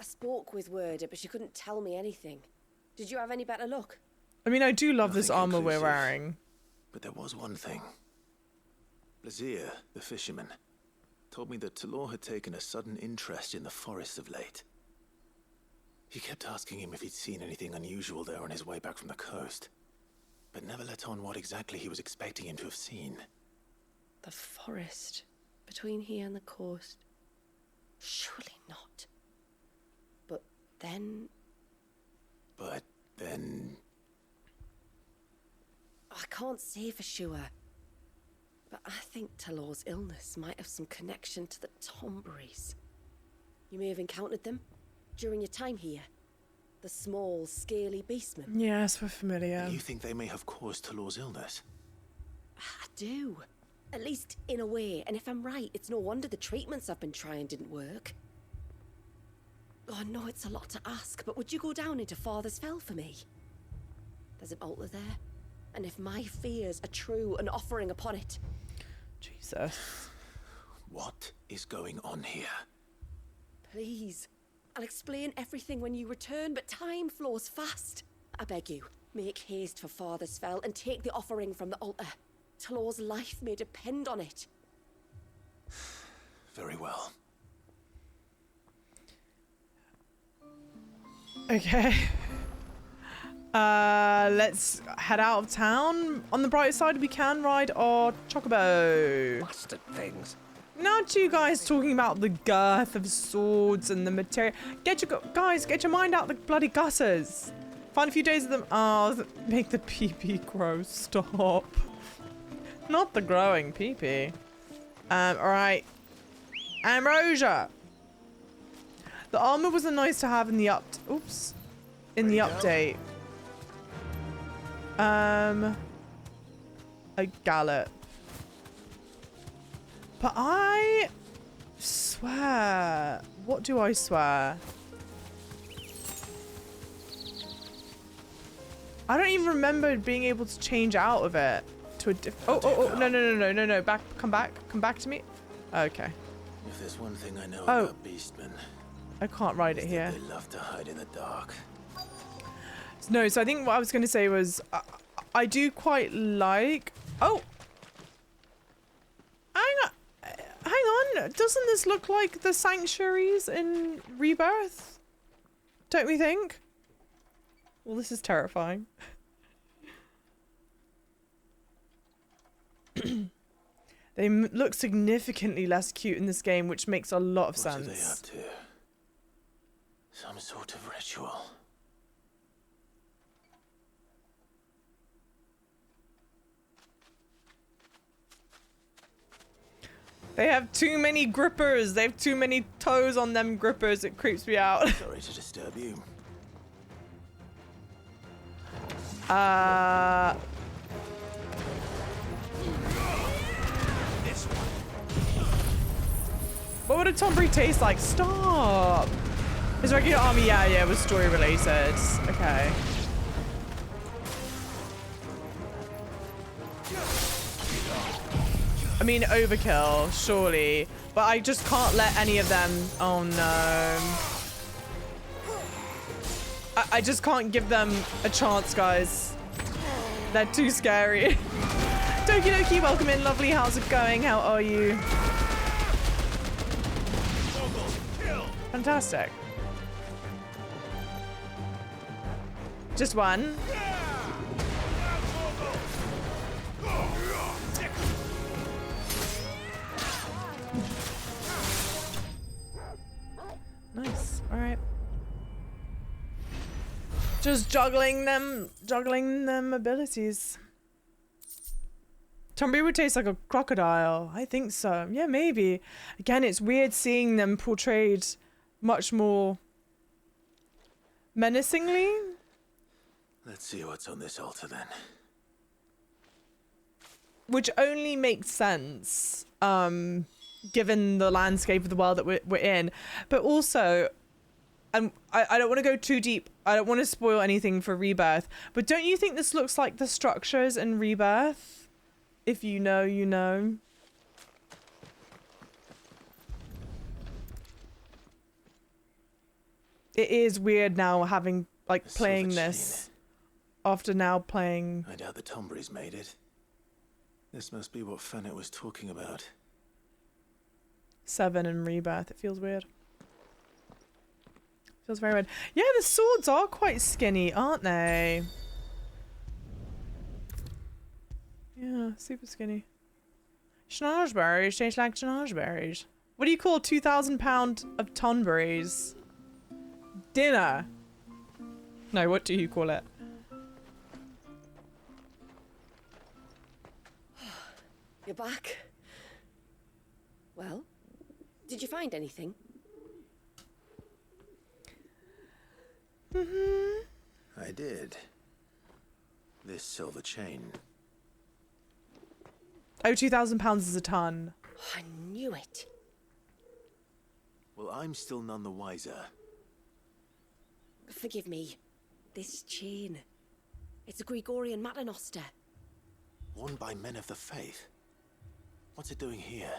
spoke with Werder, but she couldn't tell me anything. Did you have any better luck? I mean, I do love this Nothing armor we're conclusive. wearing. But there was one thing. Valisthea, the fisherman, told me that Talor had taken a sudden interest in the forest of late. He kept asking him if he'd seen anything unusual there on his way back from the coast, but never let on what exactly he was expecting him to have seen. The forest between here and the coast. Surely not. But then... I can't say for sure. But I think Talor's illness might have some connection to the Tomberries. You may have encountered them during your time here. The small, scaly beastmen. Yes, we're familiar. You think they may have caused Talor's illness? I do. At least in a way. And if I'm right, it's no wonder the treatments I've been trying didn't work. Oh, I know it's a lot to ask, but would you go down into Father's Fell for me? There's an altar there. And if my fears are true, an offering upon it. Jesus. What is going on here? Please. I'll explain everything when you return, but time flows fast. I beg you, make haste for Father's Fell and take the offering from the altar. Talor's life may depend on it. Very well. Okay. Let's head out of town. On the bright side, we can ride our chocobo. Bastard things. Not you guys talking about the girth of swords and the material. Get your mind out the bloody gutters. Find a few days of them. Oh, make the pee-pee grow. Stop. Not the growing pee-pee. All right. Ambrosia. The armor was a nice to have in the update. A gallop. But I swear. What do I swear? I don't even remember being able to change out of it to a different. Oh, no. Come back to me. Okay. If there's one thing I know Oh. about beastmen, I can't ride it here. they love to hide in the dark. No, so I think what I was going to say was I do quite like... Oh! Hang on. Doesn't this look like the sanctuaries in Rebirth? Don't we think? Well, this is terrifying. They look significantly less cute in this game, which makes a lot of sense. What are they up to? Some sort of ritual. They have too many grippers. They have too many toes on them grippers. It creeps me out. Sorry to disturb you. What would a Tombury taste like? Stop. His regular army, yeah, it was story related. Okay. I mean, overkill, surely. But I just can't let any of them... Oh, no. I just can't give them a chance, guys. They're too scary. Doki Doki, welcome in. Lovely. How's it going? How are you? Fantastic. Just one. Nice. All right. Just juggling them abilities. Tombury would taste like a crocodile. I think so. Yeah, maybe. Again, it's weird seeing them portrayed much more menacingly. Let's see what's on this altar then. Which only makes sense, given the landscape of the world that we're in. But also, I don't want to go too deep. I don't want to spoil anything for Rebirth. But don't you think this looks like the structures in Rebirth? If you know, you know. It is weird now having, like, playing this. After now playing... I doubt the Tombury's made it. This must be what Fennec was talking about. 7 and Rebirth. It feels weird. Feels very weird. Yeah, the swords are quite skinny, aren't they? Yeah, super skinny. Schnozberries taste like schnozberries. What do you call 2,000 pounds of Tonberries? Dinner. No, what do you call it? You're back. Well, did you find anything? I did. This silver chain. Oh, 2,000 pounds is a ton. I knew it. Well, I'm still none the wiser. Forgive me. This chain. It's a Gregorian Maternoster. Worn by men of the faith. What's it doing here?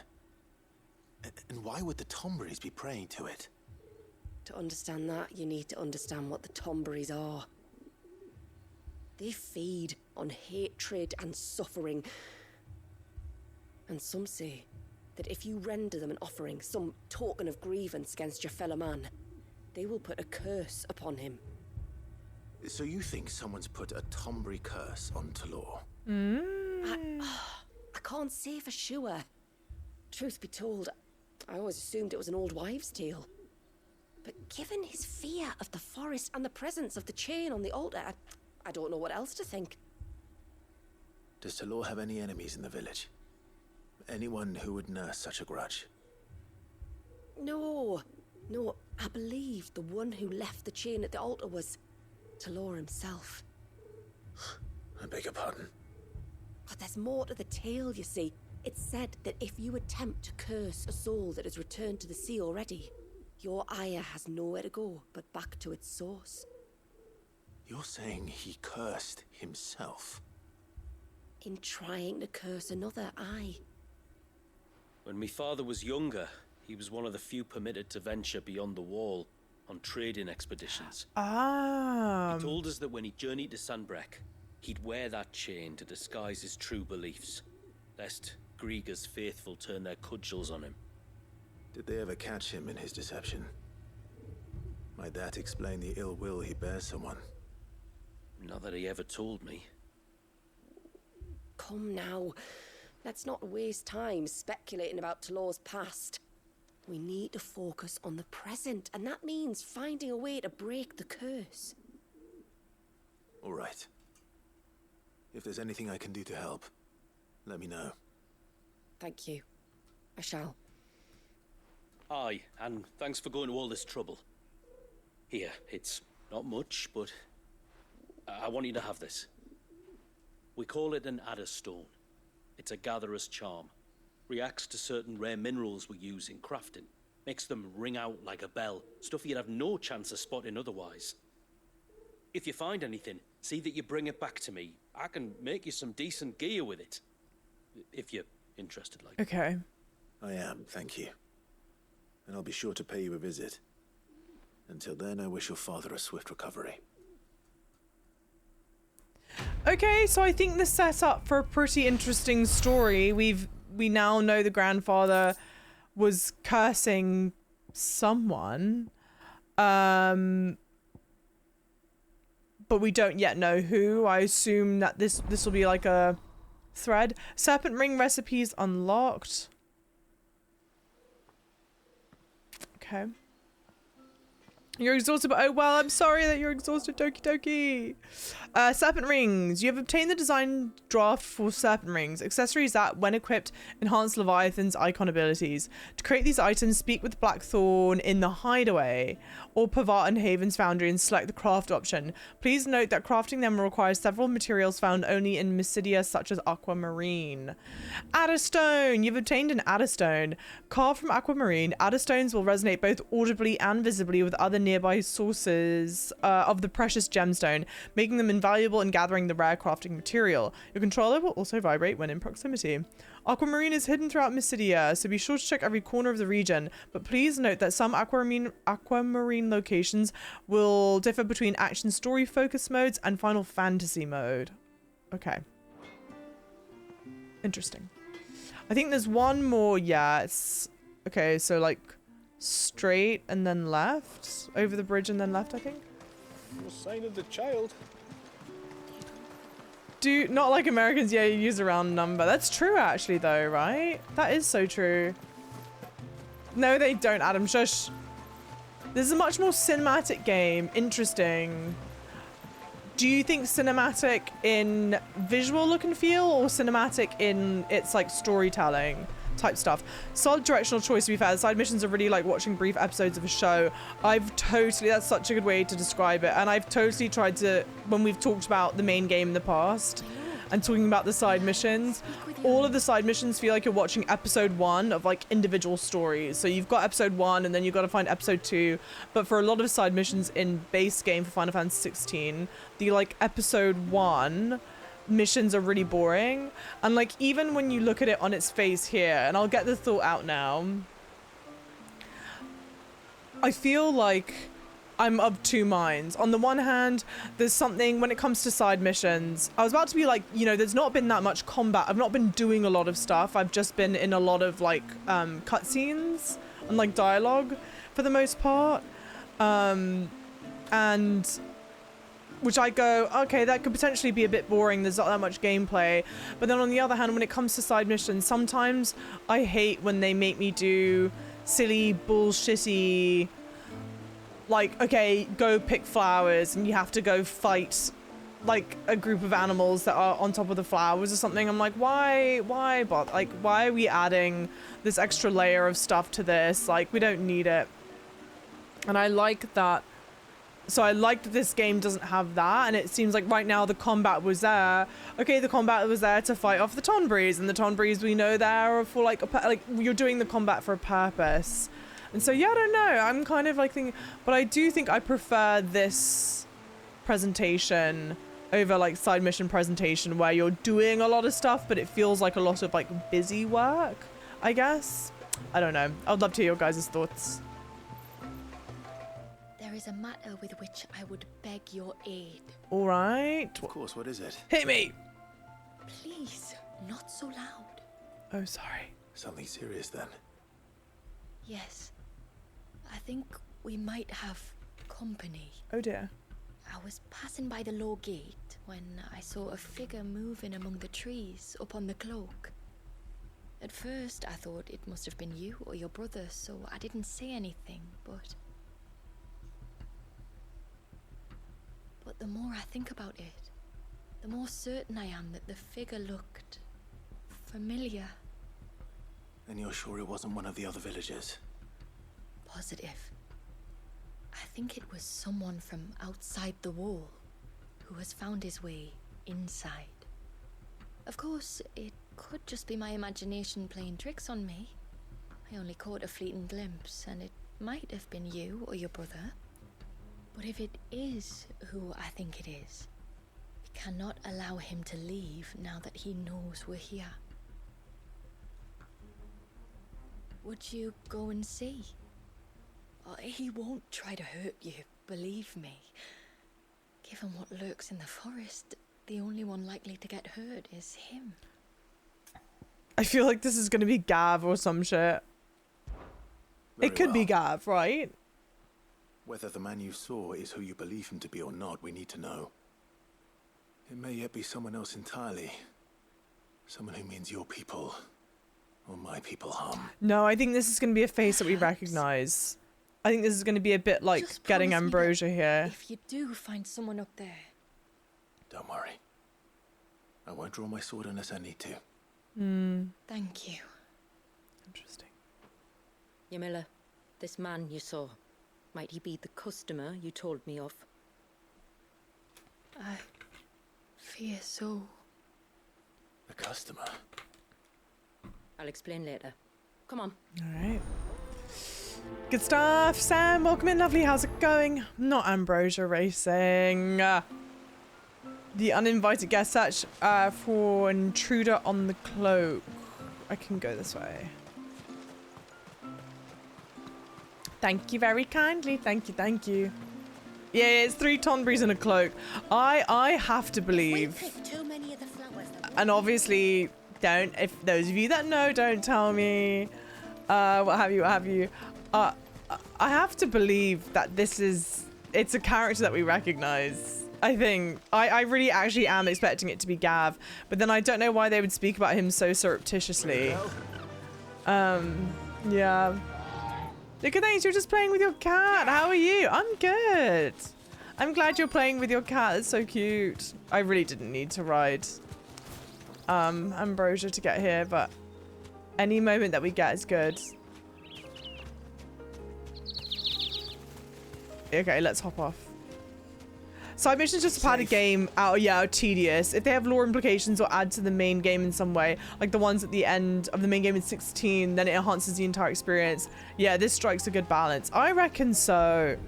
And why would the Tomburys be praying to it? To understand that, you need to understand what the Tomburys are. They feed on hatred and suffering. And some say that if you render them an offering, some token of grievance against your fellow man, they will put a curse upon him. So you think someone's put a Tombury curse on Talor? I can't say for sure. Truth be told, I always assumed it was an old wives' tale. But given his fear of the forest and the presence of the chain on the altar, I don't know what else to think. Does Talor have any enemies in the village? Anyone who would nurse such a grudge? No, I believe the one who left the chain at the altar was Talor himself. I beg your pardon? But there's more to the tale, you see. It's said that if you attempt to curse a soul that has returned to the sea already, your ire has nowhere to go but back to its source. You're saying he cursed himself? In trying to curse another, aye. When my father was younger, he was one of the few permitted to venture beyond the wall on trading expeditions. He told us that when he journeyed to Sanbreque, he'd wear that chain to disguise his true beliefs, lest Grieger's faithful turn their cudgels on him. Did they ever catch him in his deception? Might that explain the ill will he bears someone? Not that he ever told me. Come now. Let's not waste time speculating about Talor's past. We need to focus on the present, and that means finding a way to break the curse. All right. If there's anything I can do to help, let me know. Thank you. I shall. Aye, and thanks for going to all this trouble. Here, it's not much, but I want you to have this. We call it an adder stone. It's a gatherer's charm. Reacts to certain rare minerals we use in crafting. Makes them ring out like a bell. Stuff you'd have no chance of spotting otherwise. If you find anything, see that you bring it back to me. I can make you some decent gear with it. If you're interested, like. Okay. I am, thank you. And I'll be sure to pay you a visit. Until then, I wish your father a swift recovery. Okay, so I think this sets up for a pretty interesting story. We now know the grandfather was cursing someone. But we don't yet know who. I assume that this will be like a thread. Serpent ring recipes unlocked. Okay. You're exhausted, but oh well, I'm sorry that you're exhausted, Doki Doki. Serpent rings. You have obtained the design draft for serpent rings. Accessories that, when equipped, enhance Leviathan's icon abilities. To create these items, speak with Blackthorn in the Hideaway or Pavat and Haven's Foundry and select the craft option. Please note that crafting them requires several materials found only in Mysidia, such as aquamarine. Adderstone. You've obtained an Adderstone. Carved from aquamarine, Adderstones will resonate both audibly and visibly with other nearby sources of the precious gemstone, making them invaluable in gathering the rare crafting material. Your controller will also vibrate when in proximity. Aquamarine is hidden throughout Mysidia, so be sure to check every corner of the region, but please note that some aquamarine locations will differ between action story focus modes and Final Fantasy mode. Okay. Interesting. I think there's one more, yeah, it's... Okay, so like straight and then left? Over the bridge and then left, I think? No sign of the child. Do not like Americans, yeah, you use a round number. That's true actually though, right? That is so true. No, they don't, Adam. Shush. This is a much more cinematic game. Interesting. Do you think cinematic in visual look and feel or cinematic in its like storytelling type stuff? Solid directional choice, to be fair. The side missions are really like watching brief episodes of a show. That's such a good way to describe it. And I've totally tried to, when we've talked about the main game in the past and talking about the side missions, all of the side missions feel like you're watching episode 1 of like individual stories. So you've got episode 1 and then you've got to find episode 2. But for a lot of side missions in base game for Final Fantasy XVI, the like episode 1 missions are really boring. And like even when you look at it on its face here, and I'll get the thought out now, I feel like I'm of two minds. On the one hand, there's something when it comes to side missions, I was about to be like, you know, there's not been that much combat. I've not been doing a lot of stuff. I've just been in a lot of like cutscenes and like dialogue for the most part, and which I go, okay, that could potentially be a bit boring. There's not that much gameplay. But then on the other hand, when it comes to side missions, sometimes I hate when they make me do silly, bullshitty, like, okay, go pick flowers and you have to go fight like a group of animals that are on top of the flowers or something. I'm like, why, but like, why are we adding this extra layer of stuff to this? Like, we don't need it. And I like that. So I like that this game doesn't have that, and it seems like right now the combat was there. Okay, the combat was there to fight off the Tonbreeze, and the Tonbreeze we know there for like you're doing the combat for a purpose. And so yeah, I don't know. I'm kind of like thinking, but I do think I prefer this presentation over like side mission presentation where you're doing a lot of stuff, but it feels like a lot of like busy work, I guess. I don't know. I'd love to hear your guys' thoughts. There is a matter with which I would beg your aid. All right. Of course, what is it? Hit me! Please, not so loud. Oh, sorry. Something serious then? Yes. I think we might have company. Oh dear. I was passing by the low gate when I saw a figure moving among the trees up on the cloak. At first, I thought it must have been you or your brother, so I didn't say anything, but the more I think about it, the more certain I am that the figure looked familiar. And you're sure it wasn't one of the other villagers? Positive. I think it was someone from outside the wall who has found his way inside. Of course, it could just be my imagination playing tricks on me. I only caught a fleeting glimpse, and it might have been you or your brother. But if it is who I think it is, we cannot allow him to leave now that he knows we're here. Would you go and see? He won't try to hurt you, believe me. Given what lurks in the forest, the only one likely to get hurt is him. I feel like this is gonna be Gav or some shit. It could be Gav, right? Whether the man you saw is who you believe him to be or not, we need to know. It may yet be someone else entirely. Someone who means your people or my people harm. No, I think this is gonna be a face that we recognize. I think this is gonna be a bit like Just getting promise me that Ambrosia here. If you do find someone up there. Don't worry. I won't draw my sword unless I need to. Thank you. Interesting. Yamila, this man you saw, might he be the customer you told me of? I fear so. The customer? I'll explain later. Come on. Alright. Good stuff, Sam. Welcome in, lovely. How's it going? Not Ambrosia Racing. The uninvited guest search for intruder on the cloak. I can go this way. Thank you very kindly. Thank you, thank you. Yeah, it's 3 tonberries and a cloak. I have to believe. And obviously, don't, if those of you that know, don't tell me. What have you. I have to believe that it's a character that we recognize. I think. I really actually am expecting it to be Gav, but then I don't know why they would speak about him so surreptitiously. Yeah. Look at that, you're just playing with your cat. How are you? I'm good. I'm glad you're playing with your cat. It's so cute. I really didn't need to ride Ambrosia to get here, but any moment that we get is good. Okay, let's hop off. Side missions just to pad a game out, are tedious. If they have lore implications or add to the main game in some way, like the ones at the end of the main game in 16, then it enhances the entire experience. Yeah, this strikes a good balance. I reckon so.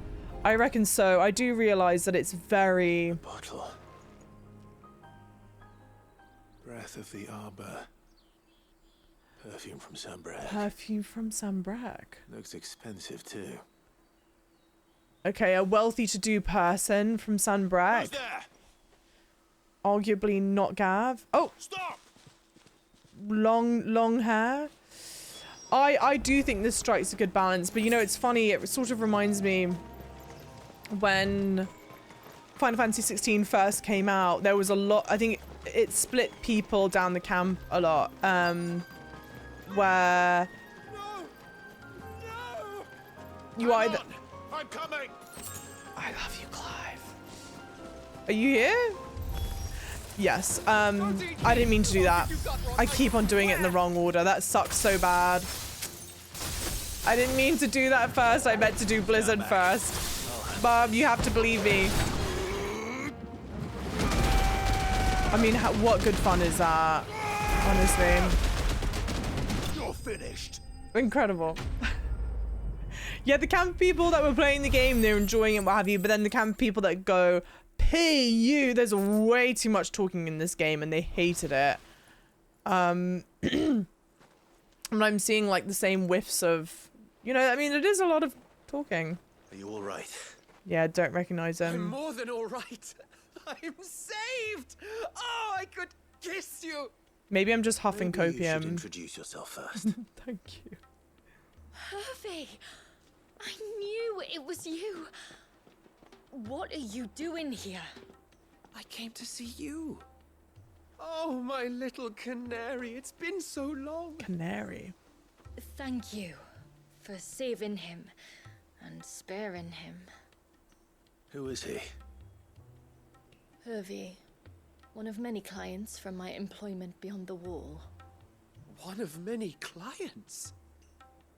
I do realize that it's very... Bottle. Breath of the Arbor. Perfume from Sambrek. Perfume from Sambrek. Looks expensive too. Okay, a wealthy to-do person from Sambrek. Arguably not Gav. Oh! Stop! Long hair. I do think this strikes a good balance, but you know, it's funny, it sort of reminds me when Final Fantasy XVI first came out, there was a lot, I think it split people down the camp a lot, where you either... I'm coming. I love you, Clive. Are you here? Yes. I didn't mean to do that. I keep on doing it in the wrong order. That sucks so bad. I didn't mean to do that first. I meant to do Blizzard first. Bob, you have to believe me. I mean, what good fun is that? Honestly. You're finished. Incredible. Yeah, the camp people that were playing the game, they're enjoying it, what have you, but then the camp people that go, pay you, there's way too much talking in this game, and they hated it. And I'm seeing, like, the same whiffs of, you know, I mean, it is a lot of talking. Are you all right? Yeah, don't recognize I'm him. more than all right. I'm saved. Oh, I could kiss you. Maybe I'm just huffing Maybe copium. You should introduce yourself first. Thank you. Hervey! I knew it was you. What are you doing here? I came to see you. Oh, my little canary, it's been so long. Canary. Thank you for saving him and sparing him. Who is he? Hervey, one of many clients from my employment beyond the wall. One of many clients?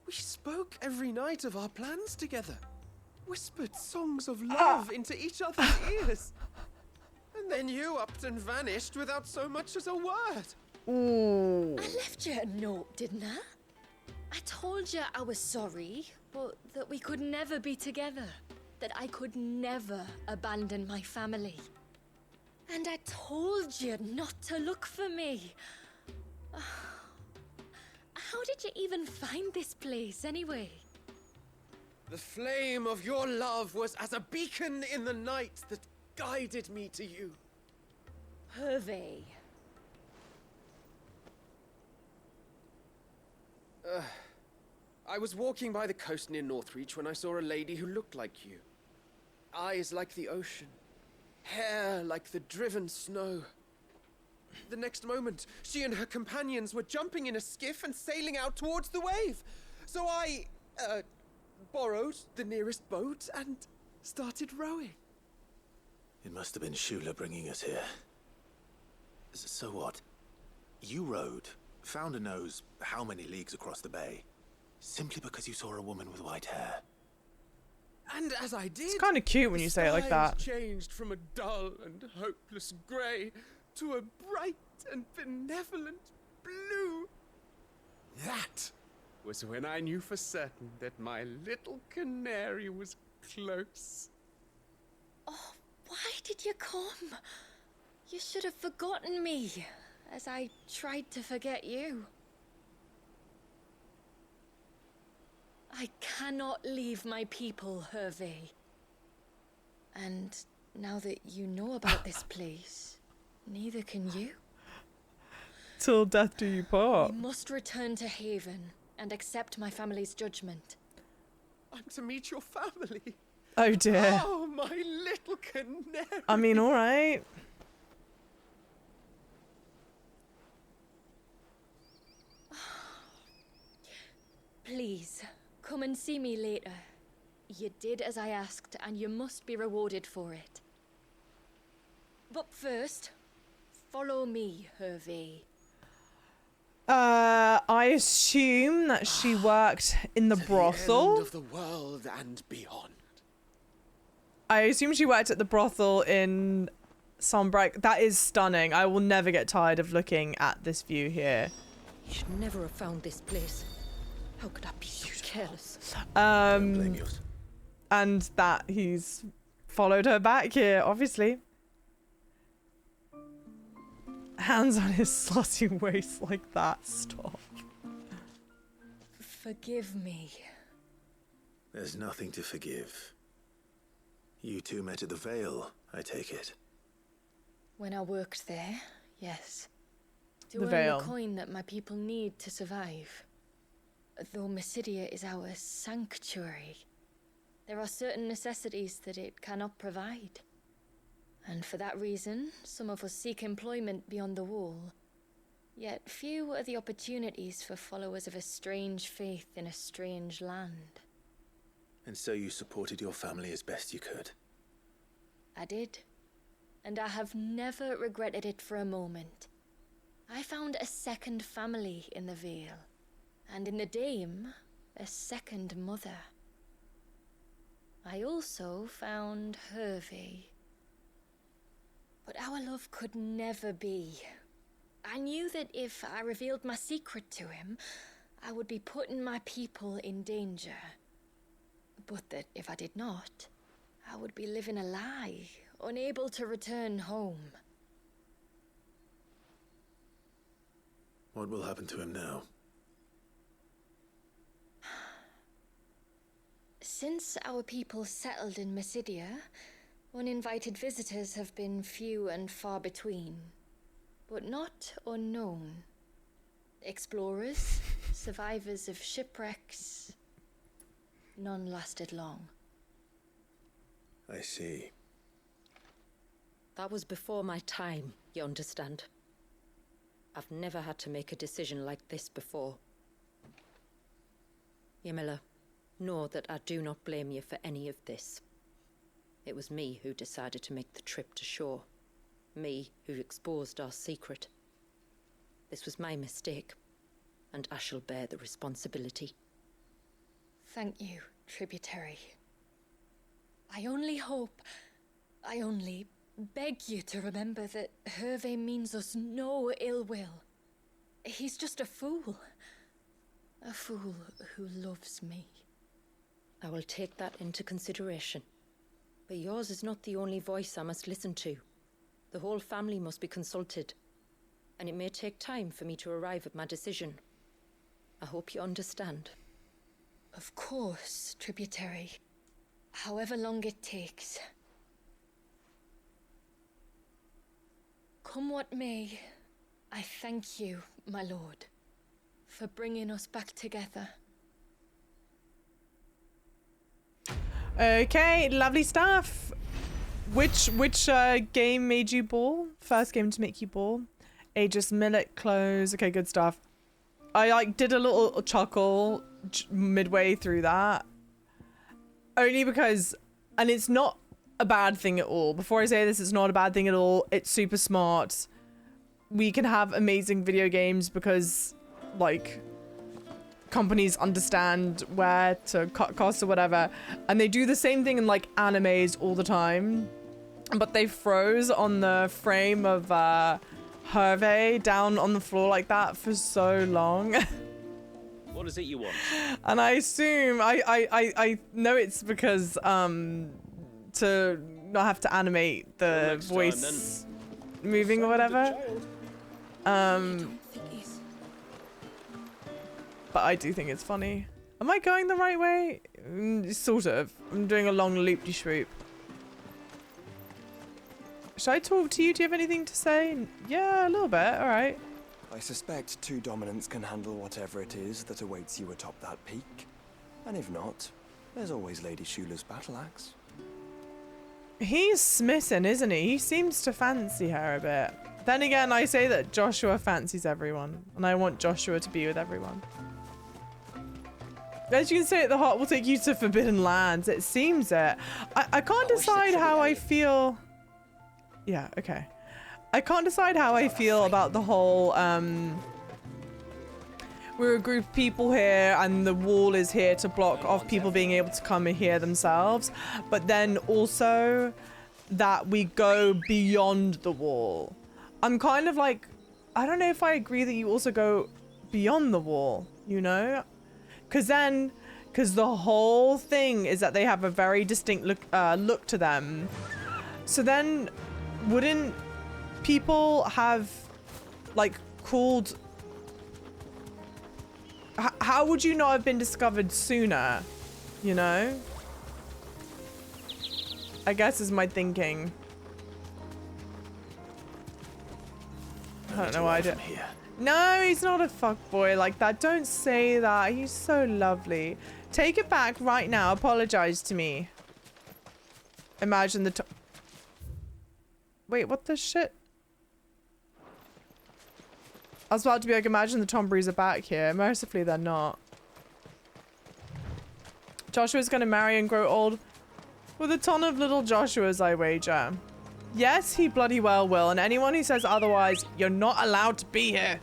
We spoke every night of our plans together. Whispered songs of love into each other's ears. And then you upped and vanished without so much as a word. Ooh. I left you a note, didn't I? I told you I was sorry, but that we could never be together. That I could never abandon my family. And I told you not to look for me. How did you even find this place, anyway? The flame of your love was as a beacon in the night that guided me to you. Hervey. I was walking by the coast near Northreach when I saw a lady who looked like you. Eyes like the ocean. Hair like the driven snow. The next moment, she and her companions were jumping in a skiff and sailing out towards the wave. So I, borrowed the nearest boat and started rowing. It must have been Shula bringing us here. So what? You rowed, found a nose how many leagues across the bay, simply because you saw a woman with white hair. And as I did, It's kind of cute when you say it like that. changed from a dull and hopeless grey to a bright and benevolent blue. That was when I knew for certain that my little canary was close. Oh, why did you come? You should have forgotten me, as I tried to forget you. I cannot leave my people, Hervey. And now that you know about this place, neither can you. Till death do you part. We must return to Haven and accept my family's judgment. I'm to meet your family. Oh dear. Oh, my little canary. I mean, all right. Please, come and see me later. You did as I asked, and you must be rewarded for it. But first, follow me, Hervey. I assume that she worked in the brothel. End of the world and beyond. I assume she worked at the brothel in Sunbreak. That is stunning. I will never get tired of looking at this view here. You should never have found this place. How could I be so careless? And that he's followed her back here, obviously. Hands on his slutty waist like that. Stop. Forgive me. There's nothing to forgive. You two met at the Vale, I take it. When I worked there, yes. To The earn Vale. the coin that my people need to survive. Though Mysidia is our sanctuary, there are certain necessities that it cannot provide. And for that reason, some of us seek employment beyond the wall. Yet few are the opportunities for followers of a strange faith in a strange land. And so you supported your family as best you could. I did. And I have never regretted it for a moment. I found a second family in the Vale. And in the Dame, a second mother. I also found Hervey. But our love could never be. I knew that if I revealed my secret to him, I would be putting my people in danger. But that if I did not, I would be living a lie, unable to return home. What will happen to him now? Since our people settled in Mysidia, uninvited visitors have been few and far between, but not unknown. Explorers, survivors of shipwrecks, none lasted long. I see. That was before my time, you understand. I've never had to make a decision like this before. Ymila, know that I do not blame you for any of this. It was me who decided to make the trip to shore. Me who exposed our secret. This was my mistake, and I shall bear the responsibility. Thank you, Tributary. I only beg you to remember that Hervé means us no ill will. He's just a fool. A fool who loves me. I will take that into consideration. But yours is not the only voice I must listen to. The whole family must be consulted, and it may take time for me to arrive at my decision. I hope you understand. Of course, Tributary. However long it takes. Come what may, I thank you, my lord, for bringing us back together. Okay, lovely stuff. Which game made you bawl? First game to make you bawl? Aegis Millet close. Okay, good stuff. I like did a little chuckle midway through that. Only because, and it's not a bad thing at all. Before I say this, it's not a bad thing at all. It's super smart. We can have amazing video games because, like, companies understand where to cut costs or whatever, and they do the same thing in like animes all the time, but they froze on the frame of Hervé down on the floor like that for so long. What is it you want? And I assume I know it's because to not have to animate the voice moving or whatever. But I do think it's funny. Am I going the right way? Sort of. I'm doing a long loop-de-swoop. Should I talk to you? Do you have anything to say? Yeah, a little bit. All right. I suspect two dominants can handle whatever it is that awaits you atop that peak. And if not, there's always Lady Shula's battle axe. He's smitten, isn't he? He seems to fancy her a bit. Then again, I say that Joshua fancies everyone, and I want Joshua to be with everyone. As you can say, the heart will take you to forbidden lands. It seems it. I can't decide how I feel. Yeah, okay. I can't decide how I feel about the whole, we're a group of people here and the wall is here to block off people being able to come and hear themselves. But then also that we go beyond the wall. I'm kind of like, I don't know if I agree that you also go beyond the wall, you know? Because the whole thing is that they have a very distinct look to them. So then, wouldn't people have, like, called... How would you not have been discovered sooner, you know? I guess is my thinking. I don't know why I did. No, he's not a fuckboy like that. Don't say that. He's so lovely. Take it back right now. Apologize to me. Imagine the Wait, what the shit? I was about to be like, imagine the Tomberries are back here. Mercifully, they're not. Joshua's gonna marry and grow old with a ton of little Joshuas, I wager. Yes, he bloody well will, and anyone who says otherwise, you're not allowed to be here.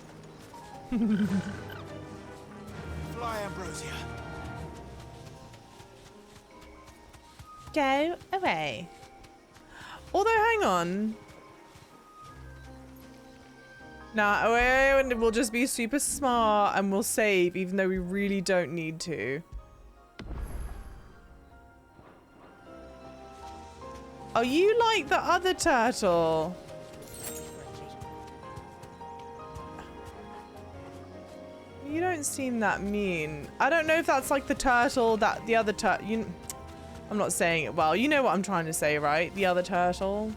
Fly, Ambrosia. Go away. Although, hang on. Nah, we'll just be super smart and we'll save, even though we really don't need to. Oh, you like the other turtle? You don't seem that mean. I don't know if that's like the turtle that the other turtle. I'm not saying it well. You know what I'm trying to say, right? The other turtle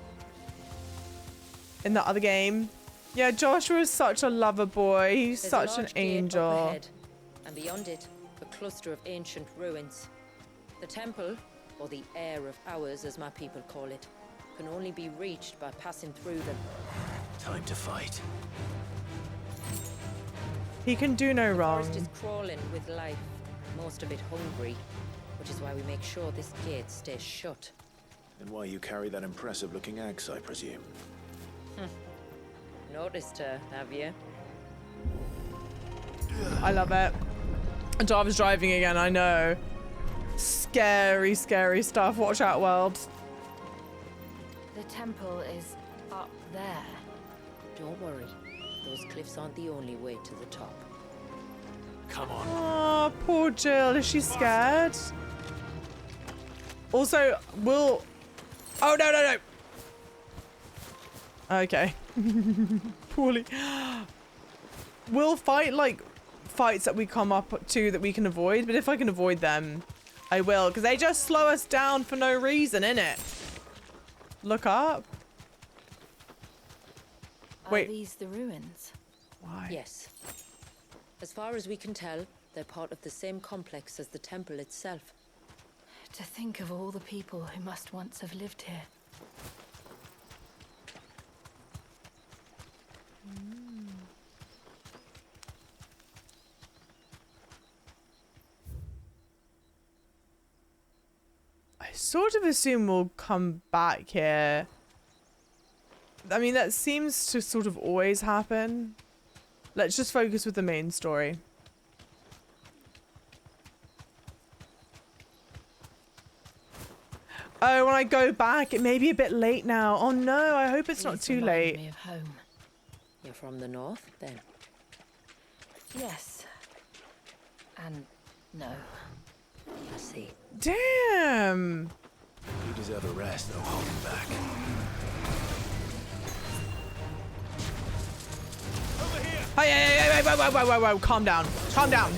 in the other game. Yeah, Joshua is such a lover boy. He's such an angel. Ahead, and beyond it, a cluster of ancient ruins. The temple, or the Heir of Hours as my people call it, can only be reached by passing through them. Time to fight. He can do no wrong. The forest is crawling with life, most of it hungry, which is why we make sure this gate stays shut. And why you carry that impressive-looking axe, I presume. Noticed her, have you? I love it. And Jarvis driving again, I know. Scary, scary stuff. Watch out, world. The temple is up there. Don't worry. Those cliffs aren't the only way to the top. Come on. Oh, poor Jill. Is she scared? Also, we'll... Oh, no, no, no. Okay. Poorly. We'll fight, like, fights that we come up to that we can avoid. But if I can avoid them, I will. Because they just slow us down for no reason, innit? Look up. Wait. Are these the ruins? Why? Yes. As far as we can tell, they're part of the same complex as the temple itself. To think of all the people who must once have lived here. I sort of assume we'll come back here. I mean, that seems to sort of always happen. Let's just focus with the main story. Oh, when I go back, it may be a bit late now. Oh no, I hope it's not too late. Me of home. You're from the north, then? Yes. And no. I see. Damn. You deserve a rest, no holding back. Hey, whoa, calm down. Calm down.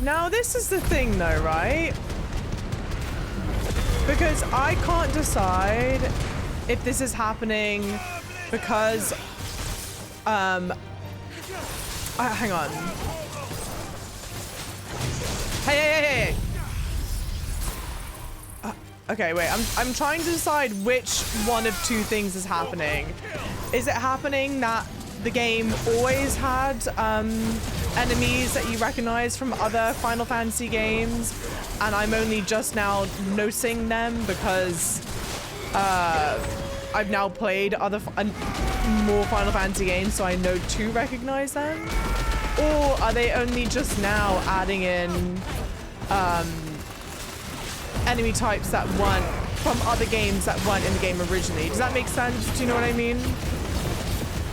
Now, this is the thing though, right? Because I can't decide if this is happening because, hang on. Hey. Okay, wait, I'm trying to decide which one of two things is happening. Is it happening that the game always had enemies that you recognize from other Final Fantasy games, and I'm only just now noticing them because I've now played other more Final Fantasy games, so I know to recognize them? Or are they only just now adding in enemy types that weren't from other games that weren't in the game originally? Does that make sense? Do you know what I mean?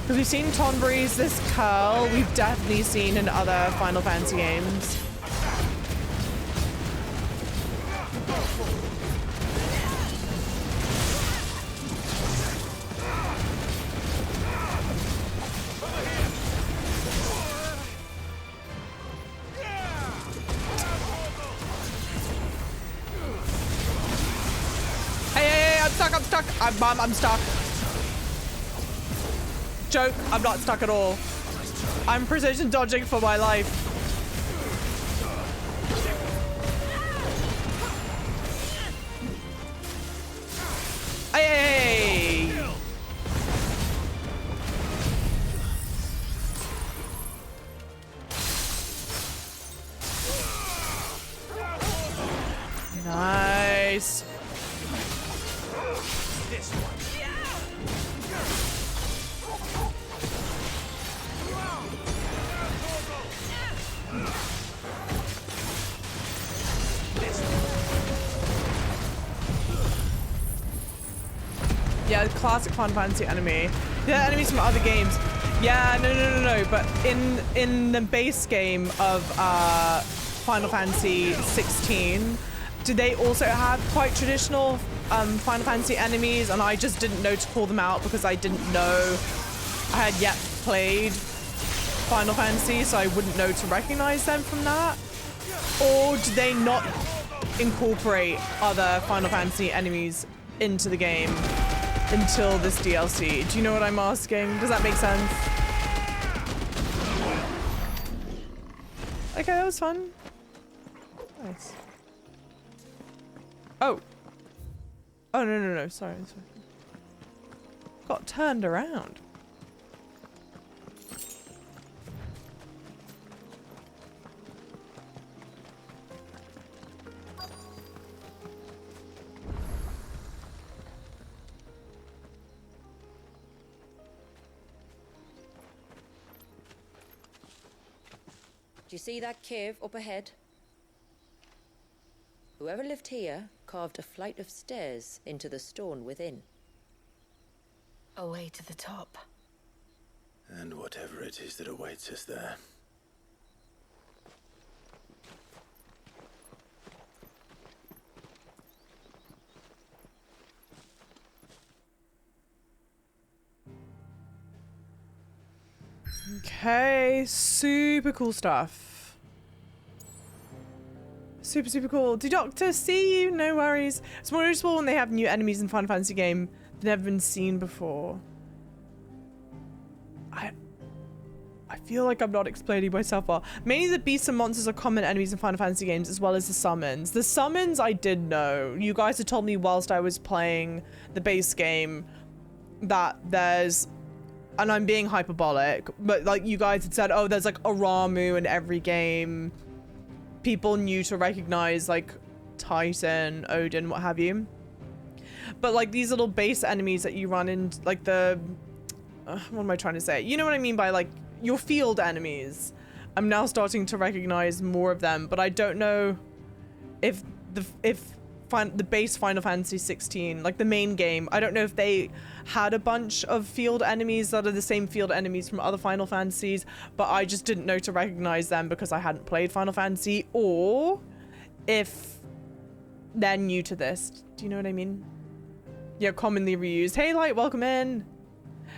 Because we've seen Tonberry's this curl, we've definitely seen in other Final Fantasy games. Hey, I'm stuck. Joke, I'm not stuck at all. I'm precision dodging for my life. Hey! Nice. This one. Yeah, classic Final Fantasy enemy. Yeah, enemies from other games. Yeah, no. But in the base game of Final Fantasy XVI, did they also have quite traditional Final Fantasy enemies? And I just didn't know to call them out because I didn't know I had yet played Final Fantasy, so I wouldn't know to recognize them from that. Or did they not incorporate other Final Fantasy enemies into the game until this DLC? Do you know what I'm asking? Does that make sense? Okay, that was fun. Nice. Oh. Oh, no. Sorry. Got turned around. Do you see that cave up ahead? Whoever lived here carved a flight of stairs into the stone within. A way to the top. And whatever it is that awaits us there. Okay, super cool stuff. Super cool. Do Doctor see you? No worries. It's more useful when they have new enemies in Final Fantasy game that never been seen before. I feel like I'm not explaining myself well. Mainly the beasts and monsters are common enemies in Final Fantasy games, as well as the summons. The summons I did know. You guys had told me whilst I was playing the base game that there's, and I'm being hyperbolic, but like you guys had said, oh, there's like a Ramu in every game. People knew to recognize like Titan, Odin, what have you. But like these little base enemies that you run into, like the, what am I trying to say? You know what I mean by like your field enemies. I'm now starting to recognize more of them, but I don't know if the base Final Fantasy XVI, like the main game, I don't know if they had a bunch of field enemies that are the same field enemies from other Final Fantasies, but I just didn't know to recognize them because I hadn't played Final Fantasy, or if they're new to this. Do you know what I mean? Yeah, commonly reused. Hey, Light, welcome in.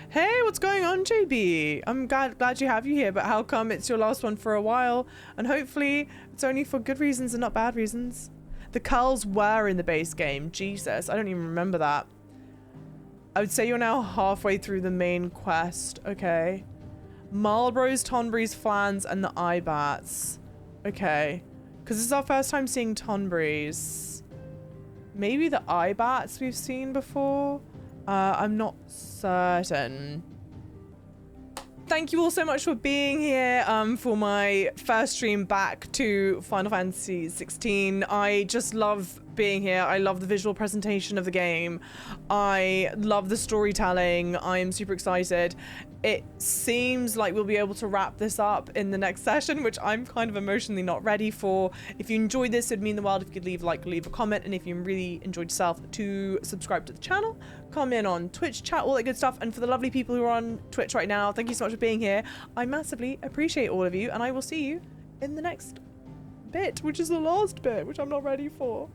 Hey, what's going on, JB? I'm glad you have you here, but how come it's your last one for a while? And hopefully it's only for good reasons and not bad reasons. The Culls were in the base game. Jesus, I don't even remember that. I would say you're now halfway through the main quest. Okay. Marlboroughs, Tonberries, Flans, and the Ibats. Okay. Because this is our first time seeing Tonberries. Maybe the Ibats we've seen before? I'm not certain. Thank you all so much for being here for my first stream back to Final Fantasy XVI. I just love being here. I love the visual presentation of the game. I love the storytelling. I am super excited. It seems like we'll be able to wrap this up in the next session, which I'm kind of emotionally not ready for. If you enjoyed this, it'd mean the world if you could leave a like, leave a comment, and if you really enjoyed yourself, to subscribe to the channel, comment on Twitch, chat, all that good stuff. And for the lovely people who are on Twitch right now, thank you so much for being here. I massively appreciate all of you, and I will see you in the next bit, which is the last bit, which I'm not ready for.